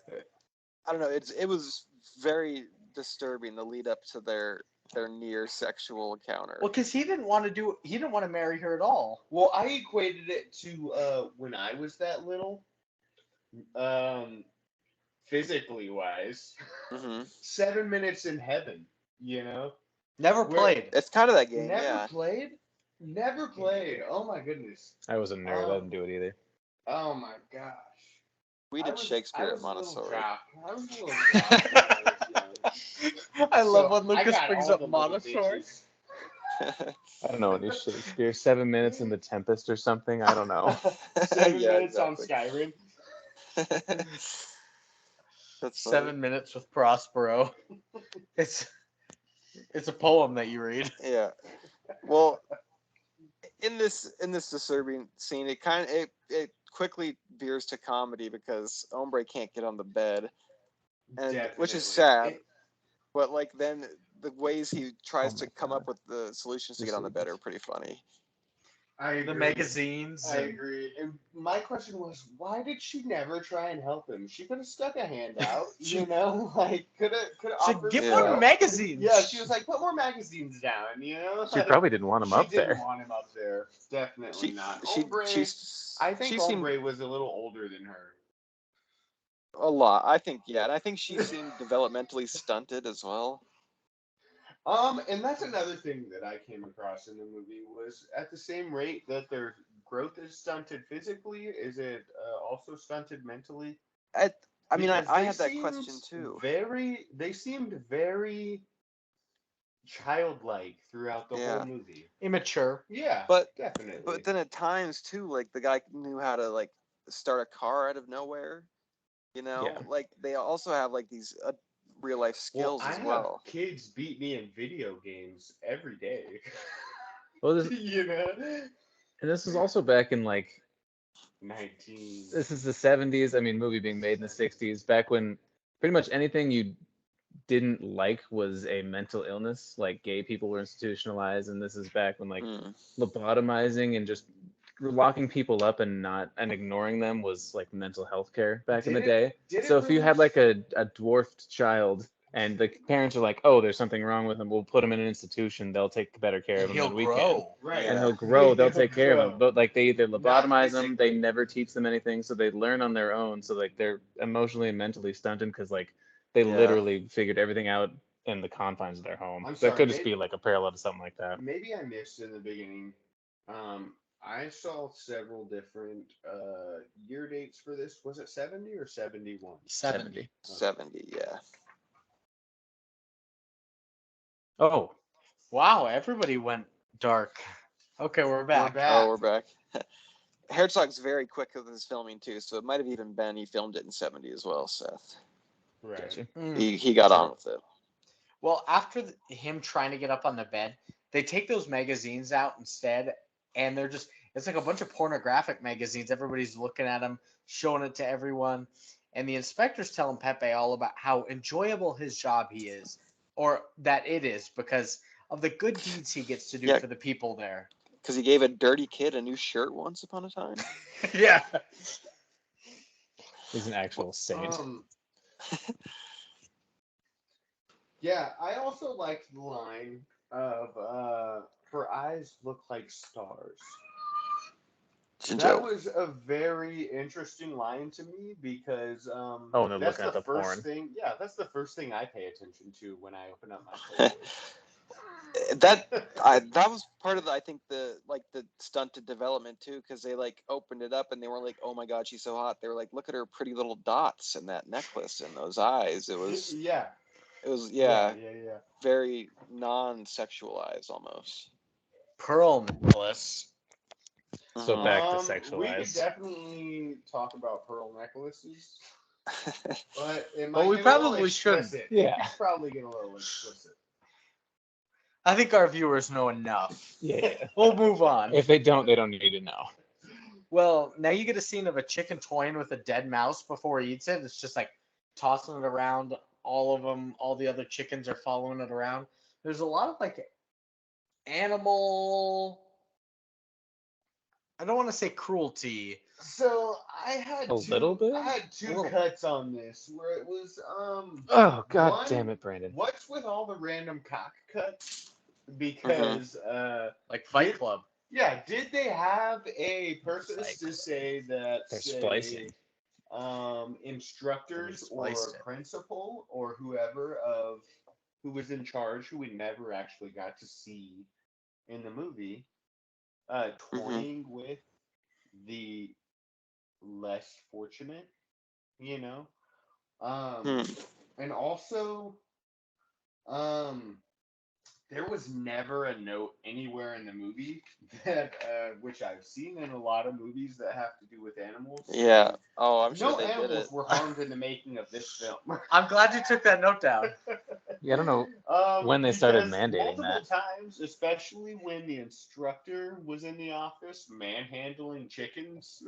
Speaker 3: I don't know. It was very disturbing the lead up to their near sexual encounter.
Speaker 1: Well, because he didn't want to marry her at all.
Speaker 2: Well, I equated it to when I was that little, physically wise,
Speaker 3: Mm-hmm.
Speaker 2: 7 minutes in heaven. You know,
Speaker 1: Never
Speaker 2: Where-
Speaker 1: played.
Speaker 3: It's kind of that game.
Speaker 2: never
Speaker 3: Yeah.
Speaker 2: played. Never played. Oh my goodness.
Speaker 4: I was a nerd. I didn't do it either.
Speaker 2: Oh my gosh.
Speaker 3: We did Shakespeare at Montessori.
Speaker 2: I was a little jock when I was young.
Speaker 1: I love
Speaker 2: So,
Speaker 1: when Lucas
Speaker 2: I got
Speaker 1: brings
Speaker 2: all
Speaker 1: up
Speaker 2: the little
Speaker 1: Montessori.
Speaker 2: bitches.
Speaker 4: I don't know any Shakespeare. 7 minutes in the Tempest or something. I don't know.
Speaker 2: 7
Speaker 3: Yeah,
Speaker 2: minutes
Speaker 3: exactly.
Speaker 2: on Skyrim.
Speaker 3: That's
Speaker 1: 7 minutes with Prospero. It's a poem that you read.
Speaker 3: Yeah. Well, in this disturbing scene, it quickly veers to comedy because Hombre can't get on the bed, and which is sad. But like then the ways he tries
Speaker 4: Oh
Speaker 3: to
Speaker 4: my
Speaker 3: come
Speaker 4: God.
Speaker 3: up with the solutions to get on the bed are pretty funny.
Speaker 2: I agree.
Speaker 1: The magazines.
Speaker 2: I agree. And my question was, why did she never try and help him? She could have stuck a hand out, you know, like could have
Speaker 1: So
Speaker 2: offered.
Speaker 1: get
Speaker 3: Yeah.
Speaker 1: more magazines.
Speaker 2: Yeah, she was like, put more magazines down, you know.
Speaker 4: She probably didn't want him up
Speaker 2: She didn't
Speaker 4: there.
Speaker 2: want him up there. Definitely not.
Speaker 3: She
Speaker 2: Hombre, I think
Speaker 3: she seemed
Speaker 2: Hombre was a little older than her.
Speaker 3: a lot. I think and I think she seemed developmentally stunted as well.
Speaker 2: And that's another thing that I came across in the movie was at the same rate that their growth is stunted physically, is it also stunted mentally?
Speaker 3: I mean,
Speaker 2: Because
Speaker 3: I
Speaker 2: they
Speaker 3: had that
Speaker 2: seemed
Speaker 3: question too.
Speaker 2: They seemed very childlike throughout the
Speaker 3: Yeah.
Speaker 2: whole movie.
Speaker 1: Immature.
Speaker 2: Yeah,
Speaker 3: But
Speaker 2: definitely.
Speaker 3: But then at times too, like the guy knew how to like start a car out of nowhere. You know,
Speaker 4: Yeah.
Speaker 3: like they also have like these real life skills
Speaker 2: I
Speaker 3: as
Speaker 2: have
Speaker 3: well.
Speaker 2: kids beat me in video games every day.
Speaker 4: Well, this,
Speaker 2: You know,
Speaker 4: and this is also back in like
Speaker 2: 19.
Speaker 4: this is the 70s. I mean, movie being made in the 60s, back when pretty much anything you didn't like was a mental illness. Like gay people were institutionalized, and this is back when like lobotomizing and just locking people up and ignoring them was like mental health care back in the day. So if you had like a dwarfed child and the parents are like, oh, there's something wrong with him, we'll put him in an institution, they'll take better care of him
Speaker 1: He'll
Speaker 4: than we
Speaker 1: grow.
Speaker 4: can.
Speaker 2: Right.
Speaker 4: And
Speaker 3: Yeah.
Speaker 4: he'll grow, they'll take care of
Speaker 2: Grow.
Speaker 4: him. But like they either lobotomize them, they
Speaker 2: physically.
Speaker 4: never teach them anything, so they learn on their own. So like they're emotionally and mentally stunted because like they
Speaker 3: Yeah.
Speaker 4: literally figured everything out in the confines of their home.
Speaker 2: I'm
Speaker 4: That
Speaker 2: sorry,
Speaker 4: could just
Speaker 2: maybe-
Speaker 4: be like a parallel to something like that.
Speaker 2: Maybe I missed in the beginning. I saw several different year dates for this. Was it 70 or 71?
Speaker 1: 70.
Speaker 3: 70, yeah.
Speaker 4: Oh,
Speaker 1: Wow, everybody went dark. Okay, we're back.
Speaker 3: Oh, we're back. Herzog's very quick with his filming too, so it might have even been he filmed it in 70 as well, Seth.
Speaker 2: Right.
Speaker 4: gotcha.
Speaker 1: Mm.
Speaker 3: He got on with it.
Speaker 1: Well, after him trying to get up on the bed, they take those magazines out instead, and they're just, it's like a bunch of pornographic magazines. Everybody's looking at them, showing it to everyone. And the inspector's telling Pepe all about how enjoyable his job he is, or that it is, because of the good deeds he gets to do
Speaker 3: Yeah.
Speaker 1: for the people there.
Speaker 3: Because he gave a dirty kid a new shirt once upon a time.
Speaker 1: Yeah.
Speaker 4: He's an actual saint.
Speaker 2: Yeah, I also liked the line of her eyes look like stars. That was a very interesting line to me because
Speaker 4: and they're
Speaker 2: that's
Speaker 4: looking
Speaker 2: the
Speaker 4: at the
Speaker 2: first
Speaker 4: porn.
Speaker 2: thing. Yeah, that's the first thing I pay attention to when I open up my PlayStation.
Speaker 3: that was part of the, I think the stunted development too, because they like opened it up and they were like, oh my god, she's so hot. They were like, look at her pretty little dots and that necklace and those eyes. It was
Speaker 2: yeah,
Speaker 3: yeah,
Speaker 2: yeah.
Speaker 3: very non-sexualized almost.
Speaker 1: Pearl necklace.
Speaker 4: So back to
Speaker 2: We could
Speaker 4: sexualized.
Speaker 2: definitely talk about pearl necklaces, but it
Speaker 1: Well,
Speaker 2: might
Speaker 1: we
Speaker 2: get a little
Speaker 1: probably shouldn't.
Speaker 2: explicit.
Speaker 4: Yeah.
Speaker 2: It could probably get a little explicit.
Speaker 1: I think our viewers know enough.
Speaker 4: Yeah.
Speaker 1: We'll move on.
Speaker 4: If they don't need to know.
Speaker 1: Well, now you get a scene of a chicken toying with a dead mouse before he eats it. It's just like tossing it around. All of them, all the other chickens are following it around. There's a lot of like animal. I don't want to say cruelty.
Speaker 2: So I had
Speaker 4: little bit?
Speaker 2: I had two cuts on this where it was
Speaker 4: Oh god
Speaker 2: one,
Speaker 4: damn it, Brandon.
Speaker 2: what's with all the random cock cuts? Because
Speaker 1: Like Fight Club.
Speaker 2: yeah, did they have a purpose to say that
Speaker 4: They're
Speaker 2: say,
Speaker 4: splicing.
Speaker 2: instructors or principal or whoever of who was in charge who we never actually got to see in the movie toying with the less fortunate, you know? And also, there was never a note anywhere in the movie that, which I've seen in a lot of movies that have to do with animals.
Speaker 3: Yeah. Oh, I'm sure
Speaker 2: No
Speaker 3: they did
Speaker 2: animals
Speaker 3: it.
Speaker 2: were harmed in the making of this film.
Speaker 1: I'm glad you took that note down.
Speaker 4: Yeah, I don't know when they started
Speaker 2: Because
Speaker 4: mandating
Speaker 2: multiple
Speaker 4: that.
Speaker 2: times, especially when the instructor was in the office manhandling chickens.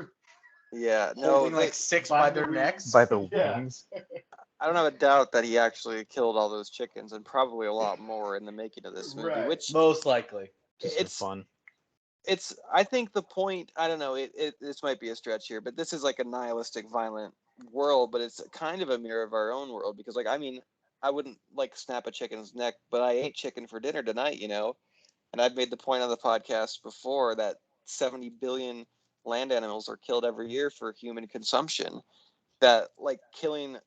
Speaker 3: Yeah. No,
Speaker 1: Holding like six by their necks.
Speaker 4: By the
Speaker 2: Yeah.
Speaker 4: wings.
Speaker 3: I don't have a doubt that he actually killed all those chickens and probably a lot more in the making of this movie,
Speaker 2: Right.
Speaker 3: which
Speaker 1: Most likely.
Speaker 4: Just for
Speaker 3: it's
Speaker 4: fun.
Speaker 3: it's I think the point, I don't know, this might be a stretch here, but this is like a nihilistic violent world, but it's kind of a mirror of our own world because like I mean, I wouldn't like snap a chicken's neck, but I ate chicken for dinner tonight, you know. And I've made the point on the podcast before that 70 billion land animals are killed every year for human consumption. That like killing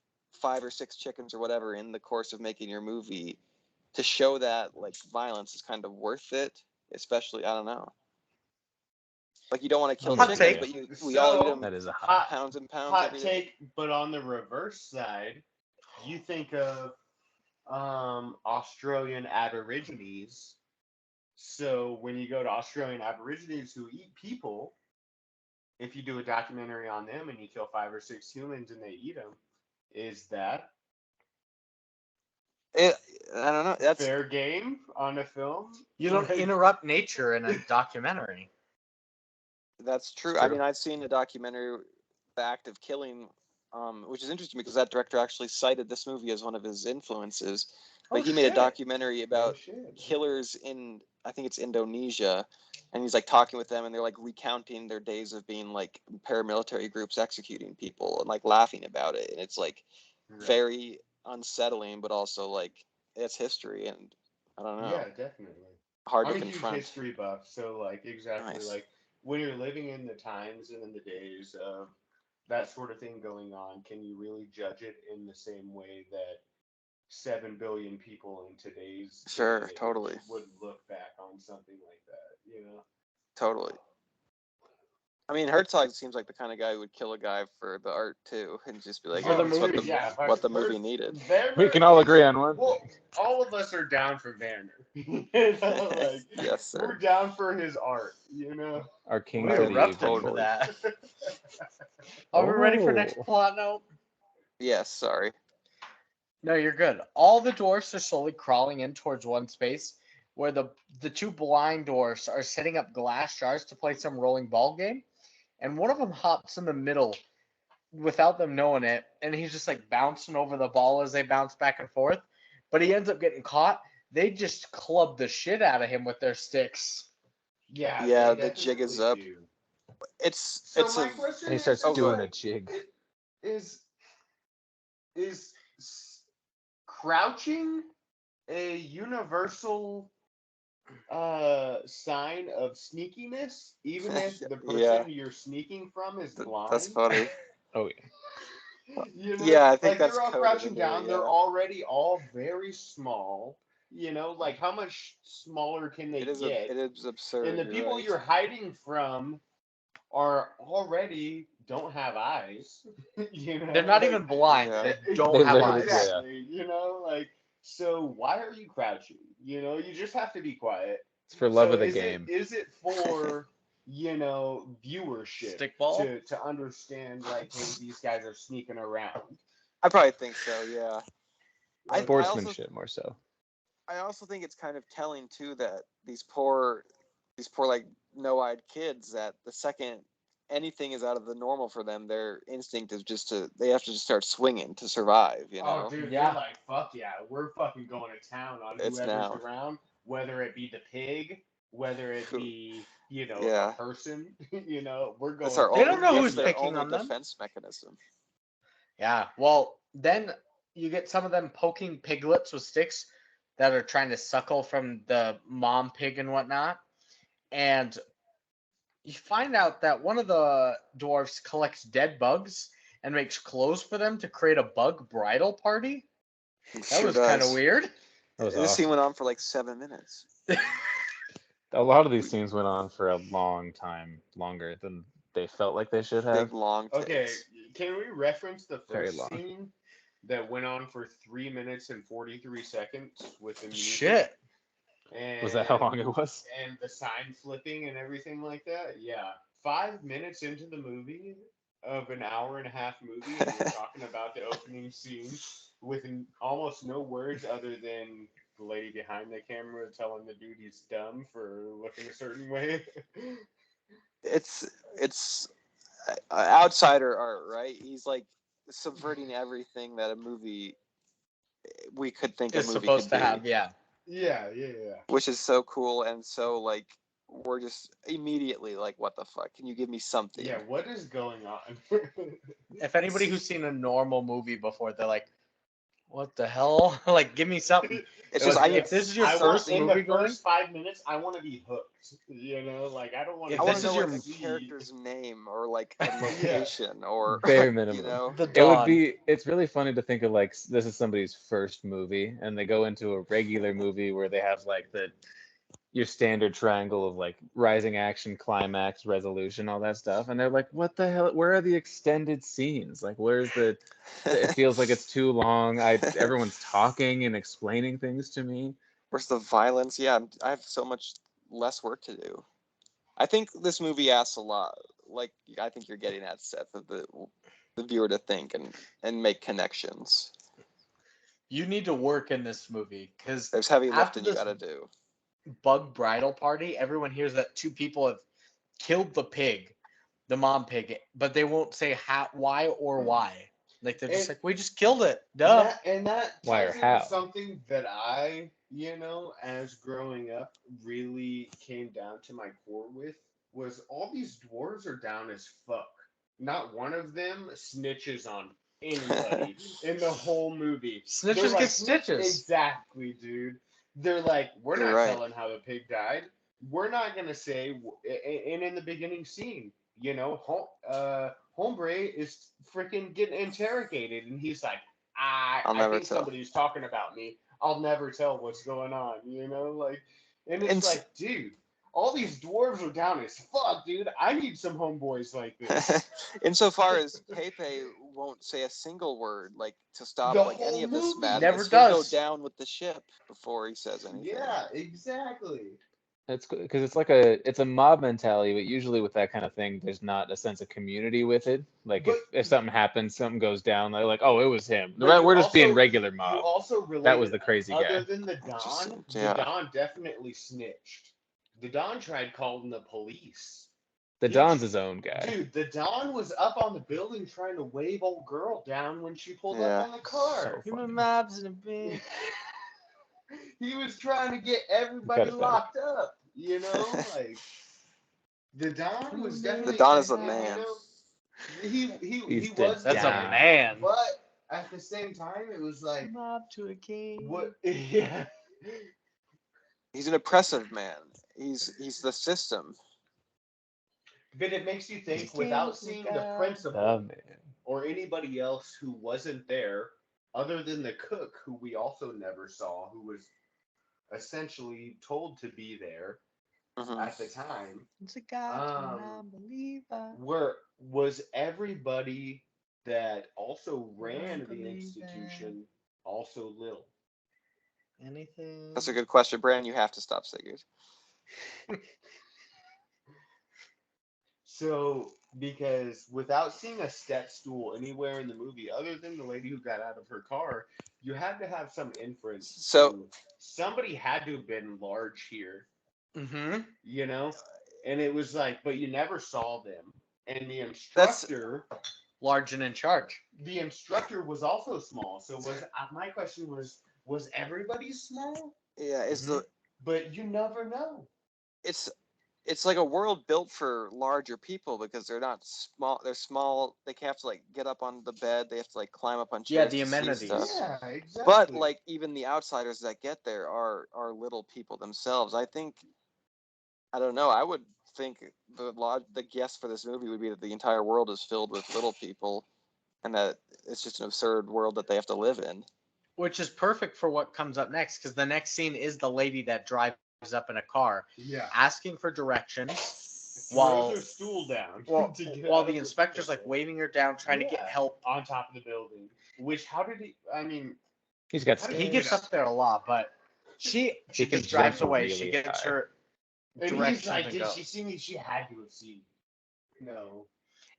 Speaker 3: 5 or 6 chickens or whatever in the course of making your movie to show that like violence is kind of worth it, especially I don't know. Like you don't want to kill
Speaker 4: Hot
Speaker 3: chickens,
Speaker 1: take.
Speaker 3: but we all eat them
Speaker 4: That is a hot.
Speaker 3: pounds and pounds
Speaker 2: Hot
Speaker 3: every day.
Speaker 2: take, but on the reverse side, you think of Australian Aborigines. So when you go to Australian Aborigines who eat people, if you do a documentary on them and you kill 5 or 6 humans and they eat them, is that
Speaker 3: I don't know. That's
Speaker 2: fair game on a film?
Speaker 1: You don't interrupt nature in a documentary.
Speaker 3: That's true.
Speaker 4: It's
Speaker 3: I
Speaker 4: true.
Speaker 3: mean, I've seen a documentary, The Act of Killing, which is interesting because that director actually cited this movie as one of his influences. But he made a documentary about killers in, I think it's Indonesia, and he's like talking with them, and they're like recounting their days of being like paramilitary groups executing people and like laughing about it, and it's like very unsettling, but also like it's history, and I don't know.
Speaker 2: Yeah, definitely.
Speaker 3: Hard
Speaker 2: I'm
Speaker 3: to
Speaker 2: a huge
Speaker 3: confront.
Speaker 2: history buff, so like exactly
Speaker 3: Nice.
Speaker 2: like when you're living in the times and in the days of that sort of thing going on, can you really judge it in the same way that 7 billion people in today's
Speaker 3: Sure,
Speaker 2: day and age
Speaker 3: totally.
Speaker 2: would look back on something like that, you know?
Speaker 3: Totally. I mean, Herzog seems like the kind of guy who would kill a guy for the art too, and just be like,
Speaker 1: For the
Speaker 3: "That's
Speaker 1: movie,
Speaker 3: what the movie needed."
Speaker 4: We can all agree on one
Speaker 2: Well,
Speaker 4: thing.
Speaker 2: all of us are down for Werner. You know, like,
Speaker 3: Yes, sir.
Speaker 2: we're down for his art, you know?
Speaker 4: Our king
Speaker 1: We
Speaker 4: for the
Speaker 1: erupted
Speaker 4: evening.
Speaker 1: for that. Are we ready for next
Speaker 4: Oh.
Speaker 1: plot note?
Speaker 3: Yes, sorry.
Speaker 1: No, you're good. All the dwarfs are slowly crawling in towards one space where the two blind dwarfs are setting up glass jars to play some rolling ball game, and one of them hops in the middle without them knowing it, and he's just like bouncing over the ball as they bounce back and forth. But he ends up getting caught. They just club the shit out of him with their sticks.
Speaker 2: Yeah,
Speaker 3: Yeah,
Speaker 2: they
Speaker 3: the jig is
Speaker 2: definitely
Speaker 3: up.
Speaker 2: do.
Speaker 3: It's
Speaker 2: So
Speaker 3: it's
Speaker 2: my
Speaker 3: a
Speaker 2: question
Speaker 4: And he
Speaker 2: is,
Speaker 4: starts
Speaker 3: Oh, go
Speaker 4: doing
Speaker 3: ahead.
Speaker 4: a jig.
Speaker 2: is crouching a universal sign of sneakiness, even if the person
Speaker 3: Yeah.
Speaker 2: you're sneaking from is
Speaker 3: That's
Speaker 2: blind?
Speaker 3: funny.
Speaker 4: Oh yeah.
Speaker 2: You know,
Speaker 3: Yeah, I think
Speaker 2: like
Speaker 3: that's
Speaker 2: they're all
Speaker 3: coded
Speaker 2: crouching
Speaker 3: in there,
Speaker 2: down. They're
Speaker 3: yeah.
Speaker 2: already all very small. You know, like how much smaller can they
Speaker 3: It
Speaker 2: get?
Speaker 3: is absurd.
Speaker 2: And the
Speaker 3: you're
Speaker 2: people
Speaker 3: right.
Speaker 2: you're hiding from are already don't have eyes. You know,
Speaker 1: They're not
Speaker 2: like,
Speaker 1: even blind.
Speaker 3: Yeah.
Speaker 1: They don't
Speaker 4: They
Speaker 1: have
Speaker 4: literally-
Speaker 1: eyes.
Speaker 4: yeah.
Speaker 2: exactly. You know, like so. Why are you crouching? You know, you just have to be quiet.
Speaker 4: It's for love
Speaker 2: So
Speaker 4: of the
Speaker 2: is
Speaker 4: game.
Speaker 2: Is it for viewership
Speaker 1: Stickball?
Speaker 2: to understand like, hey, these guys are sneaking around?
Speaker 3: I probably think so, yeah. I
Speaker 4: Sportsmanship more so.
Speaker 3: I also think it's kind of telling too that these poor like no-eyed kids, that the second anything is out of the normal for them, their instinct is they have to just start swinging to survive, you know.
Speaker 2: Oh, dude,
Speaker 1: Yeah.
Speaker 2: they're like, fuck yeah, we're fucking going to town on
Speaker 3: It's
Speaker 2: whoever's
Speaker 3: now.
Speaker 2: around, whether it be the pig, whether it be,
Speaker 3: Yeah.
Speaker 2: a person, we're going.
Speaker 3: That's our
Speaker 1: They don't know
Speaker 3: that's
Speaker 1: who's
Speaker 3: their
Speaker 1: picking
Speaker 3: only
Speaker 1: on them.
Speaker 3: defense mechanism.
Speaker 1: Yeah. Well, then you get some of them poking piglets with sticks that are trying to suckle from the mom pig and whatnot. And you find out that one of the dwarfs collects dead bugs and makes clothes for them to create a bug bridal party.
Speaker 3: It
Speaker 1: That
Speaker 3: sure
Speaker 1: was kind of
Speaker 3: does.
Speaker 1: weird.
Speaker 4: That was
Speaker 3: This scene
Speaker 4: awesome.
Speaker 3: went on for like 7 minutes.
Speaker 4: A lot of these scenes went on for a long time, longer than they felt like they should have.
Speaker 3: Big long takes.
Speaker 2: Okay, can we reference the
Speaker 4: Very
Speaker 2: first
Speaker 4: long.
Speaker 2: scene that went on for 3 minutes and 43 seconds with the music?
Speaker 1: Shit.
Speaker 2: And,
Speaker 4: Was that how long it was?
Speaker 2: And the sign flipping and everything like that? Yeah. 5 minutes into the movie, of an hour and a half movie, and we're talking about the opening scene with almost no words other than the lady behind the camera telling the dude he's dumb for looking a certain way.
Speaker 3: It's outsider art, right? He's like subverting everything that a movie we could think
Speaker 1: Is
Speaker 3: a movie
Speaker 1: supposed
Speaker 3: could
Speaker 1: to
Speaker 3: be,
Speaker 1: have, yeah.
Speaker 2: Yeah.
Speaker 3: which is so cool, and so like we're just immediately like, what the fuck? Can you give me something?
Speaker 2: Yeah, what is going on?
Speaker 1: If anybody who's seen a normal movie before, they're like, what the hell? Like, give me something.
Speaker 3: It's just
Speaker 1: If this is your first
Speaker 2: in
Speaker 1: movie
Speaker 2: the
Speaker 1: going,
Speaker 2: first 5 minutes, I want to be hooked. Like I don't want
Speaker 1: If
Speaker 3: I
Speaker 2: to.
Speaker 3: want
Speaker 1: this
Speaker 3: to
Speaker 1: is
Speaker 3: know
Speaker 1: your-
Speaker 3: like a character's name or like a location or
Speaker 4: Bare
Speaker 3: you
Speaker 4: minimum.
Speaker 3: know.
Speaker 1: the
Speaker 4: It would
Speaker 1: dawn.
Speaker 4: be. It's really funny to think of like this is somebody's first movie, and they go into a regular movie where they have like your standard triangle of like rising action, climax, resolution, all that stuff, and they're like, "What the hell? Where are the extended scenes? Like, where's the? It feels like it's too long. Everyone's talking and explaining things to me.
Speaker 3: Where's the violence? Yeah, I have so much less work to do. I think this movie asks a lot. Like I think you're getting at, Seth, of the viewer to think and make connections.
Speaker 1: You need to work in this movie because
Speaker 3: There's heavy
Speaker 1: after
Speaker 3: lifting you
Speaker 1: this
Speaker 3: got to do.
Speaker 1: bug bridal party, everyone hears that two people have killed the pig, the mom pig, but they won't say how, why, or why. Like they're just
Speaker 2: And-
Speaker 1: like, we just killed it. Duh.
Speaker 2: And that
Speaker 4: Why or
Speaker 2: ties into
Speaker 4: how?
Speaker 2: something that I, as growing up, really came down to my core with was all these dwarves are down as fuck. Not one of them snitches on anybody in the whole movie. They're
Speaker 1: Snitches
Speaker 2: like,
Speaker 1: get stitches.
Speaker 2: Exactly, dude. They're like, we're
Speaker 3: You're
Speaker 2: not
Speaker 3: right.
Speaker 2: telling how the pig died. We're not gonna say. And in the beginning scene, Hombre is freaking getting interrogated, and he's like,
Speaker 3: I'll
Speaker 2: I
Speaker 3: never
Speaker 2: think
Speaker 3: tell.
Speaker 2: somebody's talking about me. I'll never tell what's going on, and it's
Speaker 3: And
Speaker 2: like, dude, all these dwarves are down as fuck, dude. I need some homeboys like this.
Speaker 3: Insofar as Pepe won't say a single word, like to stop
Speaker 2: The
Speaker 3: like any
Speaker 2: whole
Speaker 3: of this
Speaker 2: movie.
Speaker 3: madness,
Speaker 1: Never
Speaker 3: he'll go
Speaker 1: does.
Speaker 3: down with the ship before he says anything.
Speaker 2: Yeah, exactly.
Speaker 4: It's because it's a mob mentality, but usually with that kind of thing, there's not a sense of community with it. Like
Speaker 2: But
Speaker 4: if something happens, something goes down, they're like, oh, it was him.
Speaker 2: But you
Speaker 4: We're just being
Speaker 2: also-
Speaker 4: regular
Speaker 2: you
Speaker 4: mob.
Speaker 2: also
Speaker 4: That was
Speaker 2: related,
Speaker 4: the crazy
Speaker 2: other
Speaker 4: guy.
Speaker 2: than the
Speaker 3: Just-
Speaker 2: Don,
Speaker 3: yeah.
Speaker 2: the Don definitely snitched. The Don tried calling the police.
Speaker 4: The
Speaker 2: He-
Speaker 4: Don's his own guy.
Speaker 2: Dude, the Don was up on the building trying to wave old girl down when she pulled
Speaker 3: Yeah.
Speaker 2: up on the car.
Speaker 4: So
Speaker 3: Human
Speaker 4: funny.
Speaker 3: mobs in a bit.
Speaker 2: He was trying to get everybody
Speaker 4: Got it back.
Speaker 2: locked up, you know? Like, the Don was definitely...
Speaker 3: The Don is a
Speaker 2: you
Speaker 3: man.
Speaker 2: know, he
Speaker 4: He's
Speaker 2: was
Speaker 1: That's
Speaker 2: the
Speaker 1: a man.
Speaker 2: But at the same time, it was like,
Speaker 1: Mob to a king.
Speaker 2: what? Yeah.
Speaker 3: He's an oppressive man. He's the system.
Speaker 2: But it makes you think,
Speaker 1: He's
Speaker 2: without
Speaker 1: king,
Speaker 2: seeing the
Speaker 1: God.
Speaker 2: principal
Speaker 4: Oh, man.
Speaker 2: or anybody else who wasn't there, other than the cook, who we also never saw, who was essentially told to be there
Speaker 3: Mhm.
Speaker 2: at the time,
Speaker 1: It's a God to a
Speaker 2: Um,
Speaker 1: non-believer.
Speaker 2: was everybody that also ran the
Speaker 1: Unbeliever.
Speaker 2: institution also Lil?
Speaker 1: Anything?
Speaker 3: That's a good question, Brandon. You have to stop, Sigurd.
Speaker 2: So, because without seeing a step stool anywhere in the movie, other than the lady who got out of her car, you had to have some inference.
Speaker 3: So-
Speaker 2: to somebody had to have been large here,
Speaker 1: Mm-hmm.
Speaker 2: you know? And it was like, but you never saw them. And the
Speaker 3: That's-
Speaker 2: instructor,
Speaker 1: Large and in charge.
Speaker 2: the instructor was also small. So my question was everybody small?
Speaker 3: Yeah,
Speaker 2: But you never know.
Speaker 3: it's like a world built for larger people because they're not small. They're small. They have to like get up on the bed. They have to like climb up on chairs.
Speaker 1: Yeah, the
Speaker 3: to see
Speaker 1: amenities.
Speaker 3: stuff.
Speaker 2: Yeah, exactly.
Speaker 3: But like even the outsiders that get there are little people themselves. I think I don't know. I would think the guess for this movie would be that the entire world is filled with little people, and that it's just an absurd world that they have to live in.
Speaker 1: Which is perfect for what comes up next, because the next scene is the lady that drives up in a car,
Speaker 2: yeah.
Speaker 1: asking for directions,
Speaker 2: Throws
Speaker 1: while
Speaker 2: her stool down.
Speaker 1: while,
Speaker 2: to get
Speaker 1: while
Speaker 2: out
Speaker 1: the
Speaker 2: of
Speaker 1: inspector's like
Speaker 2: vehicle.
Speaker 1: waving her down, trying to get
Speaker 2: Yeah.
Speaker 1: help.
Speaker 2: On top of the building. Which, how did he? I mean,
Speaker 4: He's got
Speaker 2: How did
Speaker 1: He
Speaker 4: stairs.
Speaker 1: gets up there a lot, but she
Speaker 4: He can
Speaker 1: just drives
Speaker 4: jump
Speaker 1: away.
Speaker 4: really
Speaker 1: She gets
Speaker 4: high.
Speaker 1: her
Speaker 2: and he's
Speaker 1: directions
Speaker 2: like,
Speaker 1: and
Speaker 2: did
Speaker 1: goes.
Speaker 2: she see me? She had to have seen me. No,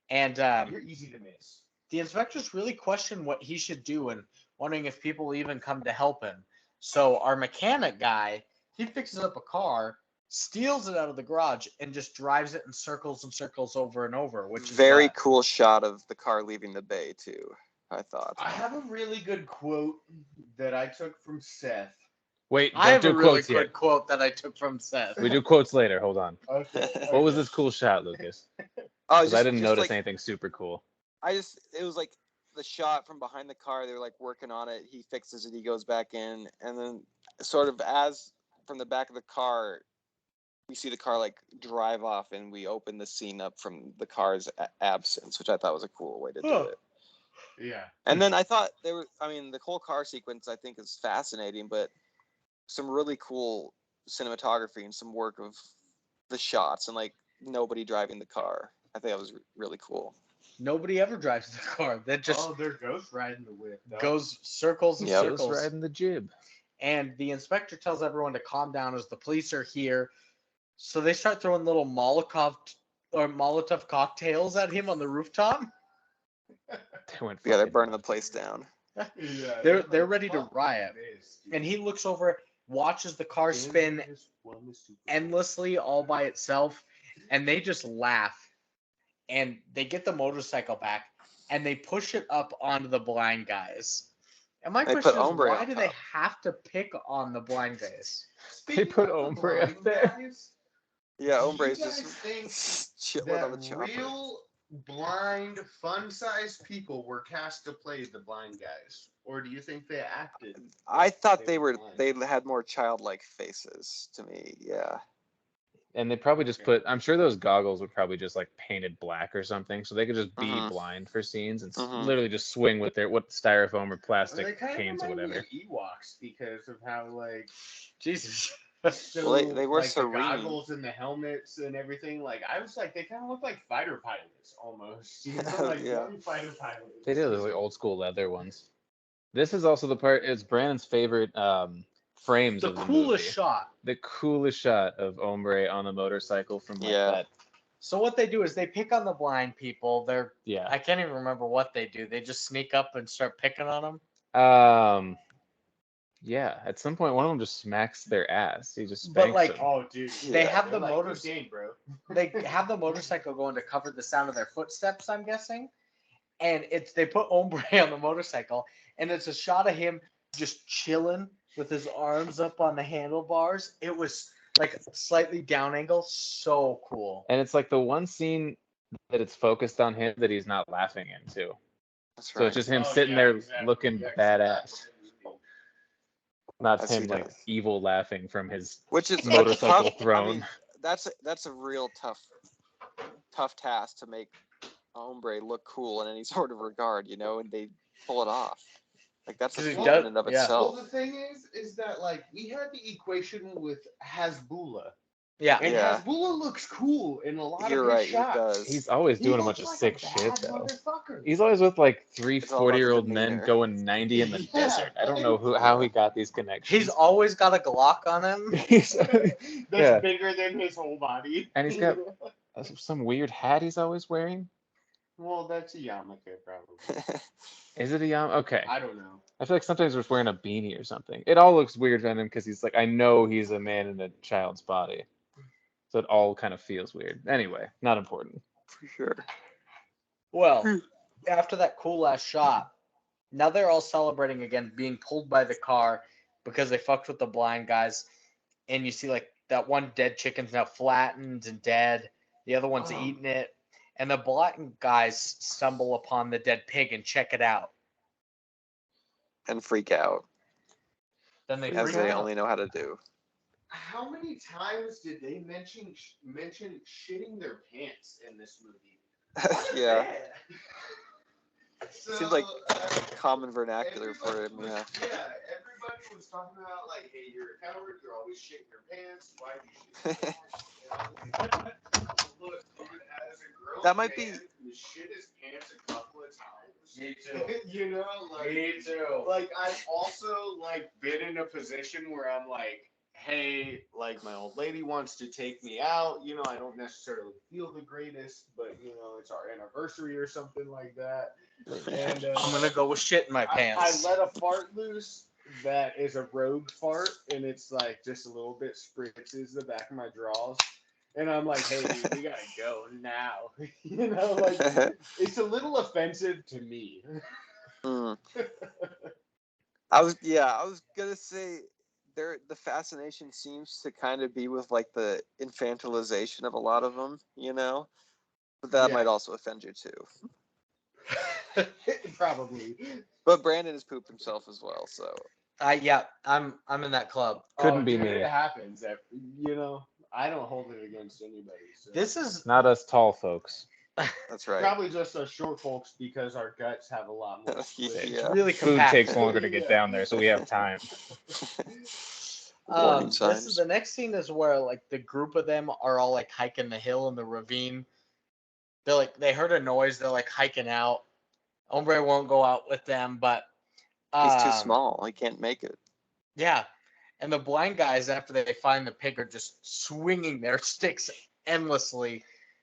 Speaker 1: And
Speaker 2: you're easy to miss.
Speaker 1: the inspectors really question what he should do and wondering if people even come to help him. So our mechanic guy, he fixes up a car, steals it out of the garage, and just drives it in circles and circles over and over, which is
Speaker 3: Very cool shot of the car leaving the bay too. I thought.
Speaker 2: I have a really good quote that I took from Seth.
Speaker 4: Wait,
Speaker 1: I
Speaker 4: don't
Speaker 1: have
Speaker 4: do
Speaker 1: a really
Speaker 4: quotes
Speaker 1: good
Speaker 4: yet.
Speaker 1: quote that I took from Seth.
Speaker 4: We do quotes later. Hold on.
Speaker 2: Okay.
Speaker 4: What was this cool shot, Lucas?
Speaker 3: Oh,
Speaker 4: Because I didn't notice
Speaker 3: like,
Speaker 4: anything super cool.
Speaker 3: it was like the shot from behind the car. They were like working on it. He fixes it. He goes back in, and then sort of as from the back of the car, we see the car like drive off, and we open the scene up from the car's absence, which I thought was a cool way to do it.
Speaker 2: Yeah.
Speaker 3: And then I thought the whole car sequence I think is fascinating, but some really cool cinematography and some work of the shots and like nobody driving the car. I think that was really cool.
Speaker 1: Nobody ever drives the car. That just
Speaker 2: Oh, they're ghost riding the whip. Though.
Speaker 1: goes circles and
Speaker 3: Yep.
Speaker 4: Just
Speaker 1: circles.
Speaker 4: riding the jib.
Speaker 1: And the inspector tells everyone to calm down as the police are here. So they start throwing little Molotov cocktails at him on the rooftop.
Speaker 4: They went
Speaker 3: Yeah, they're
Speaker 4: fucking
Speaker 3: burning the
Speaker 4: nuts.
Speaker 3: place down.
Speaker 2: Yeah,
Speaker 1: They're ready to riot. And he looks over, watches the car spin endlessly all by itself, and they just laugh. And they get the motorcycle back, and they push it up onto the blind guys. And my
Speaker 3: They
Speaker 1: question
Speaker 3: put
Speaker 1: is,
Speaker 3: Ombre
Speaker 1: why
Speaker 3: on
Speaker 1: do they
Speaker 3: top.
Speaker 1: have to pick on the blind guys?
Speaker 4: They put Ombre up there.
Speaker 3: Yeah,
Speaker 2: Do
Speaker 3: Ombre's
Speaker 2: you guys
Speaker 3: just
Speaker 2: think
Speaker 3: chilling on the
Speaker 2: that
Speaker 3: chopper.
Speaker 2: real blind, fun-sized people were cast to play the blind guys, or do you think they acted?
Speaker 3: I thought they
Speaker 2: blind?
Speaker 3: had more childlike faces to me. Yeah.
Speaker 4: And they probably just
Speaker 2: Okay.
Speaker 4: I'm sure those goggles were probably just like painted black or something, so they could just be
Speaker 3: Mhm.
Speaker 4: blind for scenes and
Speaker 3: Mhm.
Speaker 4: literally just swing with their styrofoam or
Speaker 2: Well,
Speaker 4: plastic
Speaker 2: they kind of
Speaker 4: paints or
Speaker 2: remind me
Speaker 4: whatever.
Speaker 2: of Ewoks because of how like
Speaker 1: Jesus.
Speaker 2: so
Speaker 3: Well, they were
Speaker 2: like the
Speaker 3: serene.
Speaker 2: goggles and the helmets and everything. Like I was like, they kind of look like fighter pilots almost. You know, like
Speaker 3: Yeah.
Speaker 2: young fighter pilots.
Speaker 4: They did those like old school leather ones. This is also the part. It's Brandon's favorite frames
Speaker 1: The
Speaker 4: of the
Speaker 1: coolest
Speaker 4: movie.
Speaker 1: shot.
Speaker 4: The coolest shot of Ombre on a motorcycle from like
Speaker 3: Yeah.
Speaker 4: that.
Speaker 1: So what they do is they pick on the blind people.
Speaker 4: Yeah.
Speaker 1: I can't even remember what they do. They just sneak up and start picking on them.
Speaker 4: Yeah. At some point, one of them just smacks their ass. He just
Speaker 1: But,
Speaker 4: spanks
Speaker 1: like,
Speaker 4: them.
Speaker 2: Oh, dude.
Speaker 1: They
Speaker 3: Yeah,
Speaker 1: have
Speaker 2: They're
Speaker 1: the
Speaker 2: like,
Speaker 1: motors.
Speaker 2: "Good game, bro."
Speaker 1: They have the motorcycle going to cover the sound of their footsteps, I'm guessing. And they put Ombre on the motorcycle, and it's a shot of him just chilling with his arms up on the handlebars. It was like slightly down angle, so cool.
Speaker 4: And it's like the one scene that it's focused on him that he's not laughing in too.
Speaker 3: That's
Speaker 4: So
Speaker 3: right.
Speaker 4: it's just him
Speaker 2: Oh,
Speaker 4: sitting
Speaker 2: yeah,
Speaker 4: there
Speaker 2: exactly.
Speaker 4: looking
Speaker 2: Yeah,
Speaker 4: badass. Not
Speaker 3: As
Speaker 4: him
Speaker 3: he
Speaker 4: like
Speaker 3: does.
Speaker 4: evil laughing from his
Speaker 3: Which is
Speaker 4: motorcycle
Speaker 3: tough,
Speaker 4: throne.
Speaker 3: I mean, that's a real tough task to make Ombre look cool in any sort of regard, you know, and they pull it off. Like that's a
Speaker 1: 'Cause he
Speaker 3: feat
Speaker 1: does-
Speaker 3: in and of
Speaker 1: yeah.
Speaker 2: Well,
Speaker 3: itself.
Speaker 2: the thing is that like we had the equation with Hasbulla,
Speaker 1: Yeah.
Speaker 2: and
Speaker 3: Yeah.
Speaker 2: Hasbulla looks cool in a lot
Speaker 3: You're
Speaker 2: of his
Speaker 3: right, he
Speaker 2: shots.
Speaker 3: does.
Speaker 4: He's always
Speaker 2: He
Speaker 4: doing a
Speaker 2: looks
Speaker 4: bunch of
Speaker 2: like
Speaker 4: sick
Speaker 2: a
Speaker 4: shit
Speaker 2: bad
Speaker 4: though.
Speaker 2: motherfucker.
Speaker 4: He's always with like three
Speaker 3: It's all about the
Speaker 4: 40-year-old men
Speaker 3: demeanor.
Speaker 4: going 90 in the
Speaker 2: Yeah.
Speaker 4: desert. I don't know how he got these connections.
Speaker 1: He's always got a Glock on him.
Speaker 4: He's-
Speaker 2: That's
Speaker 4: Yeah.
Speaker 2: bigger than his whole body.
Speaker 4: And he's got some weird hat he's always wearing.
Speaker 2: Well, that's a yarmulke, probably.
Speaker 4: Is it a yam? Okay.
Speaker 2: I don't know.
Speaker 4: I feel like sometimes he's wearing a beanie or something. It all looks weird on him because he's like, I know he's a man in a child's body. So it all kind of feels weird. Anyway, not important.
Speaker 3: For sure.
Speaker 1: Well, after that cool last shot, now they're all celebrating again, being pulled by the car because they fucked with the blind guys. And you see like that one dead chicken's now flattened and dead. The other one's
Speaker 2: Oh.
Speaker 1: eating it. And the blind guys stumble upon the dead pig and check it out.
Speaker 3: And freak out,
Speaker 1: Then they
Speaker 3: as
Speaker 1: freak
Speaker 3: they
Speaker 1: out.
Speaker 3: only know how to do.
Speaker 2: How many times did they mention shitting their pants in this movie?
Speaker 3: Yeah,
Speaker 2: So,
Speaker 3: seems like common vernacular for him.
Speaker 2: everybody
Speaker 3: Yeah.
Speaker 2: was- everybody was talking about like, hey, you're a coward. You're always shitting your pants. Why do you shit your pants? Look, dude, as a grown
Speaker 3: That might be-
Speaker 2: man who shit his pants a couple of times.
Speaker 1: Me too.
Speaker 2: You know, like,
Speaker 1: Me too.
Speaker 2: like I've also like been in a position where I'm like, hey, like my old lady wants to take me out. You know, I don't necessarily feel the greatest, but you know, it's our anniversary or something like that. And
Speaker 1: I'm gonna go with shit in my
Speaker 2: I
Speaker 1: pants.
Speaker 2: let a fart loose that is a rogue fart, and it's like just a little bit spritzes the back of my drawers. And I'm like, hey, dude, we gotta go now. You know, like it's a little offensive to me.
Speaker 3: Mm. I was gonna say the fascination seems to kind of be with like the infantilization of a lot of them, you know, but that
Speaker 2: Yeah.
Speaker 3: might also offend you too.
Speaker 2: Probably.
Speaker 3: But Brandon has pooped himself as well, so
Speaker 1: I'm in that club.
Speaker 4: Couldn't be
Speaker 2: dude,
Speaker 4: me.
Speaker 2: It happens. You know, I don't hold it against anybody. So.
Speaker 1: This is
Speaker 4: Not us tall folks.
Speaker 3: that's right.
Speaker 2: Probably just us short folks because our guts have a lot more. split.
Speaker 3: Yeah.
Speaker 1: really
Speaker 4: Food
Speaker 1: compact.
Speaker 4: takes longer to get down there, so we have time.
Speaker 3: Warning
Speaker 1: This
Speaker 3: signs.
Speaker 1: is the next scene is where like the group of them are all like hiking the hill in the ravine. They're like they heard a noise. They're like hiking out. Ombre won't go out with them, but
Speaker 3: He's too small. He can't make it.
Speaker 1: Yeah, and the blind guys after they find the pig are just swinging their sticks endlessly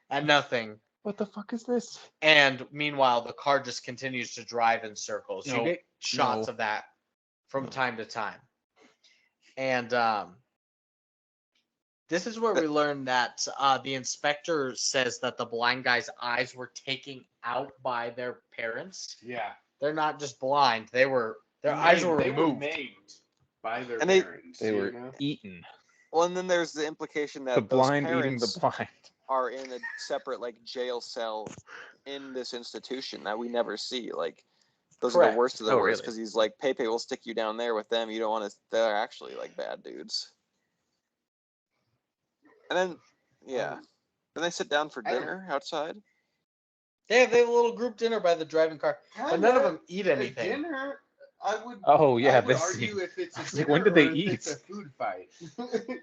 Speaker 1: at nothing.
Speaker 4: What the fuck is this?
Speaker 1: And meanwhile, the car just continues to drive in circles. You
Speaker 4: No,
Speaker 1: get shots
Speaker 4: no.
Speaker 1: of that from
Speaker 4: No.
Speaker 1: time to time. And this is where we learn that the inspector says that the blind guy's eyes were taken out by their parents.
Speaker 2: Yeah.
Speaker 1: They're not just blind; their eyes were
Speaker 2: They
Speaker 1: removed.
Speaker 2: were made by their
Speaker 3: And they-
Speaker 2: parents.
Speaker 4: They
Speaker 2: you
Speaker 4: were
Speaker 2: know?
Speaker 4: eaten.
Speaker 3: Well, and then there's the implication that
Speaker 4: The
Speaker 3: those
Speaker 4: blind eating
Speaker 3: parents
Speaker 4: the blind.
Speaker 3: are in a separate like jail cell in this institution that we never see. Like those are
Speaker 1: Correct.
Speaker 3: the worst of the
Speaker 4: Oh,
Speaker 3: worst
Speaker 4: really?
Speaker 3: because he's like Pepe will stick you down there with them. You don't want to. They're actually like bad dudes. And then yeah, then they sit down for
Speaker 2: I don't-
Speaker 3: dinner outside.
Speaker 1: They have a little group dinner by the driving car, but none of them eat
Speaker 2: A
Speaker 1: anything.
Speaker 2: dinner, I would.
Speaker 4: Oh, yeah,
Speaker 2: I would
Speaker 4: this
Speaker 2: argue
Speaker 4: scene.
Speaker 2: if it's
Speaker 4: I
Speaker 2: a
Speaker 4: was
Speaker 2: dinner
Speaker 4: like, when did they
Speaker 2: or if
Speaker 4: eat?
Speaker 2: it's a food fight.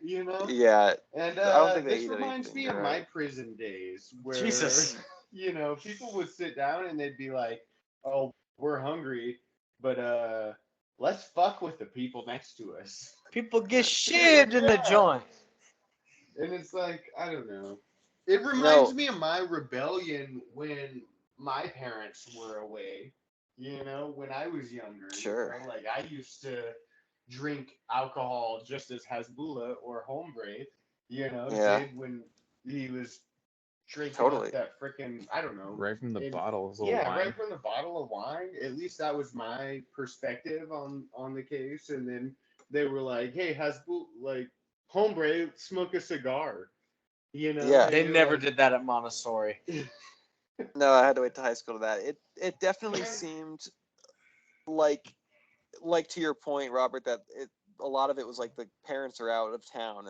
Speaker 2: You know.
Speaker 3: Yeah,
Speaker 2: And
Speaker 3: I don't think they
Speaker 2: this
Speaker 3: eat
Speaker 2: reminds
Speaker 3: anything,
Speaker 2: me
Speaker 3: you're
Speaker 2: of
Speaker 3: right.
Speaker 2: my prison days, where
Speaker 1: Jesus.
Speaker 2: you know, people would sit down and they'd be like, "Oh, we're hungry, but let's fuck with the people next to us.
Speaker 1: People get shit in the joint.
Speaker 2: And it's like, I don't know. It reminds me of my rebellion when my parents were away. You know, when I was younger.
Speaker 3: Sure.
Speaker 2: You know, like I used to drink alcohol just as Hasbullah or Hombre, did when he was drinking up that freaking, I don't know.
Speaker 4: Right from the bottle of
Speaker 2: Yeah,
Speaker 4: wine.
Speaker 2: right from the bottle of wine. At least that was my perspective on the case. And then they were like, hey, Hasbullah, like, Hombre, smoke a cigar.
Speaker 3: Yeah.
Speaker 1: They never did that at Montessori.
Speaker 3: No, I had to wait till high school to that. It definitely seemed like to your point, Robert, that a lot of it was like the parents are out of town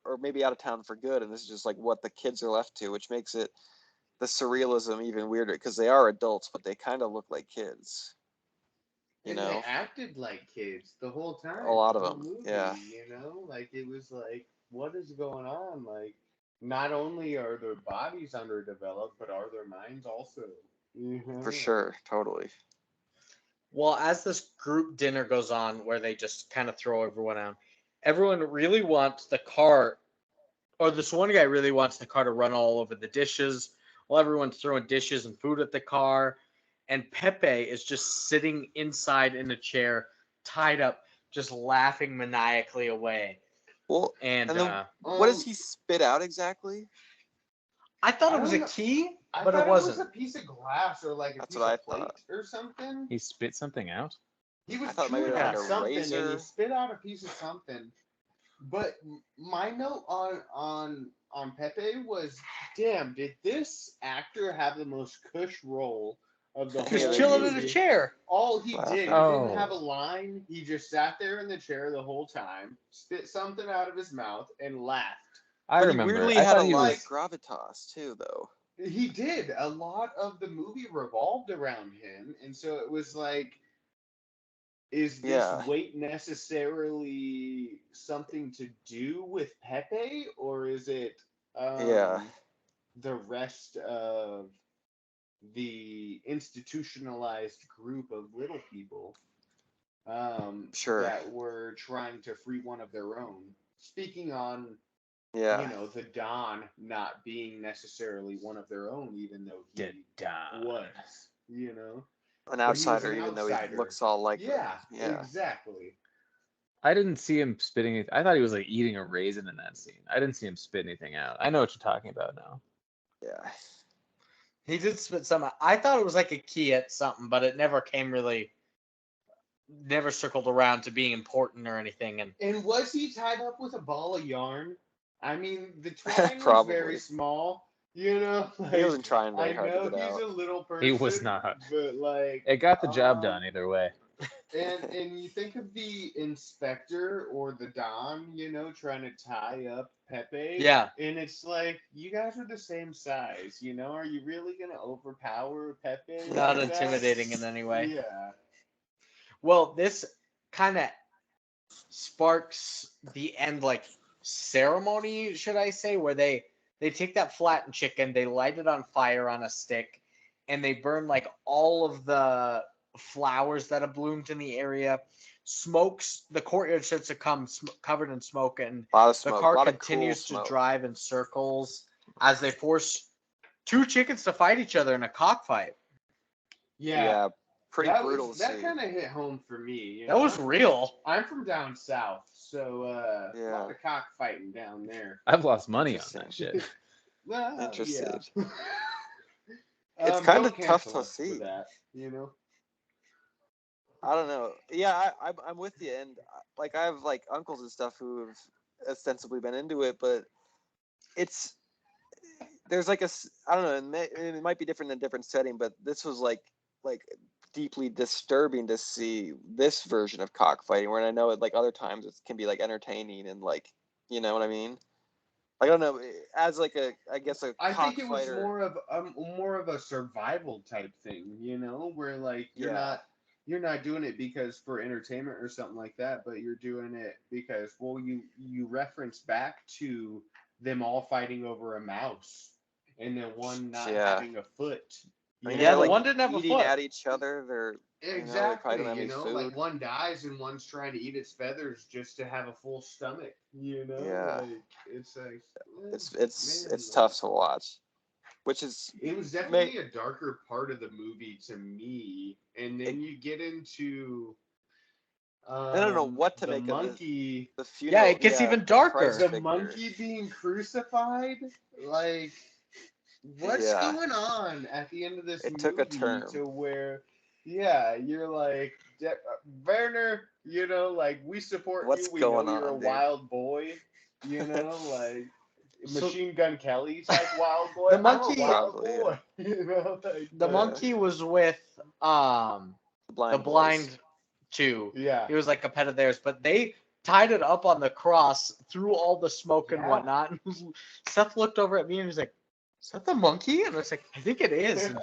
Speaker 3: or maybe out of town for good, and this is just like what the kids are left to, which makes it the surrealism even weirder because they are adults, but they kind of look like kids.
Speaker 2: And they acted like kids the whole time.
Speaker 3: A lot of
Speaker 2: the
Speaker 3: them,
Speaker 2: movie,
Speaker 3: yeah.
Speaker 2: Like it was like, what is going on? Like, not only are their bodies underdeveloped, but are their minds also?
Speaker 3: For sure, totally.
Speaker 1: Well, as this group dinner goes on, where they just kind of throw everyone out, everyone really wants the car, or this one guy really wants the car to run all over the dishes, while everyone's throwing dishes and food at the car. And Pepe is just sitting inside in a chair, tied up, just laughing maniacally away.
Speaker 3: Well,
Speaker 1: and
Speaker 3: then, what does he spit out exactly?
Speaker 1: I thought it was a key, but it wasn't.
Speaker 2: It was a piece of glass or like a piece of plate or something.
Speaker 4: He spit something out?
Speaker 2: He was
Speaker 3: maybe
Speaker 2: chewing
Speaker 3: like
Speaker 2: on
Speaker 3: a
Speaker 2: something
Speaker 3: razor.
Speaker 2: and he spit out a piece of something. But my note on Pepe was, damn, did this actor have the most cush role of the whole
Speaker 1: Just chilling in a chair.
Speaker 2: All he did, he
Speaker 3: Laughing.
Speaker 2: didn't have a line. He just sat there in the chair the whole time, spit something out of his mouth, and laughed.
Speaker 4: I remember.
Speaker 3: He weirdly
Speaker 4: I
Speaker 3: had a
Speaker 4: thought he
Speaker 3: lot
Speaker 4: was...
Speaker 3: of gravitas too, though.
Speaker 2: He did. A lot of the movie revolved around him, and so it was like, is this weight necessarily something to do with Pepe, or is it the rest of the institutionalized group of little people that were trying to free one of their own? Speaking on, the Don not being necessarily one of their own, even though he was,
Speaker 3: an outsider, even though he looks all like them.
Speaker 2: Yeah, exactly.
Speaker 4: I didn't see him spitting it. I thought he was like eating a raisin in that scene. I didn't see him spit anything out. I know what you're talking about now.
Speaker 3: Yeah.
Speaker 1: He did spit some out. I thought it was like a key at something, but it never circled around to being important or anything.
Speaker 2: And was he tied up with a ball of yarn? I mean, the twine was very small.
Speaker 3: He wasn't trying very hard to get out.
Speaker 2: I know he's a little person.
Speaker 4: He was not.
Speaker 2: But like,
Speaker 4: it got the job done either way.
Speaker 2: And you think of the inspector or the Don, trying to tie up Pepe.
Speaker 1: Yeah.
Speaker 2: And it's like, you guys are the same size, Are you really gonna overpower Pepe?
Speaker 1: Not intimidating in any way.
Speaker 2: Yeah.
Speaker 1: Well, this kind of sparks the end, like, ceremony, should I say, where they take that flattened chicken, they light it on fire on a stick, and they burn like all of the flowers that have bloomed in the area. Smokes, the courtyard starts to come covered in smoke, and the car continues to drive in circles as they force two chickens to fight each other in a cockfight.
Speaker 2: Yeah.
Speaker 3: Pretty brutal.
Speaker 2: That kind of hit home for me.
Speaker 1: That was real.
Speaker 2: I'm from down south, so a lot of cockfighting down there.
Speaker 4: I've lost money on that shit.
Speaker 2: Well,
Speaker 3: interested.
Speaker 2: Yeah.
Speaker 3: It's kind of tough to see.
Speaker 2: That,
Speaker 3: I don't know. Yeah, I'm with you, and like I have like uncles and stuff who have ostensibly been into it, but there's like I don't know. It might be different in a different setting, but this was like deeply disturbing to see this version of cockfighting. Where I know it like other times it can be like entertaining and like, you know what I mean. I don't know, as like I think
Speaker 2: it was more of a survival type thing, where like you're not doing it because for entertainment or something like that, but you're doing it because you reference back to them all fighting over a mouse and then one not having a foot,
Speaker 3: I mean,
Speaker 1: Yeah,
Speaker 3: they're
Speaker 1: the
Speaker 3: like
Speaker 1: one didn't have a
Speaker 3: eating
Speaker 1: foot.
Speaker 3: at each other. They're they probably don't have any food.
Speaker 2: like one dies and one's trying to eat its feathers just to have a full stomach.
Speaker 3: Yeah.
Speaker 2: Like it's like
Speaker 3: It's
Speaker 2: man,
Speaker 3: tough to watch, which is
Speaker 2: it was definitely a darker part of the movie to me, and then you get into
Speaker 3: I don't know what to
Speaker 2: the
Speaker 3: make
Speaker 2: monkey.
Speaker 3: of the funeral.
Speaker 1: Yeah, it gets even
Speaker 3: Christ
Speaker 1: darker.
Speaker 2: The
Speaker 3: figure.
Speaker 2: monkey being crucified, like what's
Speaker 3: Yeah.
Speaker 2: going on at the end of this
Speaker 3: It
Speaker 2: movie
Speaker 3: took a turn.
Speaker 2: to where you're like Werner, like we support
Speaker 3: What's
Speaker 2: you, we
Speaker 3: going
Speaker 2: know you're
Speaker 3: on,
Speaker 2: a
Speaker 3: dude?
Speaker 2: wild boy, like
Speaker 1: So-
Speaker 2: Machine Gun Kelly type wild boy.
Speaker 1: The
Speaker 2: I'm
Speaker 1: monkey-
Speaker 2: a wild
Speaker 3: Probably,
Speaker 2: boy.
Speaker 1: The
Speaker 3: Yeah.
Speaker 1: monkey was with the
Speaker 3: Blind
Speaker 1: blind
Speaker 3: boys.
Speaker 1: two.
Speaker 2: Yeah.
Speaker 1: He was like a pet of theirs, but they tied it up on the cross through all the smoke and
Speaker 2: Yeah.
Speaker 1: whatnot. And Seth looked over at me and he was like, "Is that the monkey?" And I was like, "I think it is." And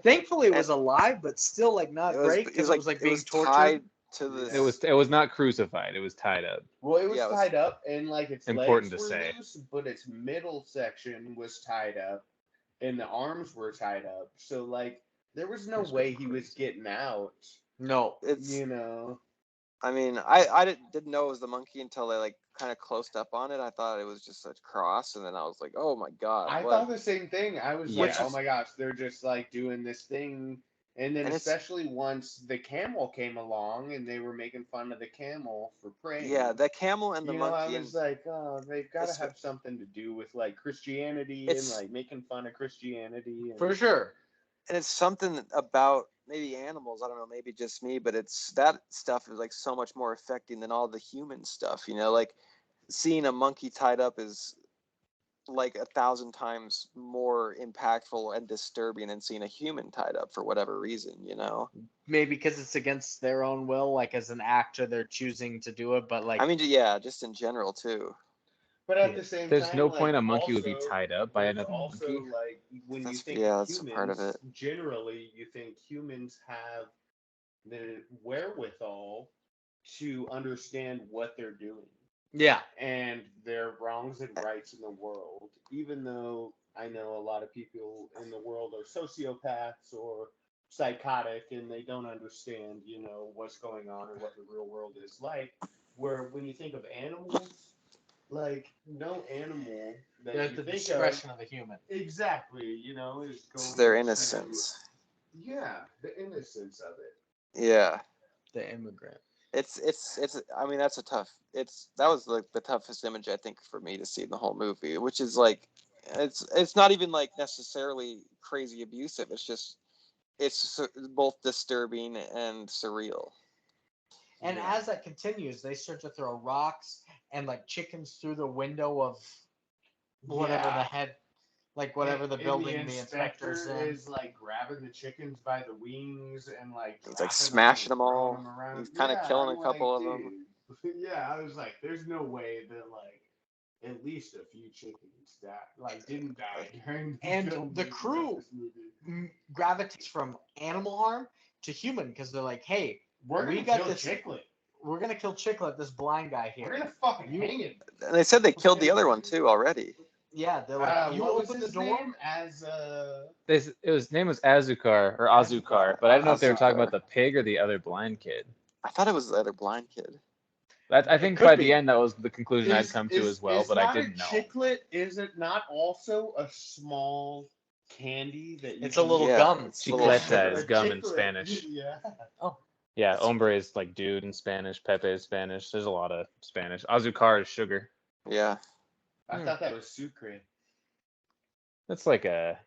Speaker 1: thankfully, it was alive, but still like not great because it was like being tortured.
Speaker 3: tied to this.
Speaker 2: Yeah.
Speaker 4: It was not crucified. It was tied up.
Speaker 2: Well, it was
Speaker 3: Yeah, it was-
Speaker 2: tied up, and like its
Speaker 4: Important
Speaker 2: legs
Speaker 4: to
Speaker 2: were
Speaker 4: say.
Speaker 2: loose, but its middle section was tied up, and the arms were tied up. So like, there was no
Speaker 4: That's
Speaker 2: way
Speaker 4: pretty
Speaker 2: he was
Speaker 4: crazy.
Speaker 2: getting out.
Speaker 1: No,
Speaker 3: It's.
Speaker 2: know.
Speaker 3: I mean, I didn't know it was the monkey until they like kind of closed up on it. I thought it was just a cross, and then I was like, oh my god,
Speaker 2: I
Speaker 3: what?
Speaker 2: thought the same thing. I was like,
Speaker 4: Yeah.
Speaker 2: oh my gosh, they're just like doing this thing. And then
Speaker 3: And it's-
Speaker 2: especially once the camel came along and they were making fun of the camel for praying.
Speaker 3: Yeah, the camel and the
Speaker 2: I
Speaker 3: monkey.
Speaker 2: was like, oh, they've got to
Speaker 3: It's-
Speaker 2: have something to do with like Christianity and
Speaker 3: It's-
Speaker 2: like making fun of Christianity. And,
Speaker 1: for sure.
Speaker 3: and it's something about maybe animals. I don't know, maybe just me, but it's that stuff is like so much more affecting than all the human stuff. Like seeing a monkey tied up is like 1,000 times more impactful and disturbing than seeing a human tied up for whatever reason.
Speaker 1: Maybe because it's against their own will, like as an actor, they're choosing to do it. But like,
Speaker 3: I mean, yeah, just in general too.
Speaker 2: But at
Speaker 4: Yeah.
Speaker 2: the same
Speaker 4: There's
Speaker 2: time,
Speaker 4: no
Speaker 2: like,
Speaker 4: point a monkey would be
Speaker 2: also-
Speaker 4: tied up by
Speaker 2: there's
Speaker 4: another
Speaker 2: also,
Speaker 4: monkey.
Speaker 2: like, when you
Speaker 3: That's-
Speaker 2: think
Speaker 3: yeah,
Speaker 2: of
Speaker 3: that's a
Speaker 2: humans,
Speaker 3: part of it.
Speaker 2: generally you think humans have the wherewithal to understand what they're doing
Speaker 1: yeah,
Speaker 2: and their wrongs and rights in the world. Even though I know a lot of people in the world are sociopaths or psychotic and they don't understand, what's going on or what the real world is like. Where when you think of animals, like no animal that
Speaker 1: there's
Speaker 2: you
Speaker 1: the
Speaker 2: think
Speaker 1: discretion of a human.
Speaker 2: exactly, is going
Speaker 3: It's their
Speaker 2: to-
Speaker 3: innocence.
Speaker 2: Yeah, the innocence of it.
Speaker 3: Yeah.
Speaker 1: The immigrant.
Speaker 3: It's I mean, that's a tough, that was like the toughest image I think for me to see in the whole movie, which is like, it's not even like necessarily crazy abusive. It's both disturbing and surreal.
Speaker 1: And
Speaker 2: Yeah.
Speaker 1: as that continues, they start to throw rocks and like chickens through the window of whatever the head, like whatever the
Speaker 2: And
Speaker 1: building the inspector's in.
Speaker 2: is like grabbing the chickens by the wings and like
Speaker 3: It's like
Speaker 2: dropping
Speaker 3: smashing them
Speaker 2: and
Speaker 3: all.
Speaker 2: throwing them around.
Speaker 3: He's kind of killing
Speaker 2: I'm
Speaker 3: a couple
Speaker 2: like,
Speaker 3: of them.
Speaker 2: dude. Yeah, I was like, there's no way that like at least a few chickens didn't die during
Speaker 1: And
Speaker 2: filming
Speaker 1: the
Speaker 2: of
Speaker 1: crew
Speaker 2: this movie.
Speaker 1: Gravitates from animal harm to human because they're like, hey,
Speaker 2: We're
Speaker 1: we
Speaker 2: gonna
Speaker 1: got
Speaker 2: kill
Speaker 1: this-
Speaker 2: Chicklet.
Speaker 1: we're gonna kill Chicklet, this blind guy
Speaker 2: We're
Speaker 1: here.
Speaker 2: gonna fucking
Speaker 1: You-
Speaker 2: hang him.
Speaker 3: And they said they killed the other one too already.
Speaker 1: Yeah, they're like, you
Speaker 2: what was
Speaker 1: open the
Speaker 2: his
Speaker 1: door.
Speaker 2: name? As
Speaker 4: His name was Azukar or Azukar, but I don't know if they were talking
Speaker 3: Azukar.
Speaker 4: about the pig or the other blind kid.
Speaker 3: I thought it was the other blind kid.
Speaker 4: I think
Speaker 1: could
Speaker 4: by
Speaker 1: be.
Speaker 4: the end that was the conclusion I'd come to as well, but I didn't know.
Speaker 2: Chicklet, is it not also a small candy that you
Speaker 1: It's a
Speaker 2: can
Speaker 1: little
Speaker 3: Yeah,
Speaker 1: gum.
Speaker 3: it's a little
Speaker 4: Chicleta
Speaker 3: sugar.
Speaker 4: is gum in
Speaker 2: Chicklet,
Speaker 4: Spanish.
Speaker 2: Yeah.
Speaker 4: Yeah, hombre is like dude in Spanish, Pepe is Spanish. There's a lot of Spanish. Azúcar is sugar.
Speaker 3: Yeah.
Speaker 2: I thought that was sucre.
Speaker 4: That's like a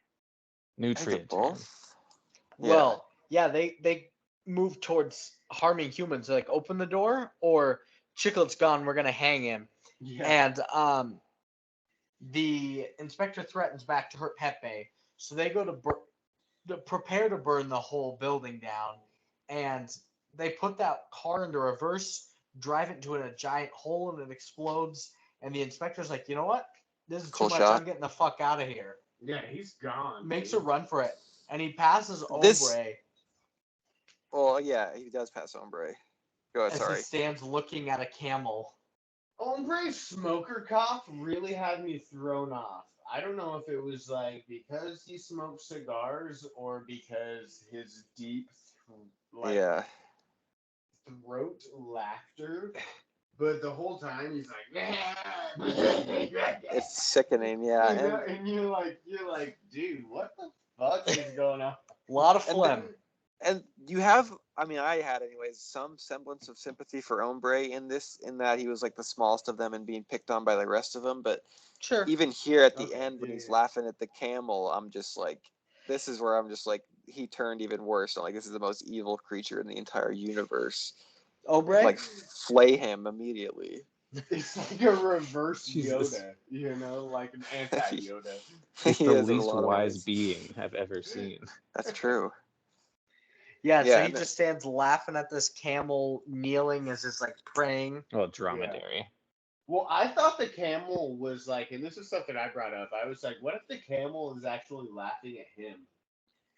Speaker 3: I think they're
Speaker 4: nutrient term.
Speaker 3: both.
Speaker 1: Well, yeah, they move towards harming humans. They're like, open the door, or Chicklet's gone. We're gonna hang him.
Speaker 2: Yeah.
Speaker 1: And the inspector threatens back to hurt Pepe, so they go to prepare to burn the whole building down, and they put that car into reverse, drive it into a giant hole, and it explodes. And the inspector's like, you know what? This is
Speaker 3: Cool
Speaker 1: too much.
Speaker 3: shot.
Speaker 1: I'm getting the fuck out of here.
Speaker 2: Yeah, he's gone.
Speaker 1: Makes a
Speaker 2: dude.
Speaker 1: run for it, and he passes
Speaker 3: This-
Speaker 1: Ombre
Speaker 3: Well, yeah, he does pass hombre. Go ahead,
Speaker 1: as
Speaker 3: sorry.
Speaker 1: he stands looking at a camel.
Speaker 2: Hombre's smoker cough really had me thrown off. I don't know if it was like because he smoked cigars or because his deep, like
Speaker 3: Yeah.
Speaker 2: throat laughter. But the whole time he's like,
Speaker 3: It's sickening, yeah.
Speaker 2: you know, and you're like, dude, what the fuck is going on?
Speaker 1: A lot of
Speaker 3: And
Speaker 1: phlegm.
Speaker 3: And you have, I mean, I had anyways, some semblance of sympathy for Ombre in this, in that he was like the smallest of them and being picked on by the rest of them. But
Speaker 1: Sure.
Speaker 3: even here at the
Speaker 2: Okay,
Speaker 3: end, when
Speaker 2: yeah,
Speaker 3: he's
Speaker 2: yeah.
Speaker 3: laughing at the camel, I'm just like, this is where I'm just like, he turned even worse. I'm like, this is the most evil creature in the entire universe.
Speaker 1: Ombre?
Speaker 3: Like, flay him immediately.
Speaker 2: It's like a reverse
Speaker 4: Jesus.
Speaker 2: Yoda, you know, like an anti-Yoda.
Speaker 4: He's
Speaker 3: He
Speaker 4: the
Speaker 3: is in a
Speaker 4: least
Speaker 3: lot of
Speaker 4: wise
Speaker 3: ways.
Speaker 4: being I've ever seen.
Speaker 3: That's true.
Speaker 1: Yeah,
Speaker 3: Yeah,
Speaker 1: so he
Speaker 3: and
Speaker 1: just stands laughing at this camel kneeling as is like praying.
Speaker 4: Well, dromedary.
Speaker 2: Well, I thought the camel was like, and this is something I brought up. I was like, what if the camel is actually laughing at him?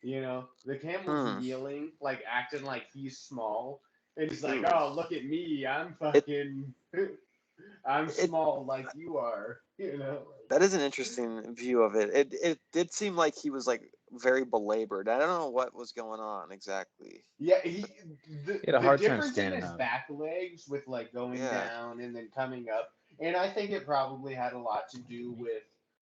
Speaker 2: You know, the camel's kneeling, like acting like he's small, and he's like,
Speaker 3: Ooh.
Speaker 2: "Oh, look at me, I'm fucking, I'm small like you are." You know.
Speaker 3: That is an interesting view of it. It did seem like he was like very belabored. I don't know what was going on exactly.
Speaker 2: Yeah,
Speaker 4: He
Speaker 2: the
Speaker 4: had a hard time
Speaker 2: difference in
Speaker 4: standing
Speaker 2: his
Speaker 4: up.
Speaker 2: back legs with like going
Speaker 3: Yeah.
Speaker 2: down and then coming up, and I think it probably had a lot to do with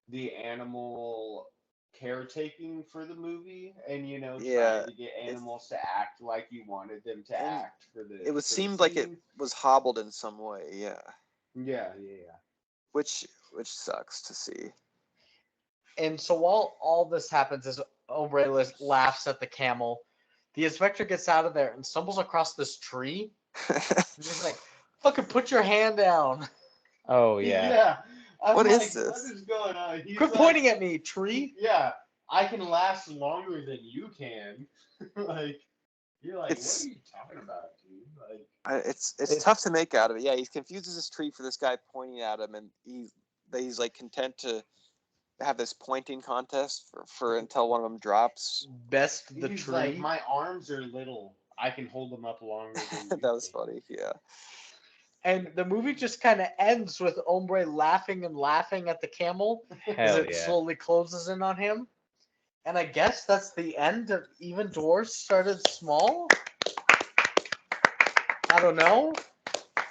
Speaker 2: the animal caretaking for the movie, and you know,
Speaker 3: Yeah,
Speaker 2: trying to get animals to act like you wanted them to
Speaker 3: and
Speaker 2: act for the
Speaker 3: it was
Speaker 2: for the
Speaker 3: seemed like it
Speaker 2: scene.
Speaker 3: was hobbled in some way. Yeah,
Speaker 2: Yeah, yeah,
Speaker 3: which sucks to see.
Speaker 1: And so while all this happens, as Ombre laughs at the camel, the inspector gets out of there and stumbles across this tree. And he's like, "Fucking put your hand down!
Speaker 4: Oh
Speaker 2: yeah.
Speaker 4: yeah.
Speaker 2: I'm
Speaker 3: What
Speaker 2: like,
Speaker 3: is this?
Speaker 2: what is going on? He's
Speaker 1: Quit
Speaker 2: like,
Speaker 1: pointing at me, tree!"
Speaker 2: yeah, I can last longer than you can. Like, you're like, what
Speaker 3: It's
Speaker 2: are you talking about, dude? Like,
Speaker 3: it's tough to make out of it. Yeah, he confuses this tree for this guy pointing at him, and he's like content to have this pointing contest for until one of them drops.
Speaker 1: Best the
Speaker 2: he's
Speaker 1: tree.
Speaker 2: like, my arms are little. I can hold them up longer than you
Speaker 3: That was
Speaker 2: can.
Speaker 3: funny. Yeah.
Speaker 1: And the movie just kind of ends with Ombre laughing and laughing at the camel as
Speaker 4: Hell
Speaker 1: it
Speaker 4: yeah.
Speaker 1: slowly closes in on him. And I guess that's the end of Even Dwarfs Started Small. I don't know.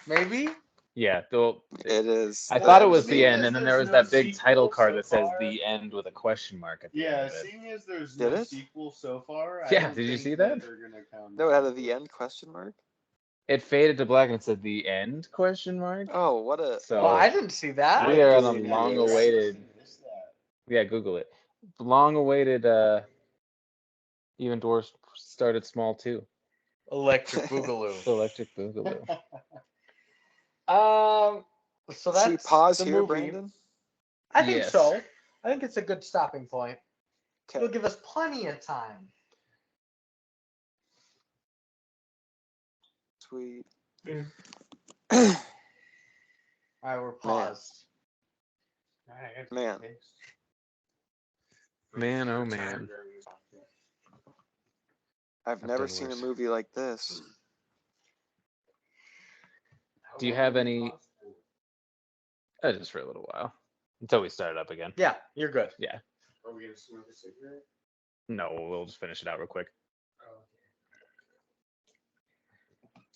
Speaker 1: Maybe.
Speaker 4: Yeah. Though
Speaker 3: It is.
Speaker 4: I thought it
Speaker 2: Well,
Speaker 4: was the
Speaker 2: seeing
Speaker 4: end,
Speaker 2: as
Speaker 4: and then
Speaker 2: there's
Speaker 4: there was
Speaker 2: no
Speaker 4: that big title
Speaker 2: sequel
Speaker 4: card
Speaker 2: so
Speaker 4: that says
Speaker 2: far-
Speaker 4: "The End" with a question mark at the
Speaker 2: Yeah,
Speaker 4: end of it.
Speaker 2: seeing as there's
Speaker 3: Did
Speaker 2: no
Speaker 3: it?
Speaker 2: sequel so far, I
Speaker 4: Yeah,
Speaker 2: don't
Speaker 4: did you
Speaker 2: think
Speaker 4: see that?
Speaker 2: they're gonna come.
Speaker 3: No, it had a the end question mark.
Speaker 4: It faded to black and it said "The End?" question mark.
Speaker 3: Oh, what a
Speaker 4: So
Speaker 1: Oh, I didn't see that.
Speaker 4: we are on a
Speaker 3: Dude,
Speaker 4: long-awaited.
Speaker 2: Missed that.
Speaker 4: Yeah, Google it. Long-awaited. Even Dwarfs Started Small too.
Speaker 1: Electric Boogaloo.
Speaker 4: Electric Boogaloo.
Speaker 1: So
Speaker 3: Should we
Speaker 1: that's
Speaker 3: pause
Speaker 1: the
Speaker 3: here,
Speaker 1: movie.
Speaker 3: Brandon?
Speaker 1: I think
Speaker 4: Yes.
Speaker 1: so. I think it's a good stopping point.
Speaker 3: Okay.
Speaker 1: It'll give us plenty of time.
Speaker 3: Sweet.
Speaker 1: All right, we're paused.
Speaker 3: Man.
Speaker 4: Man, oh man.
Speaker 3: I've
Speaker 4: I've
Speaker 3: never
Speaker 4: done
Speaker 3: seen a
Speaker 4: worse.
Speaker 3: movie like this.
Speaker 4: Do you have any? Just for a little while until we start it up again.
Speaker 1: Yeah, you're good.
Speaker 4: Yeah.
Speaker 2: Are we gonna smoke a cigarette?
Speaker 4: No, we'll just finish it out real quick.
Speaker 2: Oh,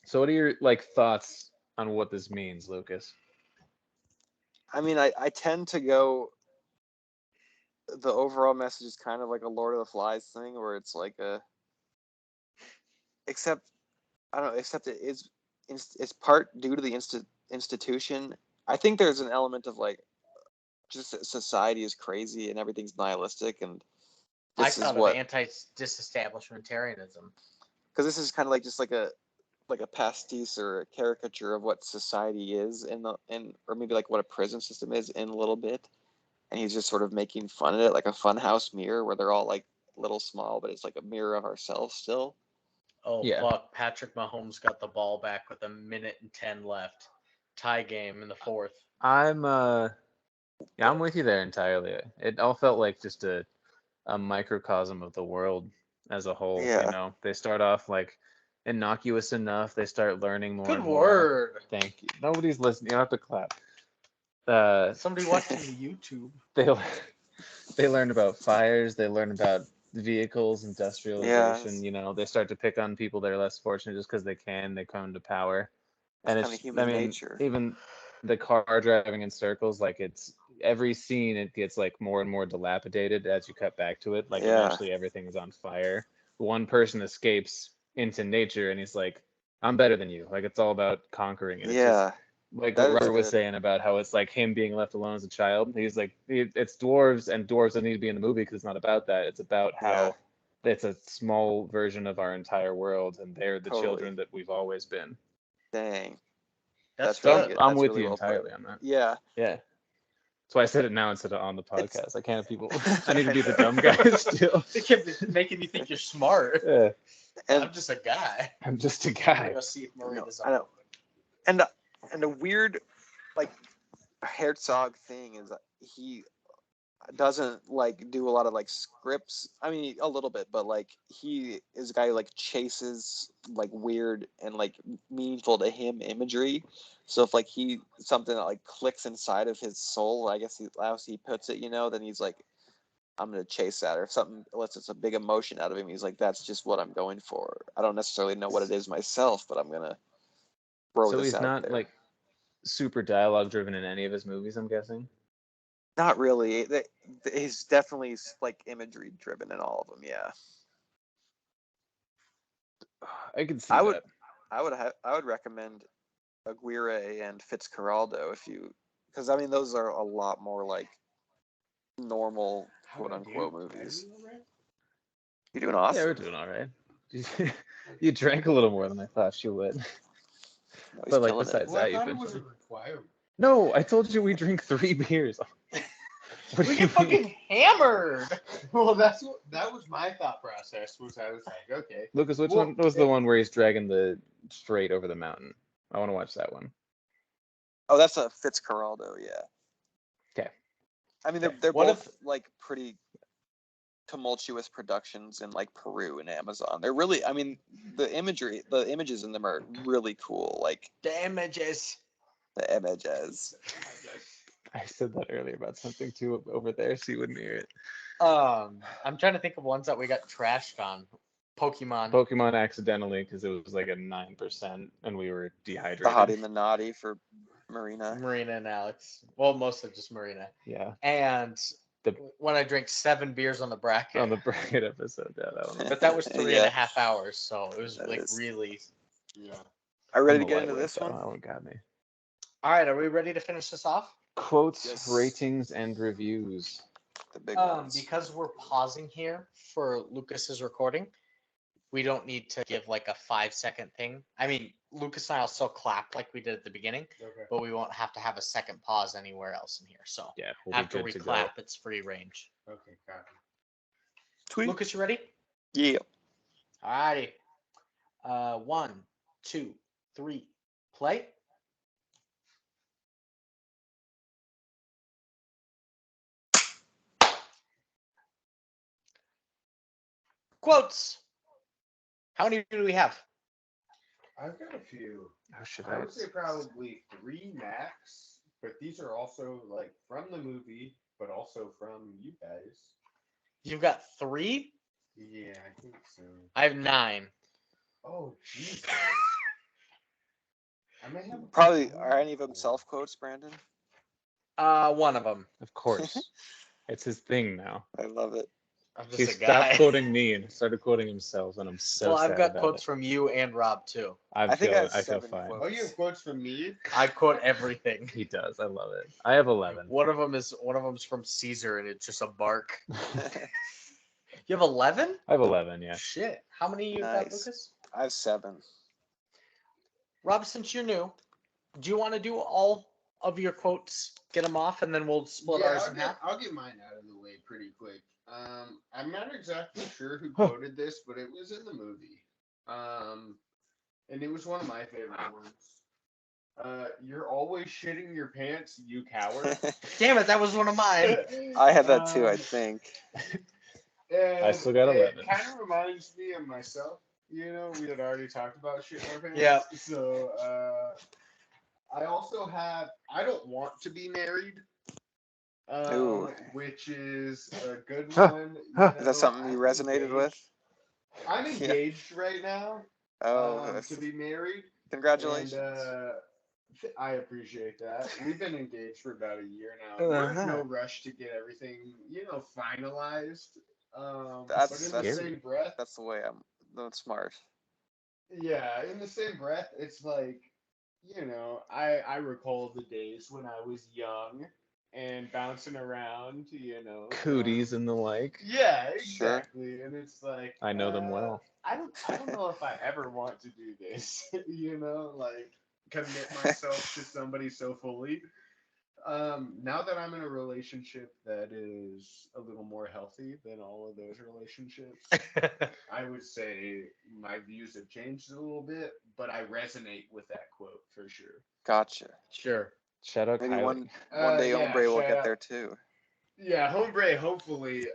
Speaker 4: So, what are your thoughts on what this means, Lucas?
Speaker 3: I mean, I tend to go. The overall message is kind of like a Lord of the Flies thing, where it's like a. Except, I don't know. Except it's part due to the institution. I think there's an element of like, just that society is crazy and everything's nihilistic, and
Speaker 1: I
Speaker 3: this is
Speaker 1: thought of
Speaker 3: what,
Speaker 1: anti-disestablishmentarianism.
Speaker 3: because this is kind of like just like a pastiche or a caricature of what society is or maybe like what a prison system is in a little bit, and he's just sort of making fun of it, like a funhouse mirror where they're all like little small, but it's like a mirror of ourselves still.
Speaker 1: Oh,
Speaker 4: Yeah.
Speaker 1: fuck. Patrick Mahomes got the ball back with 1:10 left. Tie game in the fourth.
Speaker 4: I'm with you there entirely. It all felt like just a microcosm of the world as a whole.
Speaker 3: Yeah.
Speaker 4: You know, they start off like innocuous enough. They start learning more
Speaker 1: Good
Speaker 4: and more.
Speaker 1: word.
Speaker 4: Thank you. Nobody's listening. You don't have to clap.
Speaker 1: Somebody watching the YouTube.
Speaker 4: They They learn about fires. They learn about vehicles, industrialization. They start to pick on people that are less fortunate just because they can. They come to power,
Speaker 3: That's
Speaker 4: and
Speaker 3: kind of human nature.
Speaker 4: even the car driving in circles, like it's every scene, it gets like more and more dilapidated as you cut back to it. Like
Speaker 3: Yeah.
Speaker 4: eventually everything is on fire. One person escapes into nature, and he's like, "I'm better than you." Like it's all about conquering it. It's just
Speaker 3: Yeah,
Speaker 4: like
Speaker 3: that
Speaker 4: what
Speaker 3: is
Speaker 4: Robert was
Speaker 3: good.
Speaker 4: saying about how it's like him being left alone as a child. He's like, it's dwarves, and dwarves don't need to be in the movie because it's not about that. It's about how it's a small version of our entire world, and they're the
Speaker 3: Totally.
Speaker 4: children that we've always been.
Speaker 3: Dang.
Speaker 1: That's
Speaker 4: So
Speaker 1: good.
Speaker 4: I'm
Speaker 3: That's
Speaker 4: with
Speaker 3: really
Speaker 4: you
Speaker 3: well put.
Speaker 4: entirely on that.
Speaker 3: Yeah.
Speaker 4: Yeah. That's why I said it now instead of on the
Speaker 3: It's-
Speaker 4: podcast. I can't have people. I need to be the dumb guy still.
Speaker 1: They kept making you think you're smart.
Speaker 4: Yeah,
Speaker 3: And
Speaker 1: I'm just a guy.
Speaker 4: I'm just a
Speaker 1: I'm gonna
Speaker 4: guy.
Speaker 1: go see if Marina's
Speaker 3: I know.
Speaker 1: up.
Speaker 3: And a weird like Herzog thing is that he doesn't like do a lot of like scripts. I mean, a little bit, but like he is a guy who like chases like weird and like meaningful to him imagery. So if like something that like clicks inside of his soul, I guess as he puts it, then he's like, I'm gonna chase that. Or if something elicits a big emotion out of him, he's like, that's just what I'm going for. I don't necessarily know what it is myself, but I'm gonna throw
Speaker 4: So
Speaker 3: this
Speaker 4: he's
Speaker 3: out
Speaker 4: not
Speaker 3: there.
Speaker 4: like super dialogue driven in any of his movies, I'm guessing.
Speaker 3: Not really. He's definitely like imagery driven in all of them. Yeah.
Speaker 4: I can see
Speaker 3: I would
Speaker 4: that.
Speaker 3: I would recommend Aguirre and Fitzcarraldo because I mean those are a lot more like normal quote unquote movies. You're doing awesome.
Speaker 4: Yeah, we're doing all right. You drank a little more than I thought you would.
Speaker 3: No, he's
Speaker 4: But like
Speaker 3: killing it.
Speaker 4: besides
Speaker 2: Well, I
Speaker 4: that, you've
Speaker 2: thought
Speaker 4: been
Speaker 2: it was a
Speaker 4: fine.
Speaker 2: requirement.
Speaker 4: No, I told you we drink 3 beers. What do
Speaker 1: We
Speaker 4: you
Speaker 1: get
Speaker 4: mean?
Speaker 1: fucking hammered.
Speaker 2: Well, that was my thought process. I was like, okay.
Speaker 4: Lucas, which
Speaker 2: Well,
Speaker 4: one was the one where he's dragging the straight over the mountain? I want to watch that one.
Speaker 3: Oh, that's a Fitzcarraldo. Yeah.
Speaker 4: Okay.
Speaker 3: I mean
Speaker 4: Okay.
Speaker 3: they're
Speaker 1: What
Speaker 3: both like pretty tumultuous productions in like Peru and Amazon. They're really, I mean, the images in them are really cool. Like
Speaker 1: Damages.
Speaker 3: the images.
Speaker 4: I said that earlier about something too over there, so you wouldn't hear it.
Speaker 1: I'm trying to think of ones that we got trashed on. Pokemon.
Speaker 4: Pokemon accidentally because it was like a 9% and we were
Speaker 3: The
Speaker 4: dehydrated.
Speaker 3: Hottie and the Naughty for Marina.
Speaker 1: Marina and Alex. Well, mostly just Marina.
Speaker 4: Yeah.
Speaker 1: And
Speaker 4: The-
Speaker 1: when I drank 7 beers on the bracket.
Speaker 4: On the bracket episode, yeah, that one.
Speaker 1: But that was 3.5
Speaker 3: Yeah.
Speaker 1: hours, so it was
Speaker 3: That
Speaker 1: like
Speaker 3: is.
Speaker 1: really.
Speaker 2: Yeah.
Speaker 3: Are you ready
Speaker 4: I'm
Speaker 3: to
Speaker 4: a
Speaker 3: get into
Speaker 4: lightweight,
Speaker 3: this
Speaker 4: though.
Speaker 3: one?
Speaker 4: That one got me.
Speaker 1: All right, are we ready to finish this off?
Speaker 4: Quotes,
Speaker 3: Yes.
Speaker 4: ratings, and reviews.
Speaker 3: The big ones.
Speaker 1: Because we're pausing here for Lucas's recording, we don't need to give like a 5-second thing. I mean, Lucas and I will still clap like we did at the beginning,
Speaker 2: Okay.
Speaker 1: but we won't have to have a second pause anywhere else in here. So
Speaker 4: Yeah, we'll
Speaker 1: after
Speaker 4: be
Speaker 1: we
Speaker 4: good to
Speaker 1: clap, it's free range.
Speaker 2: Okay. Copy.
Speaker 3: Tweet.
Speaker 1: Lucas, you ready?
Speaker 3: Yeah.
Speaker 1: All righty. 1, 2, 3, play. Quotes. How many do we have?
Speaker 2: I've got a few.
Speaker 4: Oh, should
Speaker 2: I would say probably 3 max, but these are also like from the movie, but also from you guys.
Speaker 1: You've got 3?
Speaker 2: Yeah, I think so.
Speaker 1: I have 9.
Speaker 2: Oh, Jesus. I may have
Speaker 3: Probably. Are any of them self quotes, Brandon?
Speaker 1: One of them.
Speaker 4: Of course. It's his thing now.
Speaker 3: I love it.
Speaker 1: I'm
Speaker 4: He
Speaker 1: just a
Speaker 4: stopped
Speaker 1: guy.
Speaker 4: quoting me and started quoting himself, and I'm so
Speaker 1: Well,
Speaker 4: sad
Speaker 1: I've got
Speaker 4: about
Speaker 1: quotes
Speaker 4: it.
Speaker 1: from you and Rob too.
Speaker 3: I think I have
Speaker 4: I feel
Speaker 3: 7
Speaker 4: fine.
Speaker 3: quotes.
Speaker 2: Oh, you have quotes from me?
Speaker 1: I quote everything.
Speaker 4: He does. I love it. I have 11.
Speaker 1: One of them's from Caesar, and it's just a bark. You have 11?
Speaker 4: I have 11, yeah.
Speaker 1: Shit. How many you got,
Speaker 3: Nice.
Speaker 1: Lucas?
Speaker 3: I have 7.
Speaker 1: Rob, since you're new, do you want to do all of your quotes, get them off, and then we'll split ours in half?
Speaker 2: I'll get mine out of the way pretty quick. I'm not exactly sure who quoted this, but it was in the movie. And it was one of my favorite ones. You're always shitting your pants, you coward.
Speaker 1: Damn it, that was one of mine.
Speaker 3: I have that too, I think.
Speaker 2: And
Speaker 4: I still got 11.
Speaker 2: It kind of reminds me of myself. We had already talked about shitting our pants.
Speaker 1: Yeah.
Speaker 2: So, I also have, I don't want to be married.
Speaker 3: Ooh.
Speaker 2: Which is a good
Speaker 4: Huh.
Speaker 2: one.
Speaker 4: Huh.
Speaker 3: Is that something you
Speaker 2: I'm
Speaker 3: resonated with?
Speaker 2: engaged. I'm
Speaker 3: Yeah.
Speaker 2: engaged right now.
Speaker 3: Oh,
Speaker 2: To be married.
Speaker 3: congratulations.
Speaker 2: And I appreciate that. We've been engaged for about a year now. We're in no rush to get everything, finalized. But in the
Speaker 3: That's
Speaker 2: same breath,
Speaker 3: that's the way that's smart.
Speaker 2: yeah, in the same breath, it's like, I recall the days when I was young and bouncing around,
Speaker 4: Cooties and the like.
Speaker 2: yeah,
Speaker 3: Sure.
Speaker 2: exactly. And it's like,
Speaker 4: I know them well.
Speaker 2: I don't know if I ever want to do this, like commit myself to somebody so fully. Now that I'm in a relationship that is a little more healthy than all of those relationships, I would say my views have changed a little bit, but I resonate with that quote for sure.
Speaker 3: Gotcha.
Speaker 1: Sure.
Speaker 4: Shout out
Speaker 3: Maybe
Speaker 4: Kylie.
Speaker 3: one day
Speaker 2: Yeah,
Speaker 3: Ombre will
Speaker 2: shout
Speaker 3: get
Speaker 2: out.
Speaker 3: there too.
Speaker 2: Yeah, hombre, hopefully.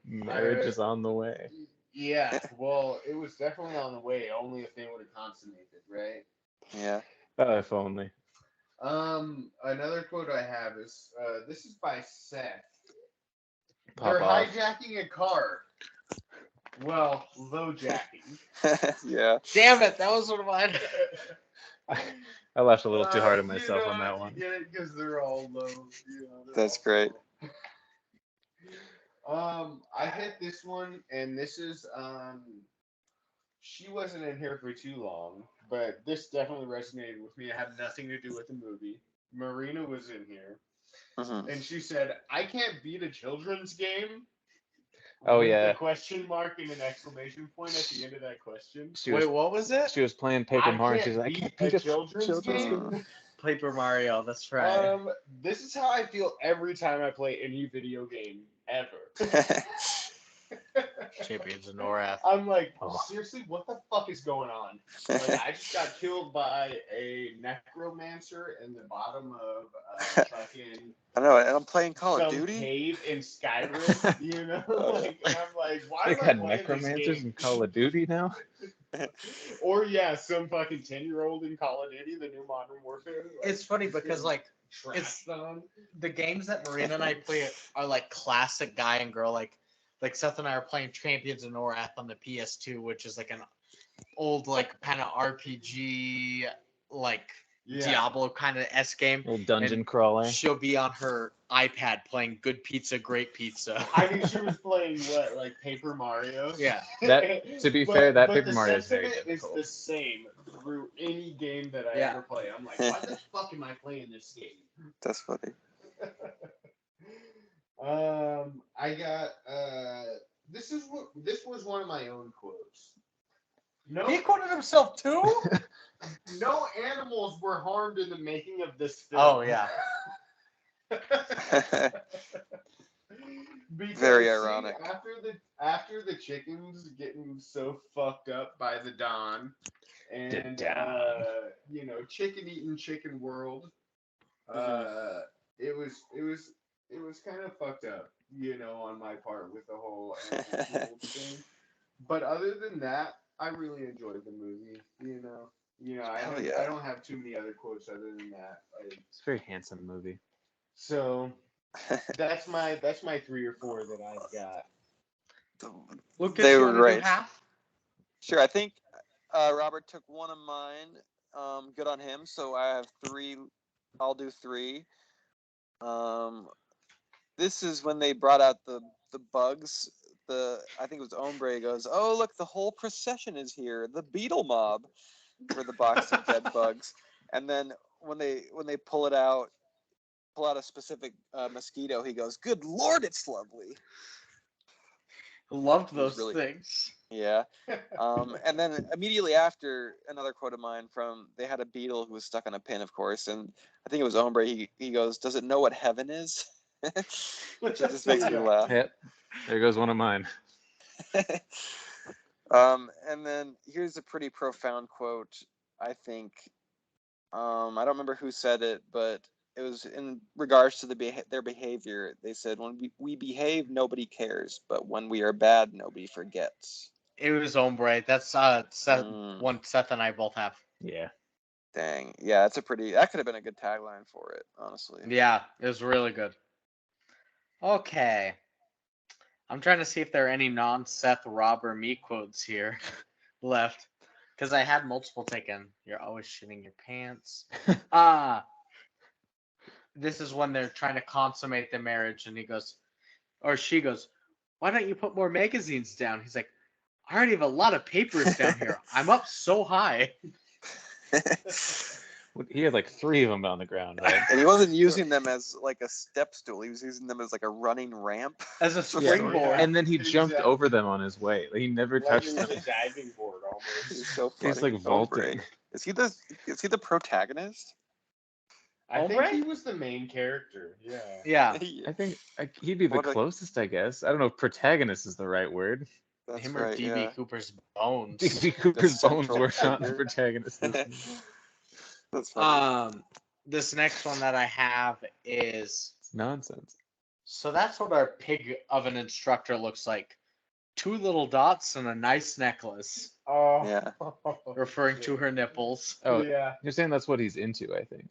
Speaker 4: Marriage is on the way.
Speaker 2: Yeah, well, it was definitely on the way, only if they would have consummated, right?
Speaker 3: Yeah.
Speaker 4: If only.
Speaker 2: Another quote I have is, this is by Seth.
Speaker 4: Pop
Speaker 2: They're
Speaker 4: off.
Speaker 2: hijacking a car. Well, low jacking.
Speaker 3: Yeah.
Speaker 1: Damn it, that was one of mine.
Speaker 4: I laughed a little too hard at myself on that
Speaker 2: You
Speaker 4: one.
Speaker 2: get it because they're all low.
Speaker 3: That's great.
Speaker 2: I hit this one, and this is she wasn't in here for too long, but this definitely resonated with me. It had nothing to do with the movie. Marina was in here,
Speaker 3: Mhm.
Speaker 2: and she said, "I can't beat a children's game."
Speaker 4: Oh,
Speaker 2: with
Speaker 4: yeah.
Speaker 2: a question mark and an exclamation point at the end of that question.
Speaker 4: She was,
Speaker 1: Wait, what was it?
Speaker 4: she was playing Paper
Speaker 2: I
Speaker 4: Mario.
Speaker 2: can't
Speaker 4: She's like, I
Speaker 2: beat
Speaker 4: can't
Speaker 2: a
Speaker 4: beat a
Speaker 2: children's game.
Speaker 1: Paper Mario, that's right.
Speaker 2: This is how I feel every time I play any video game ever.
Speaker 1: Champions of Norath.
Speaker 2: I'm like,
Speaker 4: Oh.
Speaker 2: seriously, what the fuck is going on? Like, I just got killed by a necromancer in the bottom of fucking
Speaker 3: I know, and I'm playing Call of
Speaker 2: some
Speaker 3: Duty.
Speaker 2: cave in Skyrim, Like, and I'm like, why
Speaker 4: They
Speaker 2: am I
Speaker 4: got
Speaker 2: playing this
Speaker 4: necromancers
Speaker 2: game?
Speaker 4: in Call of Duty now?
Speaker 2: Or yeah, some fucking 10-year-old in Call of Duty, the new Modern Warfare. Like,
Speaker 1: It's funny
Speaker 2: just
Speaker 1: because
Speaker 2: getting
Speaker 1: it's
Speaker 2: trapped on.
Speaker 1: the games that Marina and I play are like classic guy and girl. Like Seth and I are playing Champions of Norath on the PS2, which is like an old like kind of RPG like Diablo kind of S game.
Speaker 4: Little dungeon crawler.
Speaker 1: She'll be on her iPad playing Good Pizza, Great Pizza.
Speaker 2: I mean, she was playing what, like Paper Mario?
Speaker 1: Yeah.
Speaker 4: That, to be fair, that Paper
Speaker 2: the
Speaker 4: Mario is very
Speaker 2: sentiment
Speaker 4: difficult.
Speaker 2: is the same through any game that I
Speaker 1: Yeah.
Speaker 2: ever play. I'm like, why the fuck am I playing this game?
Speaker 3: That's funny.
Speaker 2: I got this was one of my own quotes. No,
Speaker 1: He quoted himself too?
Speaker 2: no animals were harmed in the making of this film.
Speaker 1: Oh yeah.
Speaker 2: Because,
Speaker 3: Very
Speaker 2: see,
Speaker 3: ironic.
Speaker 2: after the chickens getting so fucked up by the Don, and chicken eating chicken world, it was kind of fucked up, on my part with the whole animal thing. But other than that, I really enjoyed the movie. I don't have too many other quotes other than that.
Speaker 4: It's a very handsome movie.
Speaker 2: So that's my 3 or 4 that I've got.
Speaker 1: Lucas,
Speaker 3: They
Speaker 1: you
Speaker 3: were
Speaker 1: want to do
Speaker 3: great.
Speaker 1: half?
Speaker 3: Sure, I think Robert took one of mine. Good on him. So I have 3. I'll do 3. This is when they brought out the bugs. I think it was Ombre goes, "Oh look, the whole procession is here. The beetle mob," for the box of dead bugs. And then when they pull out a specific mosquito, he goes, "Good Lord, it's lovely."
Speaker 1: Loved
Speaker 3: was
Speaker 1: those things.
Speaker 3: Yeah. And then immediately after, another quote of mine they had a beetle who was stuck on a pin, of course, and I think it was Ombre. He goes, "Does it know what heaven is?" Which just makes me laugh.
Speaker 4: Yep. There goes one of mine.
Speaker 3: And then here's a pretty profound quote, I think. I don't remember who said it, but it was in regards to their behavior. They said, "When we behave, nobody cares, but when we are bad, nobody forgets."
Speaker 1: It was Ombre. That's Seth, one Seth and I both have.
Speaker 4: Yeah.
Speaker 3: Dang. Yeah, that could have been a good tagline for it, honestly.
Speaker 1: Yeah, it was really good. Okay. I'm trying to see if there are any non-Seth, Rob, or me quotes here left. Because I had multiple taken. You're always shitting your pants. This is when they're trying to consummate the marriage, and he goes, or she goes, why don't you put more magazines down? He's like, I already have a lot of papers down here. I'm up so high.
Speaker 4: He had like 3 of them on the ground, right?
Speaker 3: And he wasn't using them as like a step stool. He was using them as like a running ramp.
Speaker 1: As a springboard.
Speaker 4: And then he jumped
Speaker 2: Exactly.
Speaker 4: over them on his way. Like, he never
Speaker 2: Like
Speaker 4: touched
Speaker 2: it
Speaker 4: them.
Speaker 2: was a diving board almost.
Speaker 3: He's so funny.
Speaker 4: He's like vaulting.
Speaker 3: Is he the protagonist?
Speaker 2: I think
Speaker 1: Hombre?
Speaker 2: he was the main character. Yeah.
Speaker 1: Yeah.
Speaker 4: I think he'd be the
Speaker 3: What a-
Speaker 4: closest, I guess. I don't know if protagonist is the right word.
Speaker 3: That's
Speaker 1: Him
Speaker 3: right.
Speaker 1: or DB
Speaker 3: Yeah.
Speaker 1: Cooper's bones.
Speaker 4: D.B. Cooper's bones
Speaker 3: central
Speaker 4: were not the
Speaker 3: figure.
Speaker 4: protagonist.
Speaker 3: That's funny.
Speaker 1: This next one that I have is,
Speaker 4: It's nonsense.
Speaker 1: so that's what our pig of an instructor looks like. 2 little dots and a nice necklace,
Speaker 2: Oh.
Speaker 3: Yeah.
Speaker 1: referring to her nipples.
Speaker 4: Oh,
Speaker 2: Yeah.
Speaker 4: you're saying that's what he's into, I think.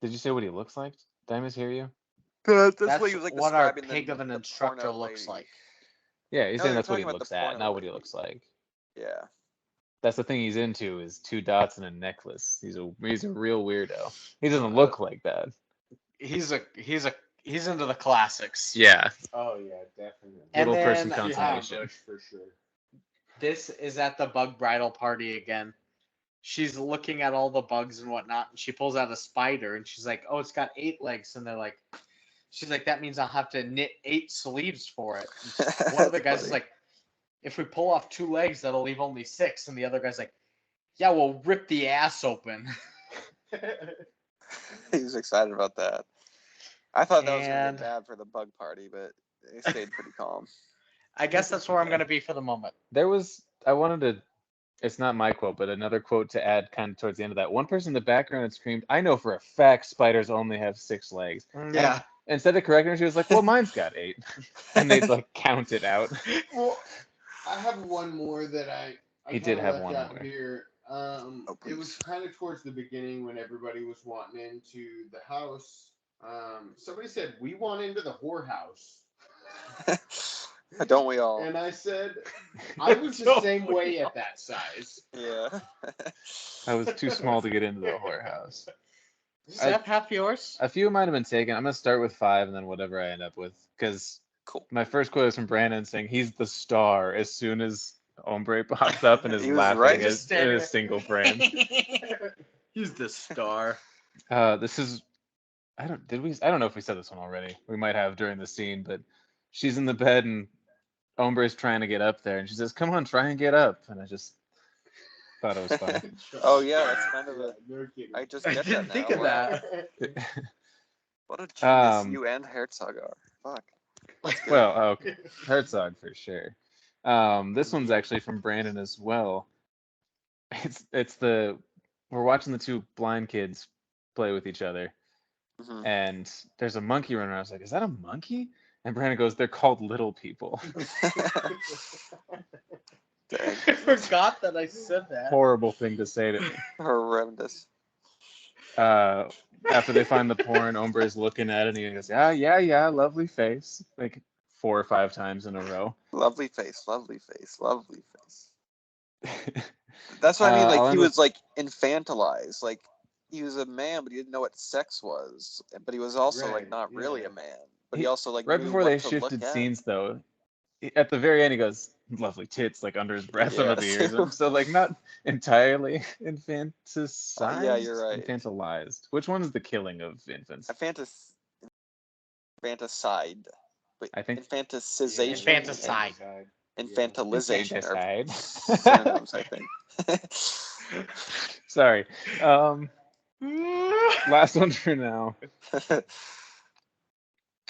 Speaker 4: Did you say what he looks like? Did I mishear you?
Speaker 3: That's
Speaker 1: That's
Speaker 3: what he was like
Speaker 1: what our
Speaker 3: describing
Speaker 1: pig of an
Speaker 3: the
Speaker 1: instructor
Speaker 3: porno
Speaker 1: looks
Speaker 3: lady.
Speaker 1: like.
Speaker 4: Yeah, he's
Speaker 3: No,
Speaker 4: saying
Speaker 3: you're
Speaker 4: that's what he
Speaker 3: talking about
Speaker 4: looks
Speaker 3: the
Speaker 4: at,
Speaker 3: porno
Speaker 4: not what he
Speaker 3: lady.
Speaker 4: looks like.
Speaker 3: Yeah.
Speaker 4: That's the thing he's into is 2 dots and a necklace. He's a real weirdo. He doesn't look like that.
Speaker 1: He's into the classics.
Speaker 4: Yeah.
Speaker 2: Oh yeah, definitely.
Speaker 1: And
Speaker 4: Little person
Speaker 1: then,
Speaker 4: consummation.
Speaker 2: Bush for sure.
Speaker 1: This is at the bug bridal party again. She's looking at all the bugs and whatnot, and she pulls out a spider, and she's like, "Oh, it's got 8 legs." And they're like, "She's like, that means I'll have to knit 8 sleeves for it." And one of the guys is like, "If we pull off 2 legs, that'll leave only 6." And the other guy's like, "Yeah, we'll rip the ass open."
Speaker 3: He was excited about that. I thought that was gonna
Speaker 1: And-
Speaker 3: get bad for the bug party, but they stayed pretty calm.
Speaker 1: I guess that's where I'm gonna be for the moment.
Speaker 4: It's not my quote, but another quote to add kind of towards the end of that. One person in the background had screamed, I know for a fact spiders only have 6 legs.
Speaker 1: Yeah.
Speaker 4: Instead of correcting her, she was like, well, mine's got 8. And they'd like count it out.
Speaker 2: Well, I have one more that I
Speaker 4: He did
Speaker 2: kinda
Speaker 4: have
Speaker 2: left
Speaker 4: one
Speaker 2: out
Speaker 4: more.
Speaker 2: here. It was
Speaker 3: please.
Speaker 2: kind of towards the beginning when everybody was wanting into the house. Somebody said, we want into the whorehouse.
Speaker 3: Don't we all?
Speaker 2: And I said, I was the same way at that size.
Speaker 3: Yeah.
Speaker 4: I was too small to get into the whorehouse.
Speaker 1: Seth, half yours?
Speaker 4: A few might have been taken. I'm going to start with 5 and then whatever I end up with. Because
Speaker 3: Cool.
Speaker 4: my first quote is from Brandon saying he's the star as soon as Ombre pops up and is
Speaker 3: He was
Speaker 4: laughing
Speaker 3: right.
Speaker 4: in a single frame.
Speaker 1: He's the star.
Speaker 4: This is I don't know if we said this one already. We might have during the scene, but she's in the bed and Ombre's trying to get up there and she says, come on, try and get up. And I just thought it was funny.
Speaker 3: Oh yeah, that's kind of a.
Speaker 2: No kidding.
Speaker 3: I just
Speaker 1: I
Speaker 3: get
Speaker 1: didn't
Speaker 3: that
Speaker 1: think
Speaker 3: now.
Speaker 1: of
Speaker 3: Wow.
Speaker 1: that.
Speaker 3: What a genius
Speaker 4: Um,
Speaker 3: you and Herzog are. Fuck.
Speaker 4: Well, okay. Herzog for sure. This one's actually from Brandon as well. We're watching the 2 blind kids play with each other.
Speaker 3: Mhm.
Speaker 4: And there's a monkey running around. I was like, is that a monkey? And Brandon goes, they're called little people.
Speaker 3: Dang.
Speaker 1: I forgot that I said that.
Speaker 4: Horrible thing to say to me.
Speaker 3: Horrendous.
Speaker 4: After they find the porn, Ombre's looking at it and he goes, yeah, lovely face. Like 4 or 5 times in a row.
Speaker 3: Lovely face, lovely face, lovely face. That's what I mean.
Speaker 4: I'll
Speaker 3: Like he
Speaker 4: end
Speaker 3: was like infantilized. Like he was a man, but he didn't know what sex was. But he was also like
Speaker 2: Right,
Speaker 3: not really
Speaker 2: yeah.
Speaker 3: a man. But he also like
Speaker 4: Right
Speaker 3: knew
Speaker 4: before
Speaker 3: what
Speaker 4: they
Speaker 3: to
Speaker 4: shifted
Speaker 3: look at.
Speaker 4: scenes, though, at the very end, he goes, lovely tits, like under his breath under the
Speaker 3: Yes.
Speaker 4: ears. So, like, not entirely infanticized.
Speaker 3: Yeah, you're right.
Speaker 4: Infantilized. Which one is the killing of infants?
Speaker 3: Infanticide. Wait,
Speaker 4: I think-
Speaker 3: infanticization.
Speaker 1: Infanticide.
Speaker 3: Infantilization. Or
Speaker 4: Infanticide.
Speaker 3: synonyms, I think.
Speaker 4: Sorry. Last one for now.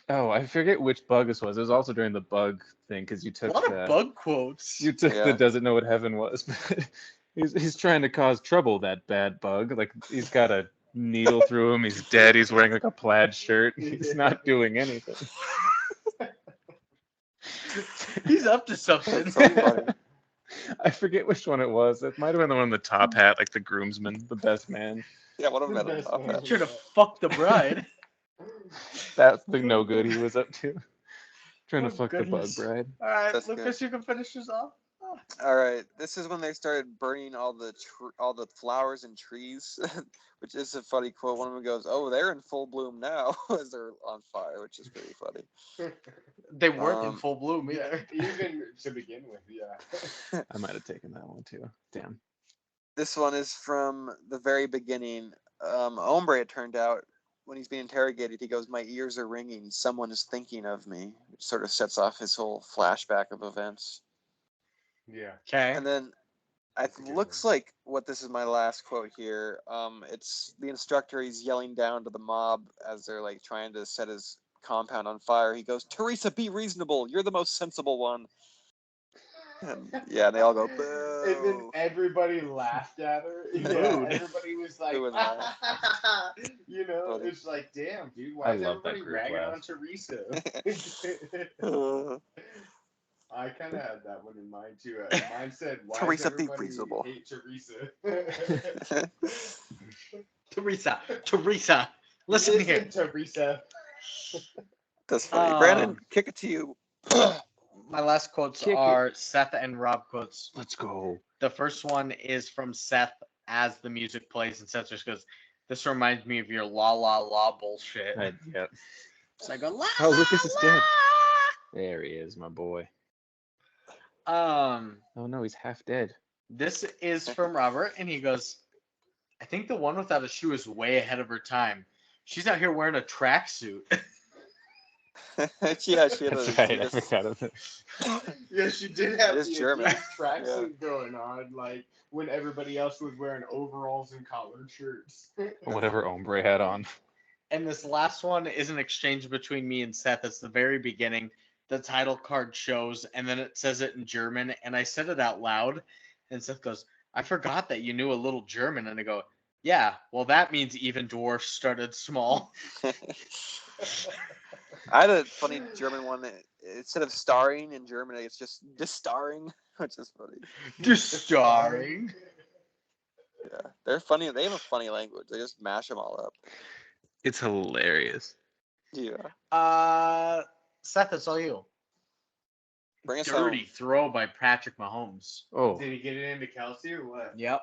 Speaker 4: Oh, I forget which bug this was. It was also during the bug thing because you
Speaker 1: A
Speaker 4: took
Speaker 1: lot of bug quotes.
Speaker 4: you took
Speaker 3: Yeah.
Speaker 4: the doesn't know what heaven was. But he's trying to cause trouble, that bad bug. Like he's got a needle through him. He's dead. He's wearing like a plaid shirt. He's not doing anything.
Speaker 1: He's up to something.
Speaker 3: That's so funny.
Speaker 4: I forget which one it was. It might have been the one in the top hat, like the groomsman, the best man.
Speaker 3: Yeah, one of them had a
Speaker 2: Best
Speaker 3: top
Speaker 2: one.
Speaker 3: hat.
Speaker 1: Trying to fuck the bride.
Speaker 4: That's the no good he was up to. Trying to
Speaker 1: Oh,
Speaker 4: fuck
Speaker 1: goodness.
Speaker 4: the bug bride.
Speaker 1: All right,
Speaker 3: That's
Speaker 1: Lucas, you can finish this off.
Speaker 3: All right, this is when they started burning all the flowers and trees, which is a funny quote. One of them goes, "Oh, they're in full bloom now," as they're on fire, which is pretty funny.
Speaker 1: They weren't in full bloom
Speaker 2: Yeah,
Speaker 1: either.
Speaker 2: even to begin with, yeah.
Speaker 4: I might have taken that one too. Damn.
Speaker 3: This one is from the very beginning. Ombre, it turned out, when he's being interrogated, he goes, "My ears are ringing. Someone is thinking of me," which sort of sets off his whole flashback of events.
Speaker 2: Yeah.
Speaker 1: Okay.
Speaker 3: And then
Speaker 2: That's a good
Speaker 3: looks
Speaker 2: one.
Speaker 3: like what this is my last quote here. It's the instructor. He's yelling down to the mob as they're like trying to set his compound on fire. He goes, "Teresa, be reasonable. You're the most sensible one." And yeah, and they all go,
Speaker 2: And then
Speaker 3: "Boo."
Speaker 2: everybody laughed at her. Yeah,
Speaker 1: Booed.
Speaker 2: everybody was like,
Speaker 3: Boo and laugh.
Speaker 2: you know,
Speaker 3: Funny.
Speaker 2: it's like, damn, dude,
Speaker 4: I
Speaker 2: why is
Speaker 4: love that
Speaker 2: everybody
Speaker 4: group
Speaker 2: ragging
Speaker 4: laugh.
Speaker 2: on Teresa?
Speaker 3: Uh,
Speaker 2: I kind of had that one in mind too. Mine said, "Why
Speaker 3: Teresa,
Speaker 2: does
Speaker 3: be
Speaker 2: everybody
Speaker 3: reasonable."
Speaker 2: hate Teresa?"
Speaker 1: Teresa, listen here.
Speaker 2: Teresa.
Speaker 3: That's funny. Brandon,
Speaker 1: Um,
Speaker 3: kick it to you.
Speaker 1: My last quotes
Speaker 4: Kick it.
Speaker 1: are Seth and Rob quotes.
Speaker 4: Let's go.
Speaker 1: The first one is from Seth as the music plays, and Seth just goes, "This reminds me of your la la la bullshit."
Speaker 4: Yep.
Speaker 1: So I go, la
Speaker 4: Oh,
Speaker 1: la
Speaker 4: Lucas is
Speaker 1: la.
Speaker 4: dead. There he is, my boy.
Speaker 1: Um,
Speaker 4: Oh no, he's half dead.
Speaker 1: this is from Robert, and he goes, "I think the one without a shoe is way ahead of her time. She's out here wearing a tracksuit."
Speaker 3: Yeah, she had
Speaker 4: That's right. I
Speaker 3: Adidas.
Speaker 4: forgot of it.
Speaker 2: Yeah, she did have
Speaker 3: It is
Speaker 2: the
Speaker 3: German.
Speaker 2: Adidas tracksuit going on, like when everybody else was wearing overalls and collared shirts.
Speaker 4: Whatever Ombre had on.
Speaker 1: And this last one is an exchange between me and Seth. It's the very beginning. The title card shows, and then it says it in German. And I said it out loud, and Seth goes, "I forgot that you knew a little German." And I go, "Yeah, well, that means even dwarfs started small."
Speaker 3: I had a funny German one. Instead of starring in German, it's just starring, which is funny.
Speaker 1: Just starring.
Speaker 3: Yeah, they're funny. They have a funny language. They just mash them all up.
Speaker 4: It's hilarious.
Speaker 3: Yeah.
Speaker 1: Seth, it's all you.
Speaker 3: Bring us
Speaker 1: Dirty
Speaker 3: home.
Speaker 1: throw by Patrick Mahomes.
Speaker 4: Oh,
Speaker 2: Did he get it into Kelsey or what?
Speaker 1: Yep.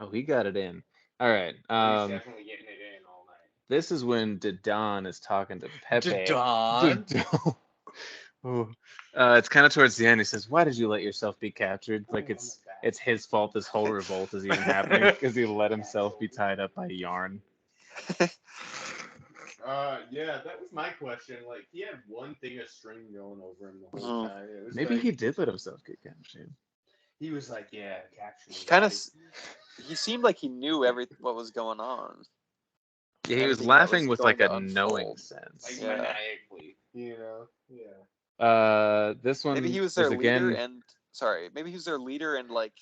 Speaker 4: oh, he got it in. All right.
Speaker 2: He's definitely getting it in all night.
Speaker 4: This is when Didon is talking to Pepe.
Speaker 1: Didon.
Speaker 4: Oh. It's kind of towards the end. He says, "Why did you let yourself be captured? Like it's his fault. This whole revolt is even happening because he let himself be tied up by yarn."
Speaker 2: Yeah, that was my question. Like, he had one thing of string going over him the whole time. It was
Speaker 4: Maybe
Speaker 2: like,
Speaker 4: he did let himself get captured.
Speaker 2: he was like, yeah, capture me.
Speaker 3: He kind of.
Speaker 2: buddy."
Speaker 3: He seemed like he knew what was going on.
Speaker 4: Yeah, he was
Speaker 3: Everything that
Speaker 4: laughing with
Speaker 3: going
Speaker 4: like
Speaker 3: to
Speaker 4: a knowing
Speaker 3: unfold.
Speaker 4: sense.
Speaker 2: Like,
Speaker 3: Yeah.
Speaker 2: maniacally, you know? Yeah.
Speaker 4: This one
Speaker 3: Maybe he was
Speaker 4: is
Speaker 3: their leader,
Speaker 4: again.
Speaker 3: maybe he was their leader, and like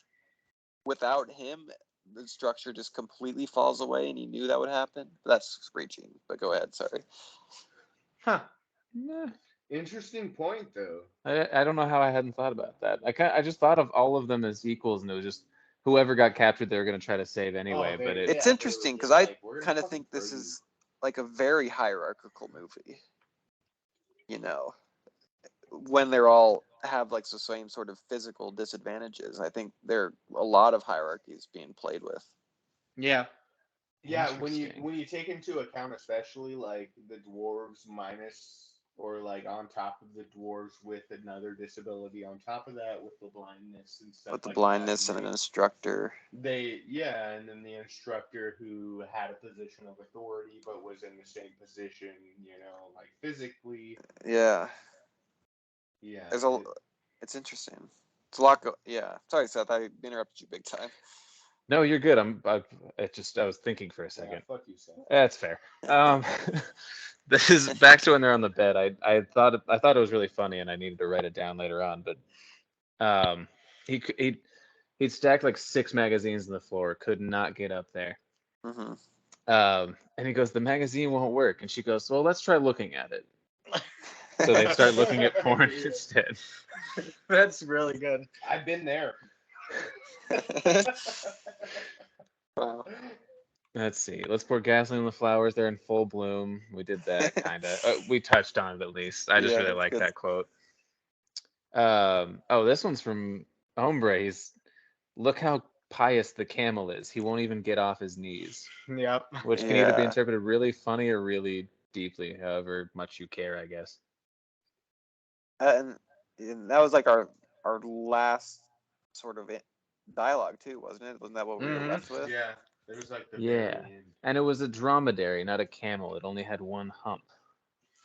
Speaker 3: without him, the structure just completely falls away, and he knew that would happen. That's screeching. But go ahead. Sorry.
Speaker 1: Huh.
Speaker 4: Meh.
Speaker 2: Interesting point, though.
Speaker 4: I don't know how I hadn't thought about that. I just thought of all of them as equals, and it was just whoever got captured, they were gonna try to save anyway.
Speaker 2: they-
Speaker 4: But
Speaker 2: yeah,
Speaker 3: It's
Speaker 2: they were
Speaker 3: interesting because
Speaker 2: just
Speaker 3: I
Speaker 2: like, "We're gonna
Speaker 3: kind of
Speaker 2: fucking
Speaker 3: think this
Speaker 2: throw you."
Speaker 3: is like a very hierarchical movie. You know, when they're all have like the same sort of physical disadvantages, I think there are a lot of hierarchies being played with.
Speaker 1: Yeah.
Speaker 2: Yeah, when
Speaker 4: Interesting.
Speaker 2: you take into account especially like the dwarves minus or like on top of the dwarves with another disability on top of that with the blindness and stuff
Speaker 3: With the
Speaker 2: like
Speaker 3: blindness
Speaker 2: that.
Speaker 3: and an instructor.
Speaker 2: And then the instructor who had a position of authority but was in the same position, you know, like physically.
Speaker 3: Yeah.
Speaker 2: Yeah.
Speaker 3: It's interesting. It's a lot. Yeah. Sorry, Seth. I interrupted you big time.
Speaker 4: No, you're good. I was thinking for a
Speaker 2: Yeah,
Speaker 4: second.
Speaker 2: fuck you, Seth.
Speaker 4: That's fair. This is back to when they're on the bed. I thought it was really funny, and I needed to write it down later on. But he'd stacked like 6 magazines on the floor, could not get up there.
Speaker 3: Mm-hmm.
Speaker 4: And he goes, "The magazine won't work," and she goes, "Well, let's try looking at it." So they start looking at porn instead.
Speaker 1: That's really good.
Speaker 2: I've been there.
Speaker 3: Wow.
Speaker 4: Let's see. Let's pour gasoline on the flowers. They're in full bloom. We did that kind of. We touched on it at least. I just
Speaker 3: Yeah,
Speaker 4: really
Speaker 3: that's
Speaker 4: like
Speaker 3: good.
Speaker 4: that quote. Oh, this one's from Hombre. Look how pious the camel is. He won't even get off his knees.
Speaker 1: Yep.
Speaker 4: Which can either be
Speaker 3: Yeah.
Speaker 4: interpreted really funny or really deeply, however much you care, I guess.
Speaker 3: And that was like our last sort of dialogue too, wasn't it? Wasn't that what we were
Speaker 1: Mhm.
Speaker 3: left with?
Speaker 2: Yeah, it was like the
Speaker 4: Yeah.
Speaker 2: very end.
Speaker 4: And it was a dromedary, not a camel. It only had one hump.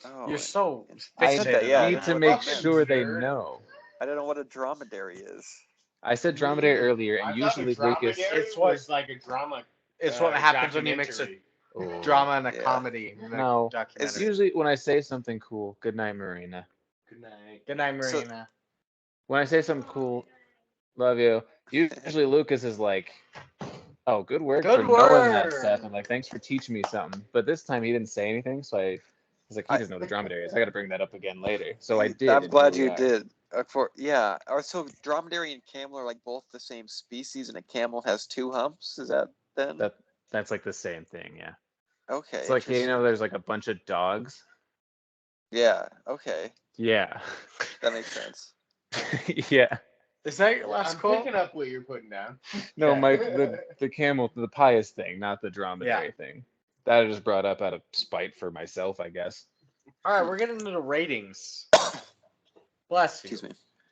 Speaker 3: Oh,
Speaker 1: You're so
Speaker 4: I
Speaker 3: said
Speaker 1: fixated
Speaker 3: that, yeah, I
Speaker 1: on
Speaker 4: need
Speaker 3: don't
Speaker 4: to
Speaker 3: know
Speaker 1: that.
Speaker 3: what
Speaker 4: make
Speaker 3: that meant.
Speaker 4: sure they
Speaker 2: Nerd.
Speaker 4: know.
Speaker 3: I don't know what a dromedary is.
Speaker 4: I said dromedary earlier, and
Speaker 2: I thought
Speaker 4: usually
Speaker 2: the
Speaker 4: Lucas.
Speaker 2: dromedary
Speaker 1: It's what-
Speaker 2: was like a drama.
Speaker 1: It's what happens when you mix a
Speaker 2: documentary.
Speaker 4: Oh.
Speaker 1: drama and a
Speaker 3: Yeah.
Speaker 1: comedy in a
Speaker 4: No, it's
Speaker 1: documentary.
Speaker 4: usually when I say something cool. Good night, Marina.
Speaker 2: Good night.
Speaker 1: Good night,
Speaker 3: So-
Speaker 1: Marina.
Speaker 4: When I say something cool, love you. Usually Lucas is like, "Oh, good work
Speaker 1: Good
Speaker 4: for knowing that
Speaker 1: work."
Speaker 4: stuff," and like, "Thanks for teaching me something." But this time he didn't say anything, so I was like, "He doesn't know what the dromedary is. I got to bring that up again later." So I did.
Speaker 3: I'm
Speaker 4: and
Speaker 3: glad
Speaker 4: here
Speaker 3: you
Speaker 4: we are.
Speaker 3: did. Yeah. So dromedary and camel are like both the same species, and a camel has two humps. Is that then?
Speaker 4: That's like the same thing, yeah.
Speaker 3: Okay.
Speaker 4: It's like
Speaker 3: interesting.
Speaker 4: there's like a bunch of dogs.
Speaker 3: Yeah. Okay.
Speaker 4: Yeah.
Speaker 3: That makes sense.
Speaker 4: Yeah.
Speaker 1: Is that your last
Speaker 2: I'm
Speaker 1: quote?
Speaker 2: picking up what you're putting down.
Speaker 4: No,
Speaker 2: Okay.
Speaker 4: the camel, the pious thing, not the dromedary thing. That I just brought up out of spite for myself, I guess.
Speaker 1: All right, we're getting into the ratings. Bless you.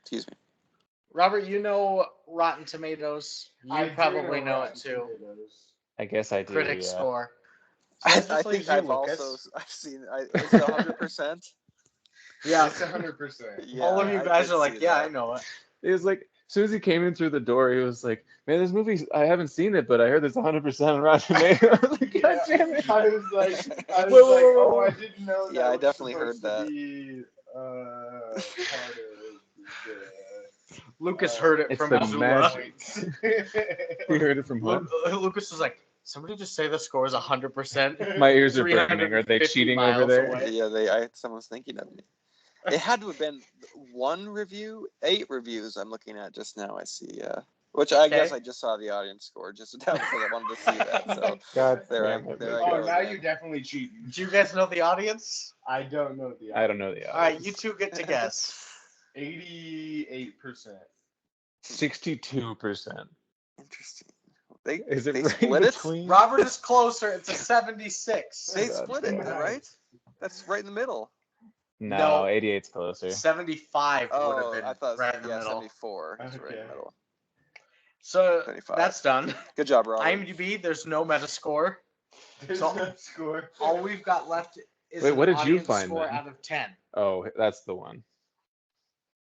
Speaker 3: Excuse me.
Speaker 1: Robert, you know Rotten Tomatoes.
Speaker 2: I
Speaker 1: You
Speaker 2: do
Speaker 1: probably know it
Speaker 2: Rotten
Speaker 1: too.
Speaker 2: Tomatoes.
Speaker 4: I guess I do.
Speaker 1: Critic
Speaker 4: Yeah.
Speaker 1: score. So that
Speaker 3: I
Speaker 1: just leaves
Speaker 3: think
Speaker 1: you,
Speaker 3: I've
Speaker 1: Lucas.
Speaker 3: I've seen. Is it 100%?
Speaker 1: Yeah.
Speaker 2: It's 100%.
Speaker 3: Yeah.
Speaker 1: All of you
Speaker 3: I
Speaker 1: guys
Speaker 3: did
Speaker 1: are like,
Speaker 3: see
Speaker 1: yeah, I
Speaker 3: that.
Speaker 1: know it.
Speaker 4: It was like, as soon as he came in through the door, he was like, "Man, this movie, I haven't seen it, but I heard it's 100% on Rotten Tomatoes." I was like, "God damn it!"
Speaker 2: I was like,
Speaker 4: Whoa.
Speaker 2: oh, I didn't know that.
Speaker 3: Yeah, I
Speaker 2: was
Speaker 3: definitely
Speaker 2: supposed
Speaker 3: heard
Speaker 2: to
Speaker 3: that.
Speaker 2: Be, part of
Speaker 1: Lucas heard it
Speaker 4: It's
Speaker 1: from
Speaker 4: the
Speaker 1: Missoula.
Speaker 4: You heard it from who?
Speaker 1: Lucas was like, somebody just say the score is 100%.
Speaker 4: My ears are burning. Are they
Speaker 1: 350
Speaker 4: cheating over
Speaker 1: miles
Speaker 4: there?
Speaker 1: away.
Speaker 3: Yeah, someone's thinking of me. It had to have been 8 reviews I'm looking at just now. I see. Which I guess I just saw the audience score just because I wanted to see that. So
Speaker 4: God
Speaker 3: there I
Speaker 4: damn it,
Speaker 3: go.
Speaker 2: Oh, now
Speaker 3: again.
Speaker 2: you're definitely cheating.
Speaker 1: Do you guys know the audience?
Speaker 2: I don't know the.
Speaker 4: I don't know the
Speaker 1: All right,
Speaker 4: odds.
Speaker 1: you two get to guess.
Speaker 2: 88%.
Speaker 4: 62%.
Speaker 3: Interesting. They
Speaker 4: Is it
Speaker 3: they
Speaker 4: right
Speaker 3: split it.
Speaker 4: between?
Speaker 1: Robert is closer. It's a 76.
Speaker 3: They
Speaker 4: God
Speaker 3: split it,
Speaker 2: damn.
Speaker 3: right? That's right in the middle.
Speaker 4: No,
Speaker 1: No.
Speaker 4: 88's closer.
Speaker 1: 75 would have
Speaker 3: Oh,
Speaker 1: been
Speaker 3: I thought
Speaker 1: right in the middle.
Speaker 3: 74. It's right in the
Speaker 2: Okay.
Speaker 3: middle.
Speaker 1: So
Speaker 3: 75.
Speaker 1: that's done.
Speaker 3: Good job, Robert.
Speaker 1: IMDb, there's no Metascore.
Speaker 2: There's
Speaker 1: So-
Speaker 2: no score.
Speaker 1: All we've got left is
Speaker 4: Wait,
Speaker 1: an
Speaker 4: what did you
Speaker 1: audience
Speaker 4: find
Speaker 1: score
Speaker 4: then?
Speaker 1: out of 10.
Speaker 4: Oh, that's the one.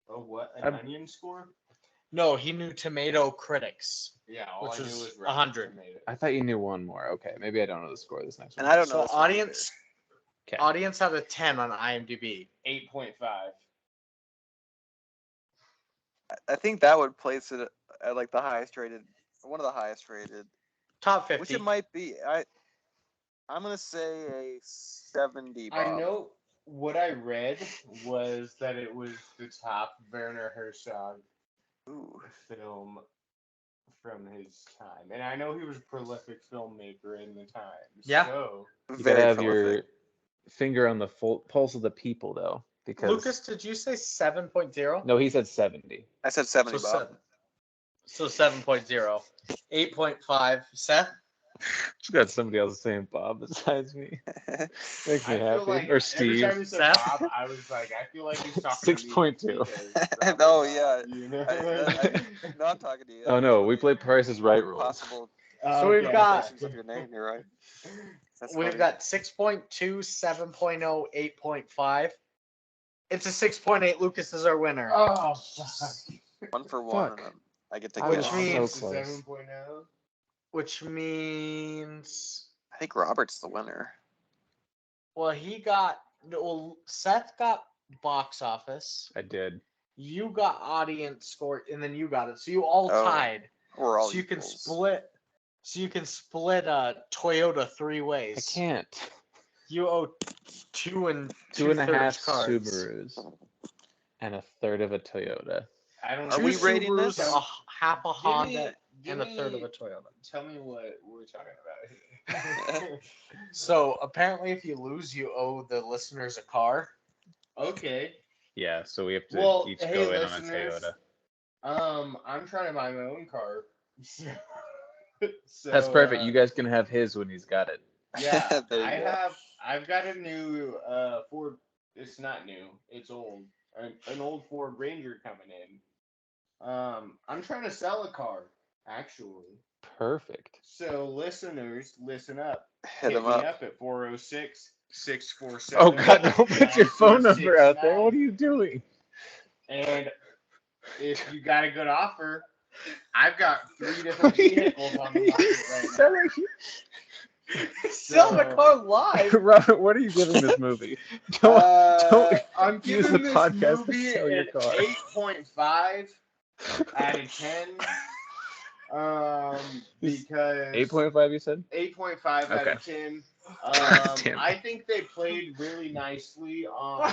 Speaker 2: Oh, what? An
Speaker 4: I'm-
Speaker 2: onion score?
Speaker 1: No, he knew tomato critics.
Speaker 2: Yeah, all
Speaker 1: Which
Speaker 2: I knew
Speaker 1: is
Speaker 2: was
Speaker 1: 100.
Speaker 2: Tomatoes.
Speaker 4: I thought you knew one more. Okay, maybe I don't know the score of this next one.
Speaker 3: And I don't know.
Speaker 1: So
Speaker 3: this one
Speaker 1: audience
Speaker 4: Okay.
Speaker 1: audience out of 10 on IMDb.
Speaker 2: 8.5.
Speaker 3: either. I think that would place it at like the highest rated, one of the highest rated,
Speaker 1: Top 50.
Speaker 3: which it might be. I'm gonna say a 70. Bob.
Speaker 2: I know what I read was that it was the top Werner Herzog
Speaker 3: Ooh.
Speaker 2: film from his time, and I know he was a prolific filmmaker in the time.
Speaker 1: Yeah.
Speaker 2: So
Speaker 4: You
Speaker 3: Very
Speaker 4: gotta have
Speaker 3: prolific.
Speaker 4: your finger on the pulse of the people, though, because
Speaker 1: Lucas, did you say 7.0?
Speaker 4: no, he said 70.
Speaker 3: I said 70,
Speaker 1: So
Speaker 3: Bob.
Speaker 1: 7.0. 8.5. Seth?
Speaker 4: You got somebody else saying Bob besides me. Makes me
Speaker 2: I feel
Speaker 4: happy.
Speaker 2: like
Speaker 4: Or
Speaker 2: every
Speaker 4: Steve.
Speaker 2: time he said
Speaker 1: Seth?
Speaker 2: Bob, I was like, I feel like he's talking to me
Speaker 4: 6.2.
Speaker 2: because
Speaker 3: Oh, yeah.
Speaker 2: you know?
Speaker 3: No, I'm talking to you.
Speaker 4: Oh no, we play Price is Right rules.
Speaker 3: Possible
Speaker 1: So we've got-
Speaker 3: implications of your name. You're right. That's
Speaker 1: We've
Speaker 3: funny.
Speaker 1: got 6.2, 7.0, 8.5. It's a 6.8. Lucas is our winner.
Speaker 2: Oh, fuck.
Speaker 3: 1 for 1.
Speaker 4: Fuck.
Speaker 3: And then I get to
Speaker 1: Which
Speaker 3: guess.
Speaker 1: means-
Speaker 4: So close.
Speaker 2: 7.0.
Speaker 1: Which means,
Speaker 3: I think Robert's the winner.
Speaker 1: well, Seth got box office.
Speaker 4: I did.
Speaker 1: You got audience score, and then you got it. So you all
Speaker 3: Oh,
Speaker 1: tied.
Speaker 3: We're all
Speaker 1: So you can
Speaker 3: equals.
Speaker 1: split. So you can split a Toyota 3
Speaker 4: I
Speaker 1: ways.
Speaker 4: can't.
Speaker 1: You owe 2 and
Speaker 4: 2.5
Speaker 1: 2/3 cards.
Speaker 4: Subarus and a third of a Toyota.
Speaker 2: I don't
Speaker 3: Are
Speaker 1: Two
Speaker 3: we rating
Speaker 1: Subarus,
Speaker 3: this?
Speaker 1: half a Honda. and a third of a Toyota.
Speaker 2: Tell me what we're talking about here.
Speaker 1: So apparently, if you lose, you owe the listeners a car.
Speaker 2: Okay.
Speaker 4: Yeah, so we have to
Speaker 2: Well,
Speaker 4: each
Speaker 2: hey,
Speaker 4: go in on a
Speaker 2: listeners.
Speaker 4: Toyota.
Speaker 2: I'm trying to buy my own car. So
Speaker 4: That's perfect. You guys can have his when he's got it.
Speaker 2: yeah,
Speaker 3: There you go.
Speaker 2: I've got a new Ford. It's not new. It's old. An old Ford Ranger coming in. I'm trying to sell a car, actually.
Speaker 4: Perfect.
Speaker 2: So listeners, listen up.
Speaker 3: Hit him
Speaker 2: me
Speaker 3: up.
Speaker 2: up at 406-647.
Speaker 4: Oh God! Don't put your phone number out there. What are you doing?
Speaker 2: And if you got a good offer, I've got 3 different vehicles on the market right now.
Speaker 1: Sell the car live.
Speaker 4: Robert, what are you giving this movie? Don't
Speaker 2: I'm
Speaker 4: use
Speaker 2: giving
Speaker 4: the
Speaker 2: this
Speaker 4: podcast to
Speaker 2: movie
Speaker 4: sell your
Speaker 2: an
Speaker 4: car.
Speaker 2: 8.5 out of 10. Because
Speaker 4: 8.5, you said?
Speaker 2: 8.5 out
Speaker 4: Okay.
Speaker 2: of 10.
Speaker 4: Damn.
Speaker 2: I think they played really nicely on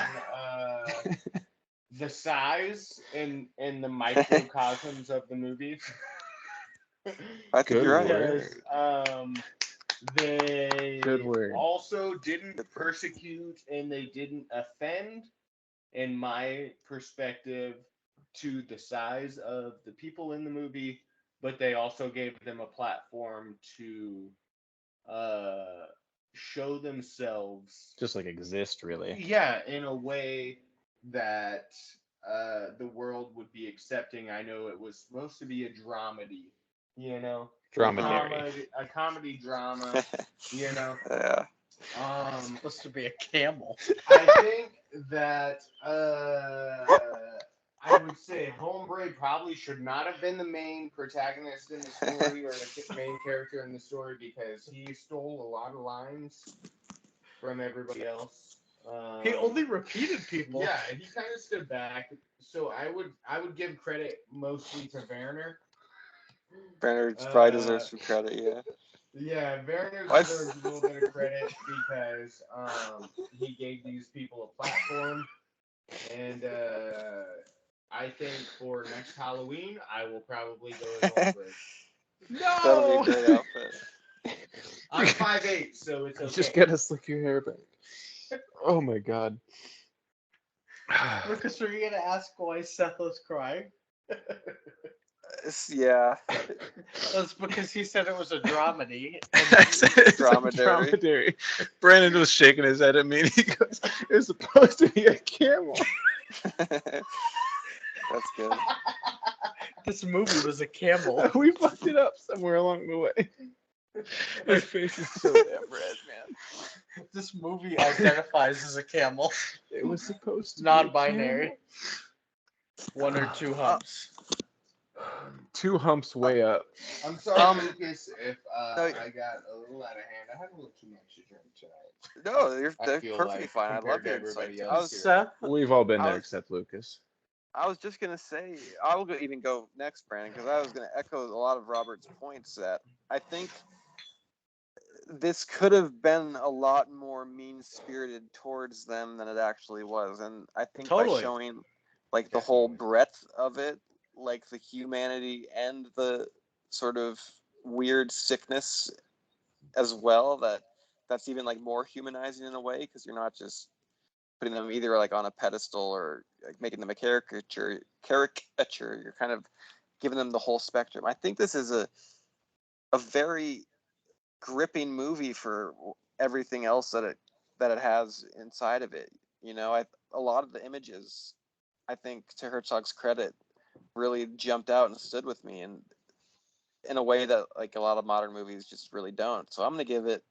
Speaker 2: the size and the microcosms of the movie.
Speaker 3: I think
Speaker 4: Good
Speaker 3: you're right.
Speaker 2: Because they
Speaker 4: Good word.
Speaker 2: also didn't persecute and they didn't offend, in my perspective, to the size of the people in the movie, but they also gave them a platform to show themselves,
Speaker 4: Just like exist, really.
Speaker 2: yeah, in a way that the world would be accepting. I know it was supposed to be a dramedy, you know,
Speaker 4: Dromedary.
Speaker 2: a comedy drama, you know.
Speaker 3: Yeah.
Speaker 1: Supposed to be a camel.
Speaker 2: I think that I would say Hombre probably should not have been the main protagonist in the story or the main character in the story, because he stole a lot of lines from everybody else.
Speaker 1: He only repeated people.
Speaker 2: Yeah, he kind of stood back. So I would give credit mostly to Werner.
Speaker 3: Bernard probably deserves some credit, yeah.
Speaker 2: Yeah, Werner
Speaker 3: What?
Speaker 2: deserves a little bit of credit because he gave these people a platform, and I think for next Halloween I will probably go as Ombre.
Speaker 3: That'll be a great outfit.
Speaker 2: I'm 5'8", so it's
Speaker 4: You
Speaker 2: okay.
Speaker 4: just gotta slick your hair back. Oh my God.
Speaker 1: Lucas, were you gonna ask why Seth was crying?
Speaker 3: Yeah.
Speaker 1: That's because he said it was a dramedy.
Speaker 4: I said it's
Speaker 3: Dromedary.
Speaker 4: a dromedary. Brandon was shaking his head at me and he goes, "It's supposed to be a camel."
Speaker 3: That's good.
Speaker 1: This movie was a camel.
Speaker 4: We fucked it up somewhere along the way. My face is so damn red, man.
Speaker 1: This movie identifies as a camel.
Speaker 4: It was supposed to
Speaker 1: Non-binary.
Speaker 4: be
Speaker 1: One or two humps.
Speaker 4: a camel. 2 humps way up.
Speaker 2: I'm sorry, Lucas, if
Speaker 3: no,
Speaker 2: I got a little out of hand. I had a little too much to drink tonight.
Speaker 3: No,
Speaker 2: I
Speaker 3: they're
Speaker 2: feel
Speaker 3: perfectly
Speaker 2: like
Speaker 3: fine. I
Speaker 2: compared
Speaker 3: love
Speaker 2: to
Speaker 3: your
Speaker 2: everybody
Speaker 3: insight.
Speaker 2: else here.
Speaker 1: Seth?
Speaker 4: We've all been
Speaker 3: I
Speaker 4: there
Speaker 3: was-
Speaker 4: except Lucas.
Speaker 3: I was just gonna say I will even go next, Brandon, because I was gonna echo a lot of Robert's points that I think this could have been a lot more mean-spirited towards them than it actually was, and I think by
Speaker 1: Totally.
Speaker 3: showing like the whole breadth of it, like the humanity and the sort of weird sickness as well, that's even like more humanizing in a way, because you're not just putting them either like on a pedestal or like making them a caricature. You're kind of giving them the whole spectrum. I think this is a very gripping movie for everything else that it has inside of it. You know, a lot of the images, I think, to Herzog's credit, really jumped out and stood with me, and in a way that like a lot of modern movies just really don't. So I'm gonna give it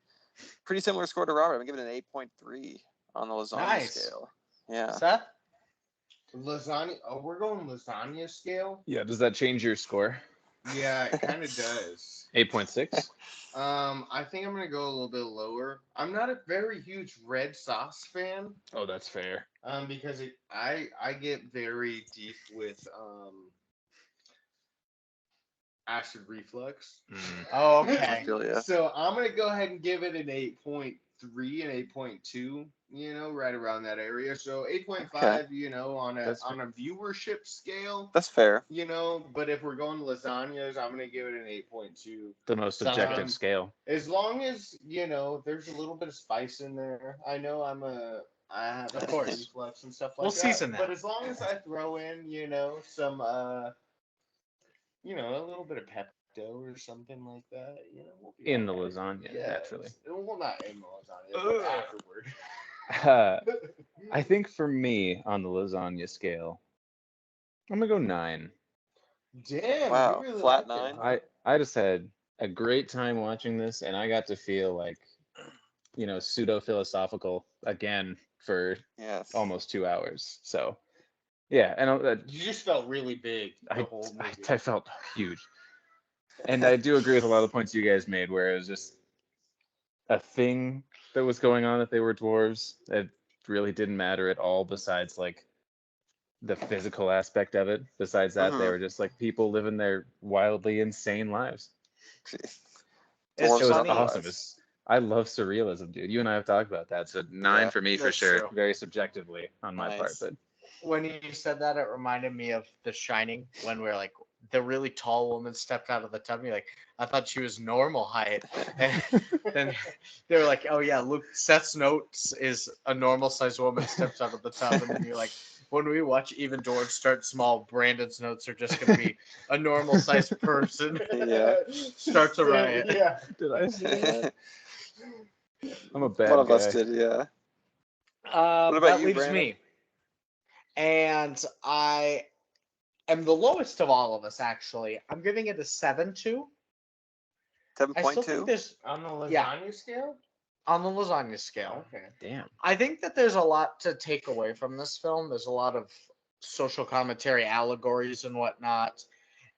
Speaker 3: pretty similar score to Robert. I'm gonna give it an 8.3 on the lasagna
Speaker 1: Nice.
Speaker 3: scale. Yeah.
Speaker 1: Seth?
Speaker 2: Lasagna. Oh, we're going lasagna scale.
Speaker 4: Yeah, does that change your score?
Speaker 2: Yeah, it kind of does.
Speaker 4: 8.6?
Speaker 2: I think I'm gonna go a little bit lower. I'm not a very huge red sauce fan.
Speaker 4: Oh, that's fair.
Speaker 2: Because I get very deep with acid reflux.
Speaker 1: Oh,
Speaker 3: I
Speaker 1: okay.
Speaker 3: feel ya.
Speaker 2: So I'm gonna go ahead and give it an 8.3 and 8.2. you know, right around that area. So 8.5,
Speaker 3: Okay.
Speaker 2: you know, on a
Speaker 4: That's
Speaker 2: on a viewership scale,
Speaker 3: That's fair.
Speaker 2: you know. But if we're going lasagnas, I'm gonna give it an 8.2.
Speaker 4: the most
Speaker 1: Sounds
Speaker 4: objective
Speaker 2: good.
Speaker 4: scale.
Speaker 2: As long as you know, there's a little bit of spice in there. I know I have
Speaker 1: Of
Speaker 2: acid
Speaker 1: course.
Speaker 2: reflux and stuff like
Speaker 1: We'll
Speaker 2: that.
Speaker 1: season that.
Speaker 2: But as long as I throw in, you know, some you know, a little bit of Pepto or something like that, you know, we'll be
Speaker 4: In the
Speaker 2: all right.
Speaker 4: lasagna,
Speaker 2: Yeah,
Speaker 4: naturally.
Speaker 2: well, not in the lasagna, but
Speaker 1: Ugh.
Speaker 2: afterward.
Speaker 4: I think for me on the lasagna scale, I'm gonna go 9.
Speaker 2: Damn,
Speaker 3: Wow,
Speaker 2: you really
Speaker 3: flat
Speaker 2: like it,
Speaker 3: 9?
Speaker 2: huh?
Speaker 4: I just had a great time watching this, and I got to feel like, pseudo philosophical again for
Speaker 3: Yes.
Speaker 4: almost 2 hours. So yeah, and
Speaker 2: You just felt really big the
Speaker 4: I,
Speaker 2: whole
Speaker 4: I
Speaker 2: movie.
Speaker 4: I felt huge, and I do agree with a lot of the points you guys made, where it was just a thing that was going on that they were dwarves. It really didn't matter at all, besides like the physical aspect of it. Besides that, they
Speaker 3: Mhm.
Speaker 4: were just like people living their wildly insane lives.
Speaker 1: It's
Speaker 4: It
Speaker 3: Dwarves
Speaker 4: was
Speaker 1: funny.
Speaker 3: otherwise.
Speaker 4: awesome. I love surrealism, dude. You and I have talked about that. So 9
Speaker 3: Yeah,
Speaker 4: for me for
Speaker 1: That's
Speaker 4: sure.
Speaker 1: true.
Speaker 4: Very subjectively on my part,
Speaker 3: Nice.
Speaker 4: but
Speaker 1: When you said that, it reminded me of The Shining when we're like the really tall woman stepped out of the tub. And you're like, I thought she was normal height, and then they were like, oh yeah, Luke Seth's notes is a normal sized woman steps out of the tub, and then you're like, when we watch Even Dwarfs Start Small, Brandon's notes are just gonna be a normal sized person
Speaker 3: Yeah.
Speaker 1: starts a riot.
Speaker 2: Yeah.
Speaker 4: did I say that? I'm a
Speaker 3: One
Speaker 4: bad
Speaker 3: of us
Speaker 4: guy.
Speaker 3: did, yeah. What about
Speaker 1: That
Speaker 3: you,
Speaker 1: leaves
Speaker 3: Brandon?
Speaker 1: me, and I am the lowest of all of us. Actually, I'm giving it a 7.2. I still think
Speaker 3: 7.2?
Speaker 1: there's
Speaker 2: On the lasagna
Speaker 1: Yeah.
Speaker 2: scale?
Speaker 1: on the lasagna scale.
Speaker 2: Okay.
Speaker 4: Damn.
Speaker 1: I think that there's a lot to take away from this film. There's a lot of social commentary, allegories, and whatnot,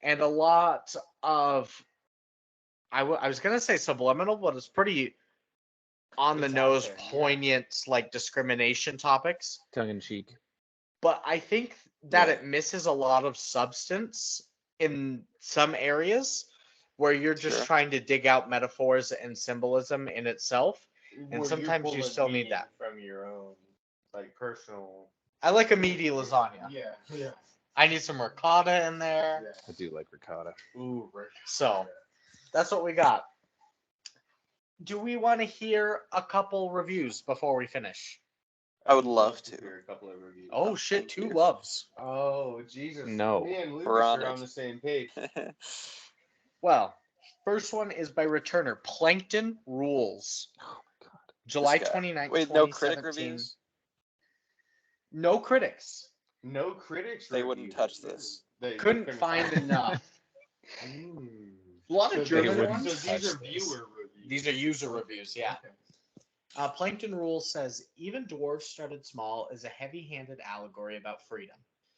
Speaker 1: and a lot of I was gonna say subliminal, but it's pretty on the
Speaker 2: It's out
Speaker 1: nose,
Speaker 2: there, yeah.
Speaker 1: poignant, like discrimination topics.
Speaker 4: Tongue in cheek.
Speaker 1: But I think that
Speaker 3: Yeah.
Speaker 1: it misses a lot of substance in some areas where you're just
Speaker 3: Sure.
Speaker 1: trying to dig out metaphors and symbolism in itself. And
Speaker 2: Where
Speaker 1: sometimes you
Speaker 2: pulling
Speaker 1: still need
Speaker 2: meaning
Speaker 1: that.
Speaker 2: from your own, like, personal.
Speaker 1: I like a meaty lasagna.
Speaker 2: Yeah. Yeah.
Speaker 1: I need some ricotta in there.
Speaker 4: I do like ricotta.
Speaker 2: Ooh, right.
Speaker 1: So that's what we got. Do we want to hear a couple reviews before we finish?
Speaker 3: I would love to.
Speaker 2: hear a couple of reviews.
Speaker 1: Oh shit,
Speaker 3: thank
Speaker 1: 2
Speaker 3: you.
Speaker 1: loves.
Speaker 2: Oh, Jesus.
Speaker 4: No.
Speaker 2: Me and Lucas
Speaker 3: We're on
Speaker 2: are
Speaker 3: it.
Speaker 2: on the same page.
Speaker 1: Well, first one is by returner Plankton Rules.
Speaker 4: Oh my god.
Speaker 1: July
Speaker 3: This guy.
Speaker 1: 29th,
Speaker 3: Wait, no critic
Speaker 1: 2017.
Speaker 3: reviews?
Speaker 1: No critics.
Speaker 2: No critics.
Speaker 3: They wouldn't
Speaker 2: reviewed
Speaker 3: touch
Speaker 2: it.
Speaker 3: this.
Speaker 2: They
Speaker 1: Couldn't find enough.
Speaker 2: Mm.
Speaker 1: A lot of
Speaker 2: So
Speaker 1: German
Speaker 4: wouldn't
Speaker 1: ones.
Speaker 2: So these are
Speaker 4: touch this.
Speaker 2: viewer reviews.
Speaker 1: These are user reviews, yeah.
Speaker 2: Okay.
Speaker 1: Plankton Rules says, Even Dwarfs Started Small is a heavy-handed allegory about freedom.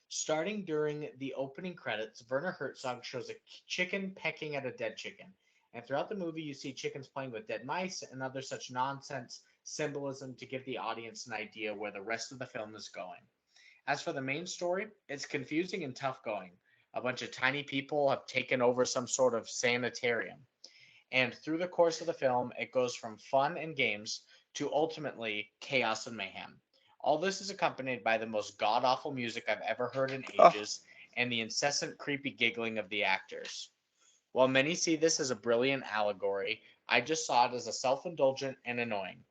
Speaker 1: Starting during the opening credits, Werner Herzog shows a chicken pecking at a dead chicken. And throughout the movie, you see chickens playing with dead mice and other such nonsense symbolism to give the audience an idea where the rest of the film is going. As for the main story, it's confusing and tough going. A bunch of tiny people have taken over some sort of sanitarium. And through the course of the film, it goes from fun and games to ultimately chaos and mayhem. All this is accompanied by the most god awful music I've ever heard in
Speaker 3: Oh.
Speaker 1: ages and the incessant creepy giggling of the actors. While many see this as a brilliant allegory, I just saw it as a self indulgent and annoying.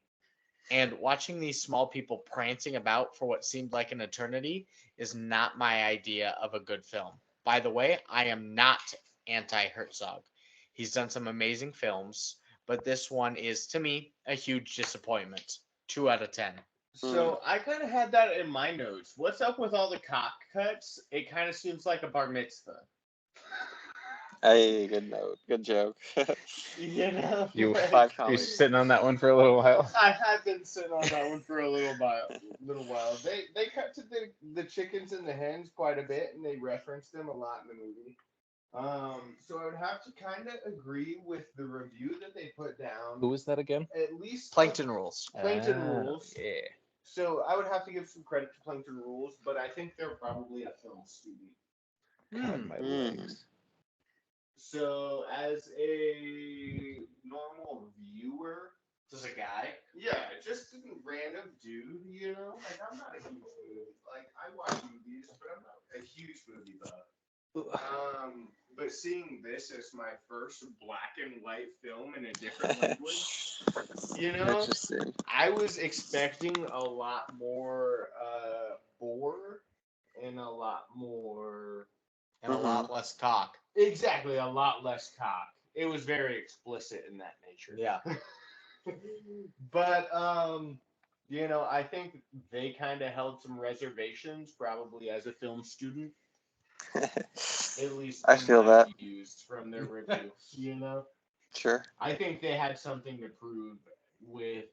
Speaker 1: And watching these small people prancing about for what seemed like an eternity is not my idea of a good film. By the way, I am not anti Herzog. He's done some amazing films, but this one is, to me, a huge disappointment. 2 out of 10.
Speaker 2: So I kind of had that in my notes. What's up with all the cock cuts? It kind of seems like a bar mitzvah.
Speaker 3: Hey, good note. Good joke.
Speaker 2: You know,
Speaker 4: You
Speaker 2: like,
Speaker 3: 5
Speaker 4: You're
Speaker 3: comedy.
Speaker 4: sitting on that one for a little while.
Speaker 2: I have been sitting on that one for a little while. They cut to the chickens and the hens quite a bit, and they reference them a lot in the movie. So I would have to kind of agree with the review that they put down.
Speaker 4: Who was that again?
Speaker 2: At least
Speaker 1: Plankton Rules.
Speaker 2: Plankton
Speaker 4: Ah,
Speaker 2: Rules.
Speaker 4: Yeah.
Speaker 2: So I would have to give some credit to Plankton Rules, but I think they're probably a film student.
Speaker 4: God, my
Speaker 3: Mm.
Speaker 4: legs.
Speaker 2: So as a normal viewer,
Speaker 1: Just a guy.
Speaker 2: Yeah, just a random dude, you know? Like, I'm not a huge movie. Like, I watch movies, but I'm not a huge movie buff. But seeing this as my first black and white film in a different language, you know,
Speaker 3: Interesting.
Speaker 2: I was expecting a lot more gore and a lot more.
Speaker 1: And a lot less talk.
Speaker 2: Exactly, a lot less cock. It was very explicit in that nature.
Speaker 1: Yeah.
Speaker 2: But you know, I think they kind of held some reservations, probably as a film student, at least
Speaker 3: I
Speaker 2: in
Speaker 3: feel
Speaker 2: my
Speaker 3: that.
Speaker 2: views from their review. You know,
Speaker 3: Sure.
Speaker 2: I think they had something to prove with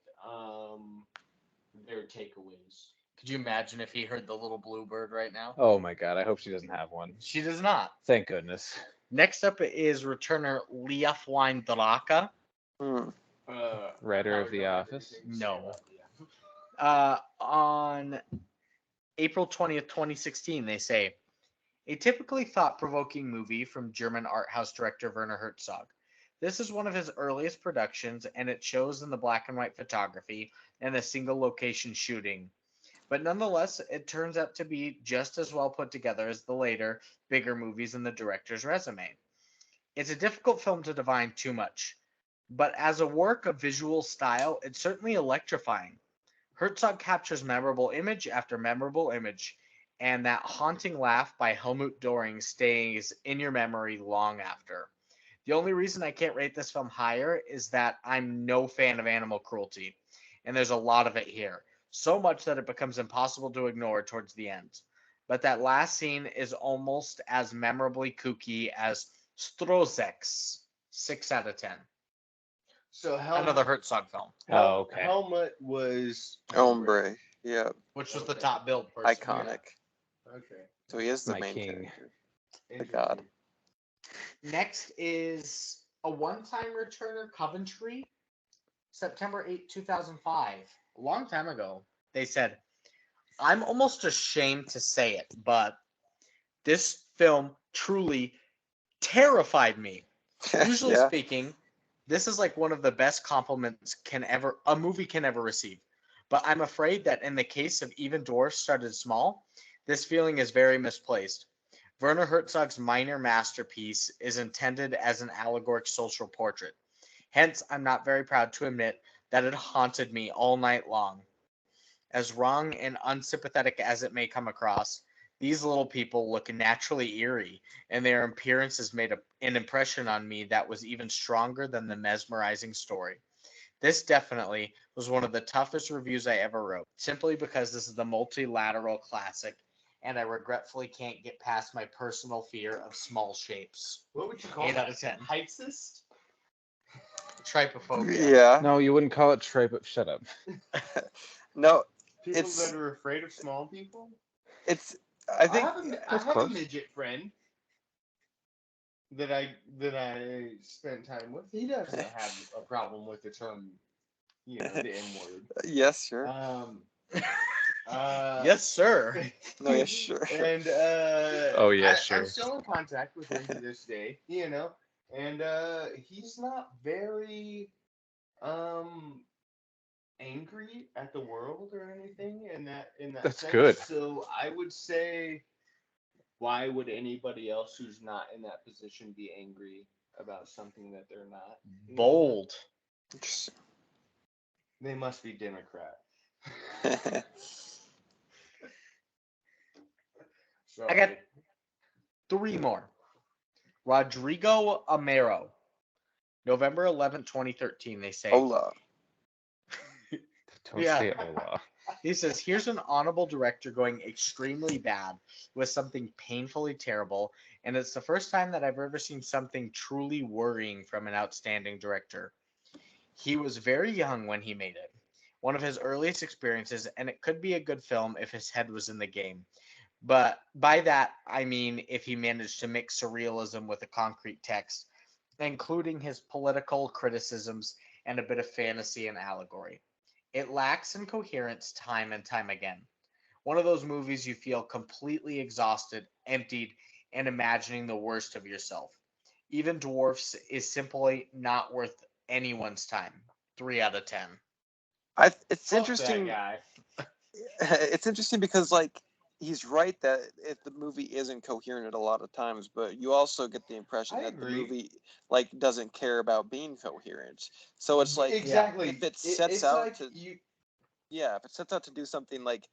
Speaker 2: their takeaways.
Speaker 1: Could you imagine if he heard the little bluebird right now?
Speaker 4: Oh my god, I hope she doesn't have one.
Speaker 1: She does not.
Speaker 4: Thank goodness.
Speaker 1: Next up is returner Leaf Wine Draka.
Speaker 3: Hmm.
Speaker 4: Writer of The Office?
Speaker 1: No. On April 20th, 2016, they say, a typically thought-provoking movie from German art house director Werner Herzog. This is one of his earliest productions, and it shows in the black and white photography and the single location shooting. But nonetheless, it turns out to be just as well put together as the later, bigger movies in the director's resume. It's a difficult film to divine too much, but as a work of visual style, it's certainly electrifying. Herzog captures memorable image after memorable image, and that haunting laugh by Helmut Doring stays in your memory long after. The only reason I can't rate this film higher is that I'm no fan of animal cruelty, and there's a lot of it here. So much that it becomes impossible to ignore towards the end. But that last scene is almost as memorably kooky as Strozek's 6 out of 10.
Speaker 2: So
Speaker 1: Another Herzog film,
Speaker 4: Oh, okay.
Speaker 2: Helmut was
Speaker 3: Hombre. Yeah.
Speaker 1: which was the
Speaker 2: Okay.
Speaker 1: top billed person.
Speaker 3: Iconic.
Speaker 2: Okay.
Speaker 3: So he is the
Speaker 4: My
Speaker 3: main
Speaker 4: king.
Speaker 3: character. The god.
Speaker 1: Next is a one-time returner, Coventry, September 8, 2005. A long time ago. They said, I'm almost ashamed to say it, but this film truly terrified me. Usually
Speaker 3: Yeah.
Speaker 1: speaking, this is like one of the best compliments a movie can ever receive. But I'm afraid that in the case of Even Dwarfs Started Small, this feeling is very misplaced. Werner Herzog's minor masterpiece is intended as an allegoric social portrait. Hence, I'm not very proud to admit that it haunted me all night long. As wrong and unsympathetic as it may come across, these little people look naturally eerie, and their appearances made an impression on me that was even stronger than the mesmerizing story. This definitely was one of the toughest reviews I ever wrote, simply because this is the multilateral classic, and I regretfully can't get past my personal fear of small shapes.
Speaker 2: What would you call
Speaker 1: 8
Speaker 2: that?
Speaker 1: out of 10.
Speaker 2: Heightsist?
Speaker 1: Trypophobia.
Speaker 3: Yeah.
Speaker 4: No, you wouldn't call it tripe. Shut up.
Speaker 3: No,
Speaker 2: People
Speaker 3: It's-
Speaker 2: that are afraid of small people?
Speaker 3: it's. I
Speaker 2: I
Speaker 3: think.
Speaker 2: have a
Speaker 4: That's close.
Speaker 2: midget friend that I spent time with. He doesn't have a problem with the term, you know, the N word.
Speaker 3: Yes, sure.
Speaker 1: Yes, sir.
Speaker 3: No, yeah, sure.
Speaker 2: And
Speaker 4: Oh, yeah,
Speaker 2: I'm
Speaker 4: sure.
Speaker 2: still in contact with him to this day, you know, and he's not very angry at the world or anything in that
Speaker 4: That's
Speaker 2: sense.
Speaker 4: good.
Speaker 2: So I would say, why would anybody else who's not in that position be angry about something that they're not? You know?
Speaker 1: Bold.
Speaker 3: Interesting.
Speaker 2: They must be Democrat.
Speaker 1: I got 3 more. Rodrigo Amaro, November 11th, 2013, they say.
Speaker 3: Hola.
Speaker 4: Don't
Speaker 1: Yeah.
Speaker 4: say hola.
Speaker 1: He says, here's an honorable director going extremely bad with something painfully terrible, and it's the first time that I've ever seen something truly worrying from an outstanding director. He was very young when he made it. One of his earliest experiences, and it could be a good film if his head was in the game. But by that, I mean if he managed to mix surrealism with a concrete text, including his political criticisms and a bit of fantasy and allegory. It lacks in coherence time and time again. One of those movies you feel completely exhausted, emptied, and imagining the worst of yourself. Even Dwarfs is simply not worth anyone's time. 3 out of 10.
Speaker 3: It's
Speaker 2: Fuck
Speaker 3: interesting.
Speaker 2: that guy.
Speaker 3: It's interesting because like he's right that if the movie isn't coherent at a lot of times, but you also get the impression
Speaker 2: I
Speaker 3: that
Speaker 2: agree.
Speaker 3: the movie like doesn't care about being coherent. So it's like
Speaker 2: exactly.
Speaker 3: if it sets
Speaker 2: it's
Speaker 3: out
Speaker 2: like
Speaker 3: to
Speaker 2: you.
Speaker 3: if it sets out to do something like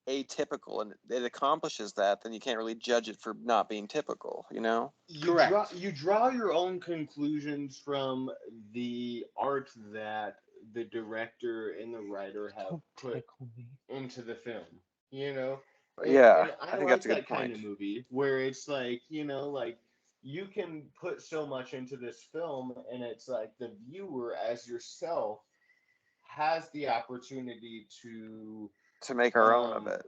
Speaker 3: atypical and it accomplishes that, then you can't really judge it for not being typical, you know?
Speaker 1: Correct.
Speaker 2: You draw your own conclusions from the art that the director and the writer have put into the film. You know, and
Speaker 3: I think
Speaker 2: like
Speaker 3: that's a good
Speaker 2: that kind of
Speaker 3: point.
Speaker 2: movie where it's like, like you can put so much into this film, and it's like the viewer as yourself has the opportunity to
Speaker 3: To make our own of it.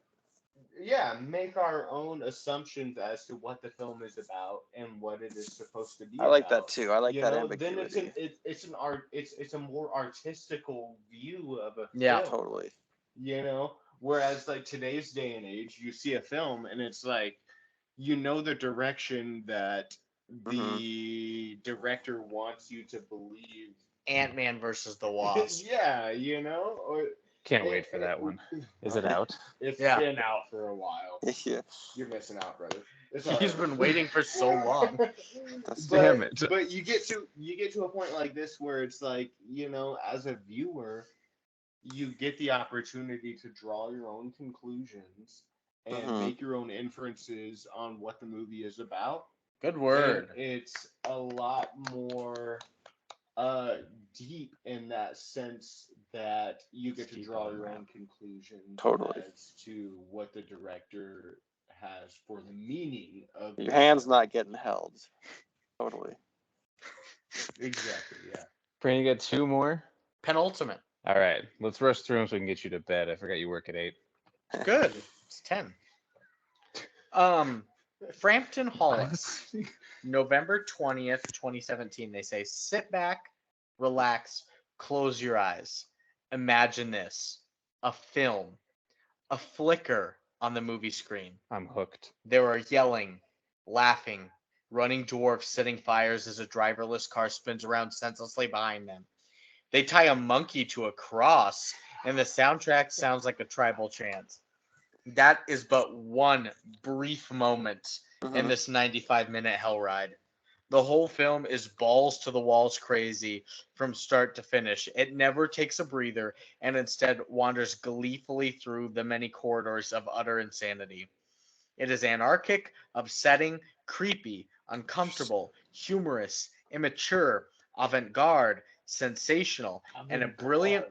Speaker 2: make our own assumptions as to what the film is about and what it is supposed to be
Speaker 3: I like that
Speaker 2: about.
Speaker 3: too. I like that
Speaker 2: Then
Speaker 3: ambiguity.
Speaker 2: it's an art it's a more artistical view of a
Speaker 1: Yeah.
Speaker 2: film.
Speaker 3: Totally.
Speaker 2: Whereas like today's day and age, you see a film and it's like the direction that the director wants you to believe.
Speaker 1: Ant-Man versus the Wasp.
Speaker 2: Yeah, or
Speaker 4: Can't wait for that one. Is it out?
Speaker 2: It's
Speaker 1: Yeah.
Speaker 2: been out for a while.
Speaker 3: Yeah.
Speaker 2: You're missing out, brother. It's
Speaker 1: He's been waiting for so long.
Speaker 4: Damn it.
Speaker 2: But you get to a point like this where it's like, as a viewer, you get the opportunity to draw your own conclusions and make your own inferences on what the movie is about.
Speaker 1: Good word.
Speaker 2: And it's a lot more deep in that sense that you get to draw your own conclusions as to what the director has for the meaning of
Speaker 3: Your hand's not getting held. Totally.
Speaker 2: Exactly, yeah.
Speaker 4: Brandon, you got 2 more?
Speaker 1: Penultimate.
Speaker 4: All right, let's rush through them so we can get you to bed. I forgot you work at 8.
Speaker 1: Good. It's 10. Frampton Hollis, November 20th, 2017. They say, sit back, relax, close your eyes. Imagine this. A film. A flicker on the movie screen.
Speaker 4: I'm hooked.
Speaker 1: There are yelling, laughing, running dwarfs setting fires as a driverless car spins around senselessly behind them. They tie a monkey to a cross, and the soundtrack sounds like a tribal chant. That is but one brief moment in this 95-minute hell ride. The whole film is balls to the walls crazy from start to finish. It never takes a breather and instead wanders gleefully through the many corridors of utter insanity. It is anarchic, upsetting, creepy, uncomfortable, humorous, immature, avant-garde, sensational, and a brilliant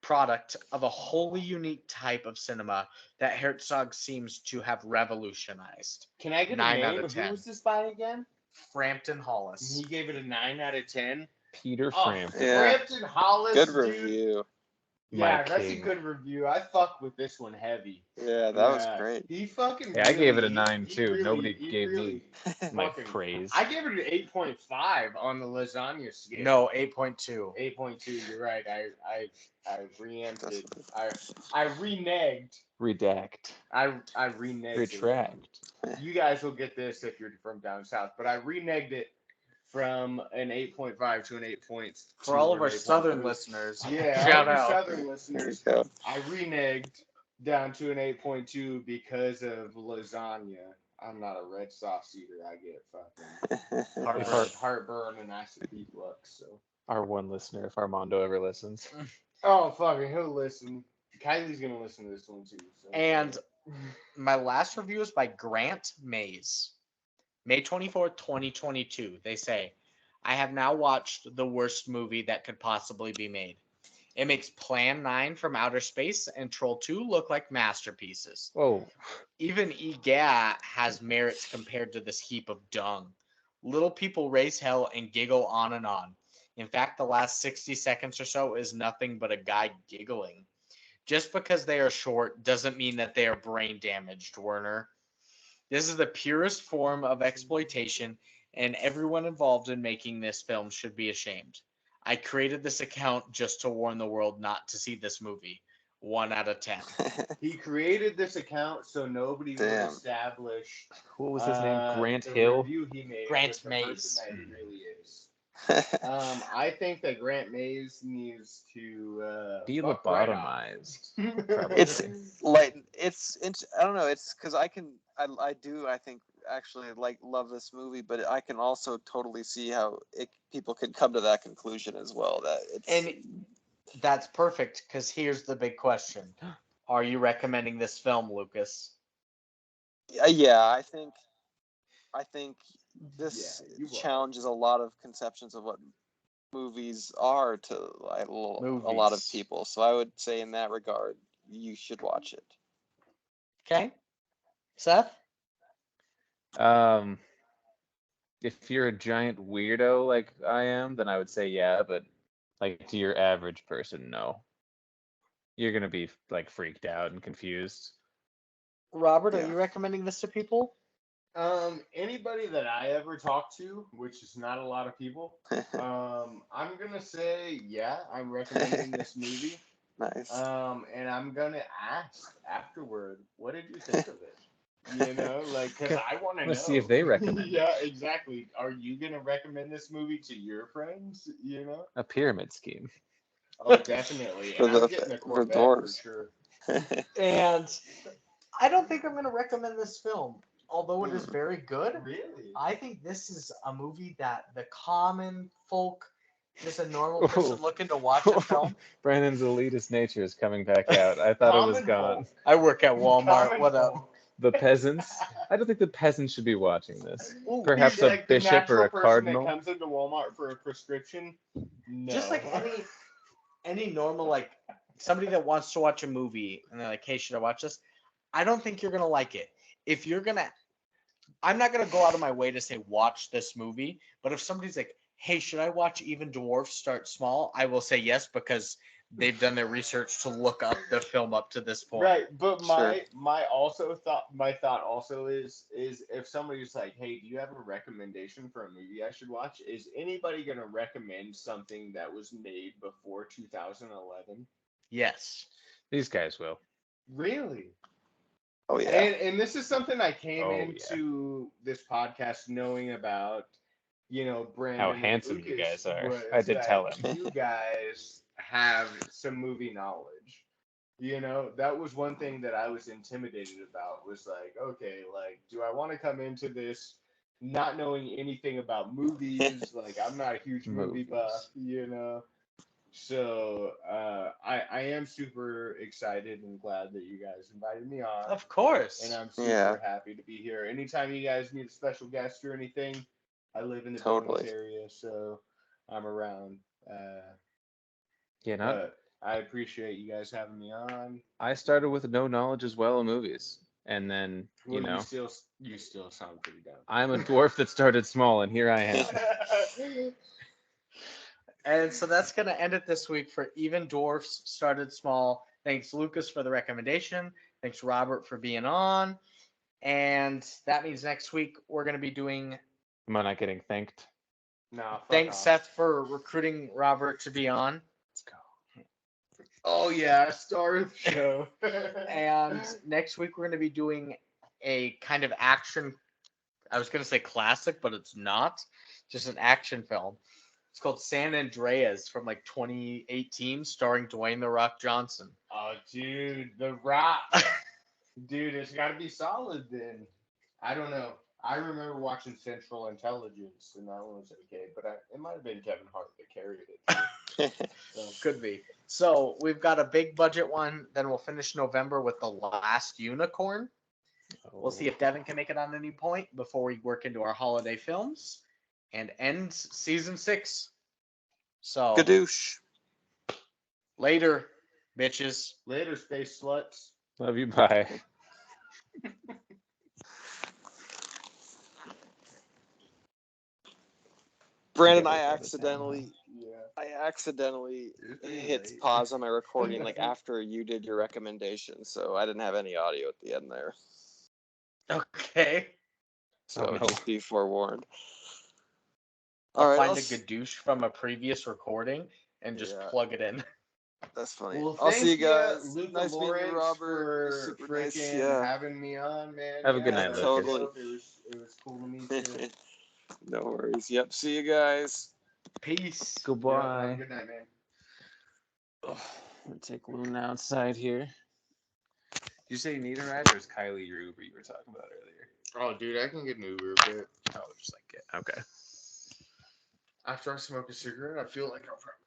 Speaker 1: product of a wholly unique type of cinema that Herzog seems to have revolutionized.
Speaker 2: Can I get
Speaker 1: 9
Speaker 2: a
Speaker 1: out
Speaker 2: name?
Speaker 1: of 10.
Speaker 2: Who was this by again?
Speaker 1: Frampton Hollis.
Speaker 2: He gave it a 9 out of 10.
Speaker 4: Peter
Speaker 2: Oh,
Speaker 4: Frampton.
Speaker 3: Yeah.
Speaker 2: Frampton Hollis,
Speaker 3: Good
Speaker 2: dude.
Speaker 3: review.
Speaker 2: Yeah,
Speaker 4: My
Speaker 2: that's
Speaker 4: king.
Speaker 2: a good review. I fucked with this one heavy.
Speaker 3: Yeah, that was great.
Speaker 2: He fucking.
Speaker 4: Yeah, I gave it a
Speaker 2: he
Speaker 4: 9 too.
Speaker 2: really-
Speaker 4: Nobody
Speaker 2: he
Speaker 4: gave
Speaker 2: really
Speaker 4: me my
Speaker 2: fucking-
Speaker 4: praise.
Speaker 2: I gave it an 8.5 on the lasagna scale.
Speaker 1: No, 8.2.
Speaker 2: 8.2. You're right. I preempted. I reneged.
Speaker 4: Redact.
Speaker 2: I reneged.
Speaker 4: Retract.
Speaker 2: You guys will get this if you're from down south, but I reneged it from an 8.5 to an 8.2.
Speaker 1: For all of
Speaker 2: or
Speaker 1: our
Speaker 2: an
Speaker 1: southern
Speaker 2: 8.2.
Speaker 1: listeners,
Speaker 2: Yeah,
Speaker 1: shout
Speaker 2: all you
Speaker 1: out.
Speaker 2: southern
Speaker 3: There you
Speaker 2: listeners.
Speaker 3: go.
Speaker 2: I reneged down to an 8.2 because of lasagna. I'm not a red sauce eater. I get fucking heartburn and acid reflux. So.
Speaker 4: Our one listener, if Armando ever listens.
Speaker 2: Oh fucking, he'll listen. Kylie's gonna listen to this one too. So.
Speaker 1: And my last review is by Grant Mays. May 24th, 2022. They say, I have now watched the worst movie that could possibly be made. It makes Plan 9 from Outer Space and Troll 2 look like masterpieces.
Speaker 4: Whoa.
Speaker 1: Even EGA has merits compared to this heap of dung. Little people raise hell and giggle on and on. In fact, the last 60 seconds or so is nothing but a guy giggling. Just because they are short doesn't mean that they are brain damaged, Werner. This is the purest form of exploitation, and everyone involved in making this film should be ashamed. I created this account just to warn the world not to see this movie. 1 out of 10.
Speaker 2: He created this account so nobody would
Speaker 3: Damn.
Speaker 2: establish
Speaker 4: What was his name? Grant
Speaker 2: the
Speaker 4: Hill?
Speaker 2: review he made
Speaker 1: Grant
Speaker 2: with the
Speaker 1: Mays.
Speaker 2: person that he really is. I think that Grant Mays needs to
Speaker 4: Be
Speaker 2: fuck right off.
Speaker 4: lobotomized. Probably.
Speaker 3: It's like it's I don't know. It's because I think actually love this movie, but I can also totally see how people could come to that conclusion as well. That it's
Speaker 1: And that's perfect, because here's the big question. Are you recommending this film, Lucas?
Speaker 3: yeah. I think this
Speaker 2: Yeah, you are.
Speaker 3: challenges a lot of conceptions of what movies are to a lot of
Speaker 1: Movies.
Speaker 3: people. So I would say in that regard, you should watch it.
Speaker 1: Okay. Seth?
Speaker 4: If you're a giant weirdo like I am, then I would say yeah, but like to your average person, no. You're gonna be like freaked out and confused.
Speaker 1: Robert, are
Speaker 3: Yeah.
Speaker 1: you recommending this to people?
Speaker 2: Anybody that I ever talk to, which is not a lot of people, I'm gonna say yeah, I'm recommending this movie.
Speaker 3: Nice.
Speaker 2: And I'm gonna ask afterward, what did you think of it? You know, like, because I want to know.
Speaker 4: See if they recommend it.
Speaker 2: Yeah, exactly. Are you gonna recommend this movie to your friends? You know?
Speaker 4: A pyramid scheme.
Speaker 2: Oh, definitely.
Speaker 3: For
Speaker 2: And I'm
Speaker 3: the-
Speaker 2: getting a
Speaker 3: for
Speaker 2: Corvette for
Speaker 3: dwarves.
Speaker 2: sure.
Speaker 1: And I don't think I'm going to recommend this film, although it is
Speaker 3: Hmm.
Speaker 1: very good.
Speaker 2: Really?
Speaker 1: I think this is a movie that the common folk, just a normal person looking to watch a film.
Speaker 4: Brandon's elitist nature is coming back out. I thought it was
Speaker 2: Common
Speaker 4: gone.
Speaker 2: folk.
Speaker 1: I work at Walmart.
Speaker 2: Common
Speaker 1: What up?
Speaker 2: folk.
Speaker 4: The peasants. I don't think the peasants should be watching this.
Speaker 1: Ooh,
Speaker 4: Perhaps
Speaker 2: He's
Speaker 4: a
Speaker 2: like the
Speaker 4: bishop or
Speaker 2: natural
Speaker 4: a
Speaker 2: person
Speaker 4: cardinal.
Speaker 2: that comes into Walmart for a prescription. No.
Speaker 1: just like any normal, like somebody that wants to watch a movie and they're like, hey, should I watch this? I don't think you're going to like it. If you're going to, I'm not going to go out of my way to say watch this movie, but if somebody's like, hey, should I watch Even Dwarfs Start Small? I will say yes, because they've done their research to look up the film up to this point.
Speaker 2: Right, but
Speaker 3: Sure.
Speaker 2: my thought also is if somebody's like, hey, do you have a recommendation for a movie I should watch? Is anybody gonna recommend something that was made before 2011?
Speaker 1: Yes.
Speaker 4: These guys will.
Speaker 2: Really?
Speaker 3: Oh yeah.
Speaker 2: And this is something I came
Speaker 4: Oh,
Speaker 2: into this podcast knowing about, you know, Brandon
Speaker 4: How
Speaker 2: and
Speaker 4: handsome you
Speaker 2: Lucas,
Speaker 4: guys are.
Speaker 2: was
Speaker 4: I did
Speaker 2: that
Speaker 4: tell him.
Speaker 2: you guys have some movie knowledge. You know, that was one thing that I was intimidated about, was like, okay, like, do I want to come into this not knowing anything about movies? Like, I'm not a huge movie buff, you know? So I am super excited and glad that you guys invited me on.
Speaker 1: Of course.
Speaker 2: And I'm super
Speaker 3: Yeah.
Speaker 2: happy to be here. Anytime you guys need a special guest or anything, I live in the
Speaker 3: Totally.
Speaker 2: Billings area, so I'm around.
Speaker 4: Yeah,
Speaker 2: But I appreciate you guys having me on.
Speaker 4: I started with no knowledge as well of movies, and then
Speaker 2: Well,
Speaker 4: you know
Speaker 2: you still sound pretty dumb.
Speaker 4: I'm a dwarf that started small, and here I am.
Speaker 1: And so that's going to end it this week for Even Dwarfs Started Small. Thanks, Lucas, for the recommendation. Thanks, Robert, for being on. And that means next week we're going to be doing.
Speaker 4: Am I not getting thanked?
Speaker 2: Nah, fuck
Speaker 1: Thanks,
Speaker 2: off.
Speaker 1: Seth, for recruiting Robert to be on.
Speaker 4: Let's go.
Speaker 2: Oh yeah, star of the show.
Speaker 1: And next week we're going to be doing a kind of action. I was going to say classic, but it's not. Just an action film. It's called San Andreas from like 2018, starring Dwayne The Rock Johnson.
Speaker 2: Oh, dude, The Rock. Dude, it's got to be solid then. I don't know. I remember watching Central Intelligence, and that one was okay, but it might have been Kevin Hart that carried it. So.
Speaker 1: Could be. So we've got a big budget one. Then we'll finish November with The Last Unicorn. We'll see if Devin can make it on any point before we work into our holiday films and end season 6. So
Speaker 3: Gadoosh.
Speaker 1: later, bitches.
Speaker 2: Later, space sluts.
Speaker 4: Love you. Bye.
Speaker 3: Brandon,
Speaker 4: Together
Speaker 3: I
Speaker 4: all the time.
Speaker 3: accidentally
Speaker 2: It's pretty
Speaker 3: hit
Speaker 2: late.
Speaker 3: pause on my recording like after you did your recommendation, so I didn't have any audio at the end there.
Speaker 1: Okay.
Speaker 3: So
Speaker 4: Oh, no.
Speaker 3: just be forewarned.
Speaker 1: I'll
Speaker 3: All right,
Speaker 1: find a gadoosh from a previous recording and just
Speaker 3: Yeah.
Speaker 1: plug it in.
Speaker 3: That's funny.
Speaker 2: Well,
Speaker 3: I'll see you
Speaker 2: thank
Speaker 3: guys.
Speaker 2: Luca
Speaker 3: Nice meeting
Speaker 2: Lawrence,
Speaker 3: you, Robert.
Speaker 2: for
Speaker 3: Super nice.
Speaker 2: freaking
Speaker 3: Yeah.
Speaker 2: having me on, man.
Speaker 4: Have a good
Speaker 3: night,
Speaker 2: Lucas.
Speaker 3: Totally.
Speaker 2: It was cool to meet you.
Speaker 3: No worries. Yep. See you guys.
Speaker 2: Peace.
Speaker 4: Goodbye.
Speaker 2: Have a good night, man.
Speaker 4: I'm gonna take Luna outside here. Did you say you need a ride, or is Kylie your Uber you were talking about earlier?
Speaker 2: Oh, dude, I can get an Uber, but
Speaker 4: Oh, just like it. Okay.
Speaker 2: after I smoke a cigarette, I feel like I'll probably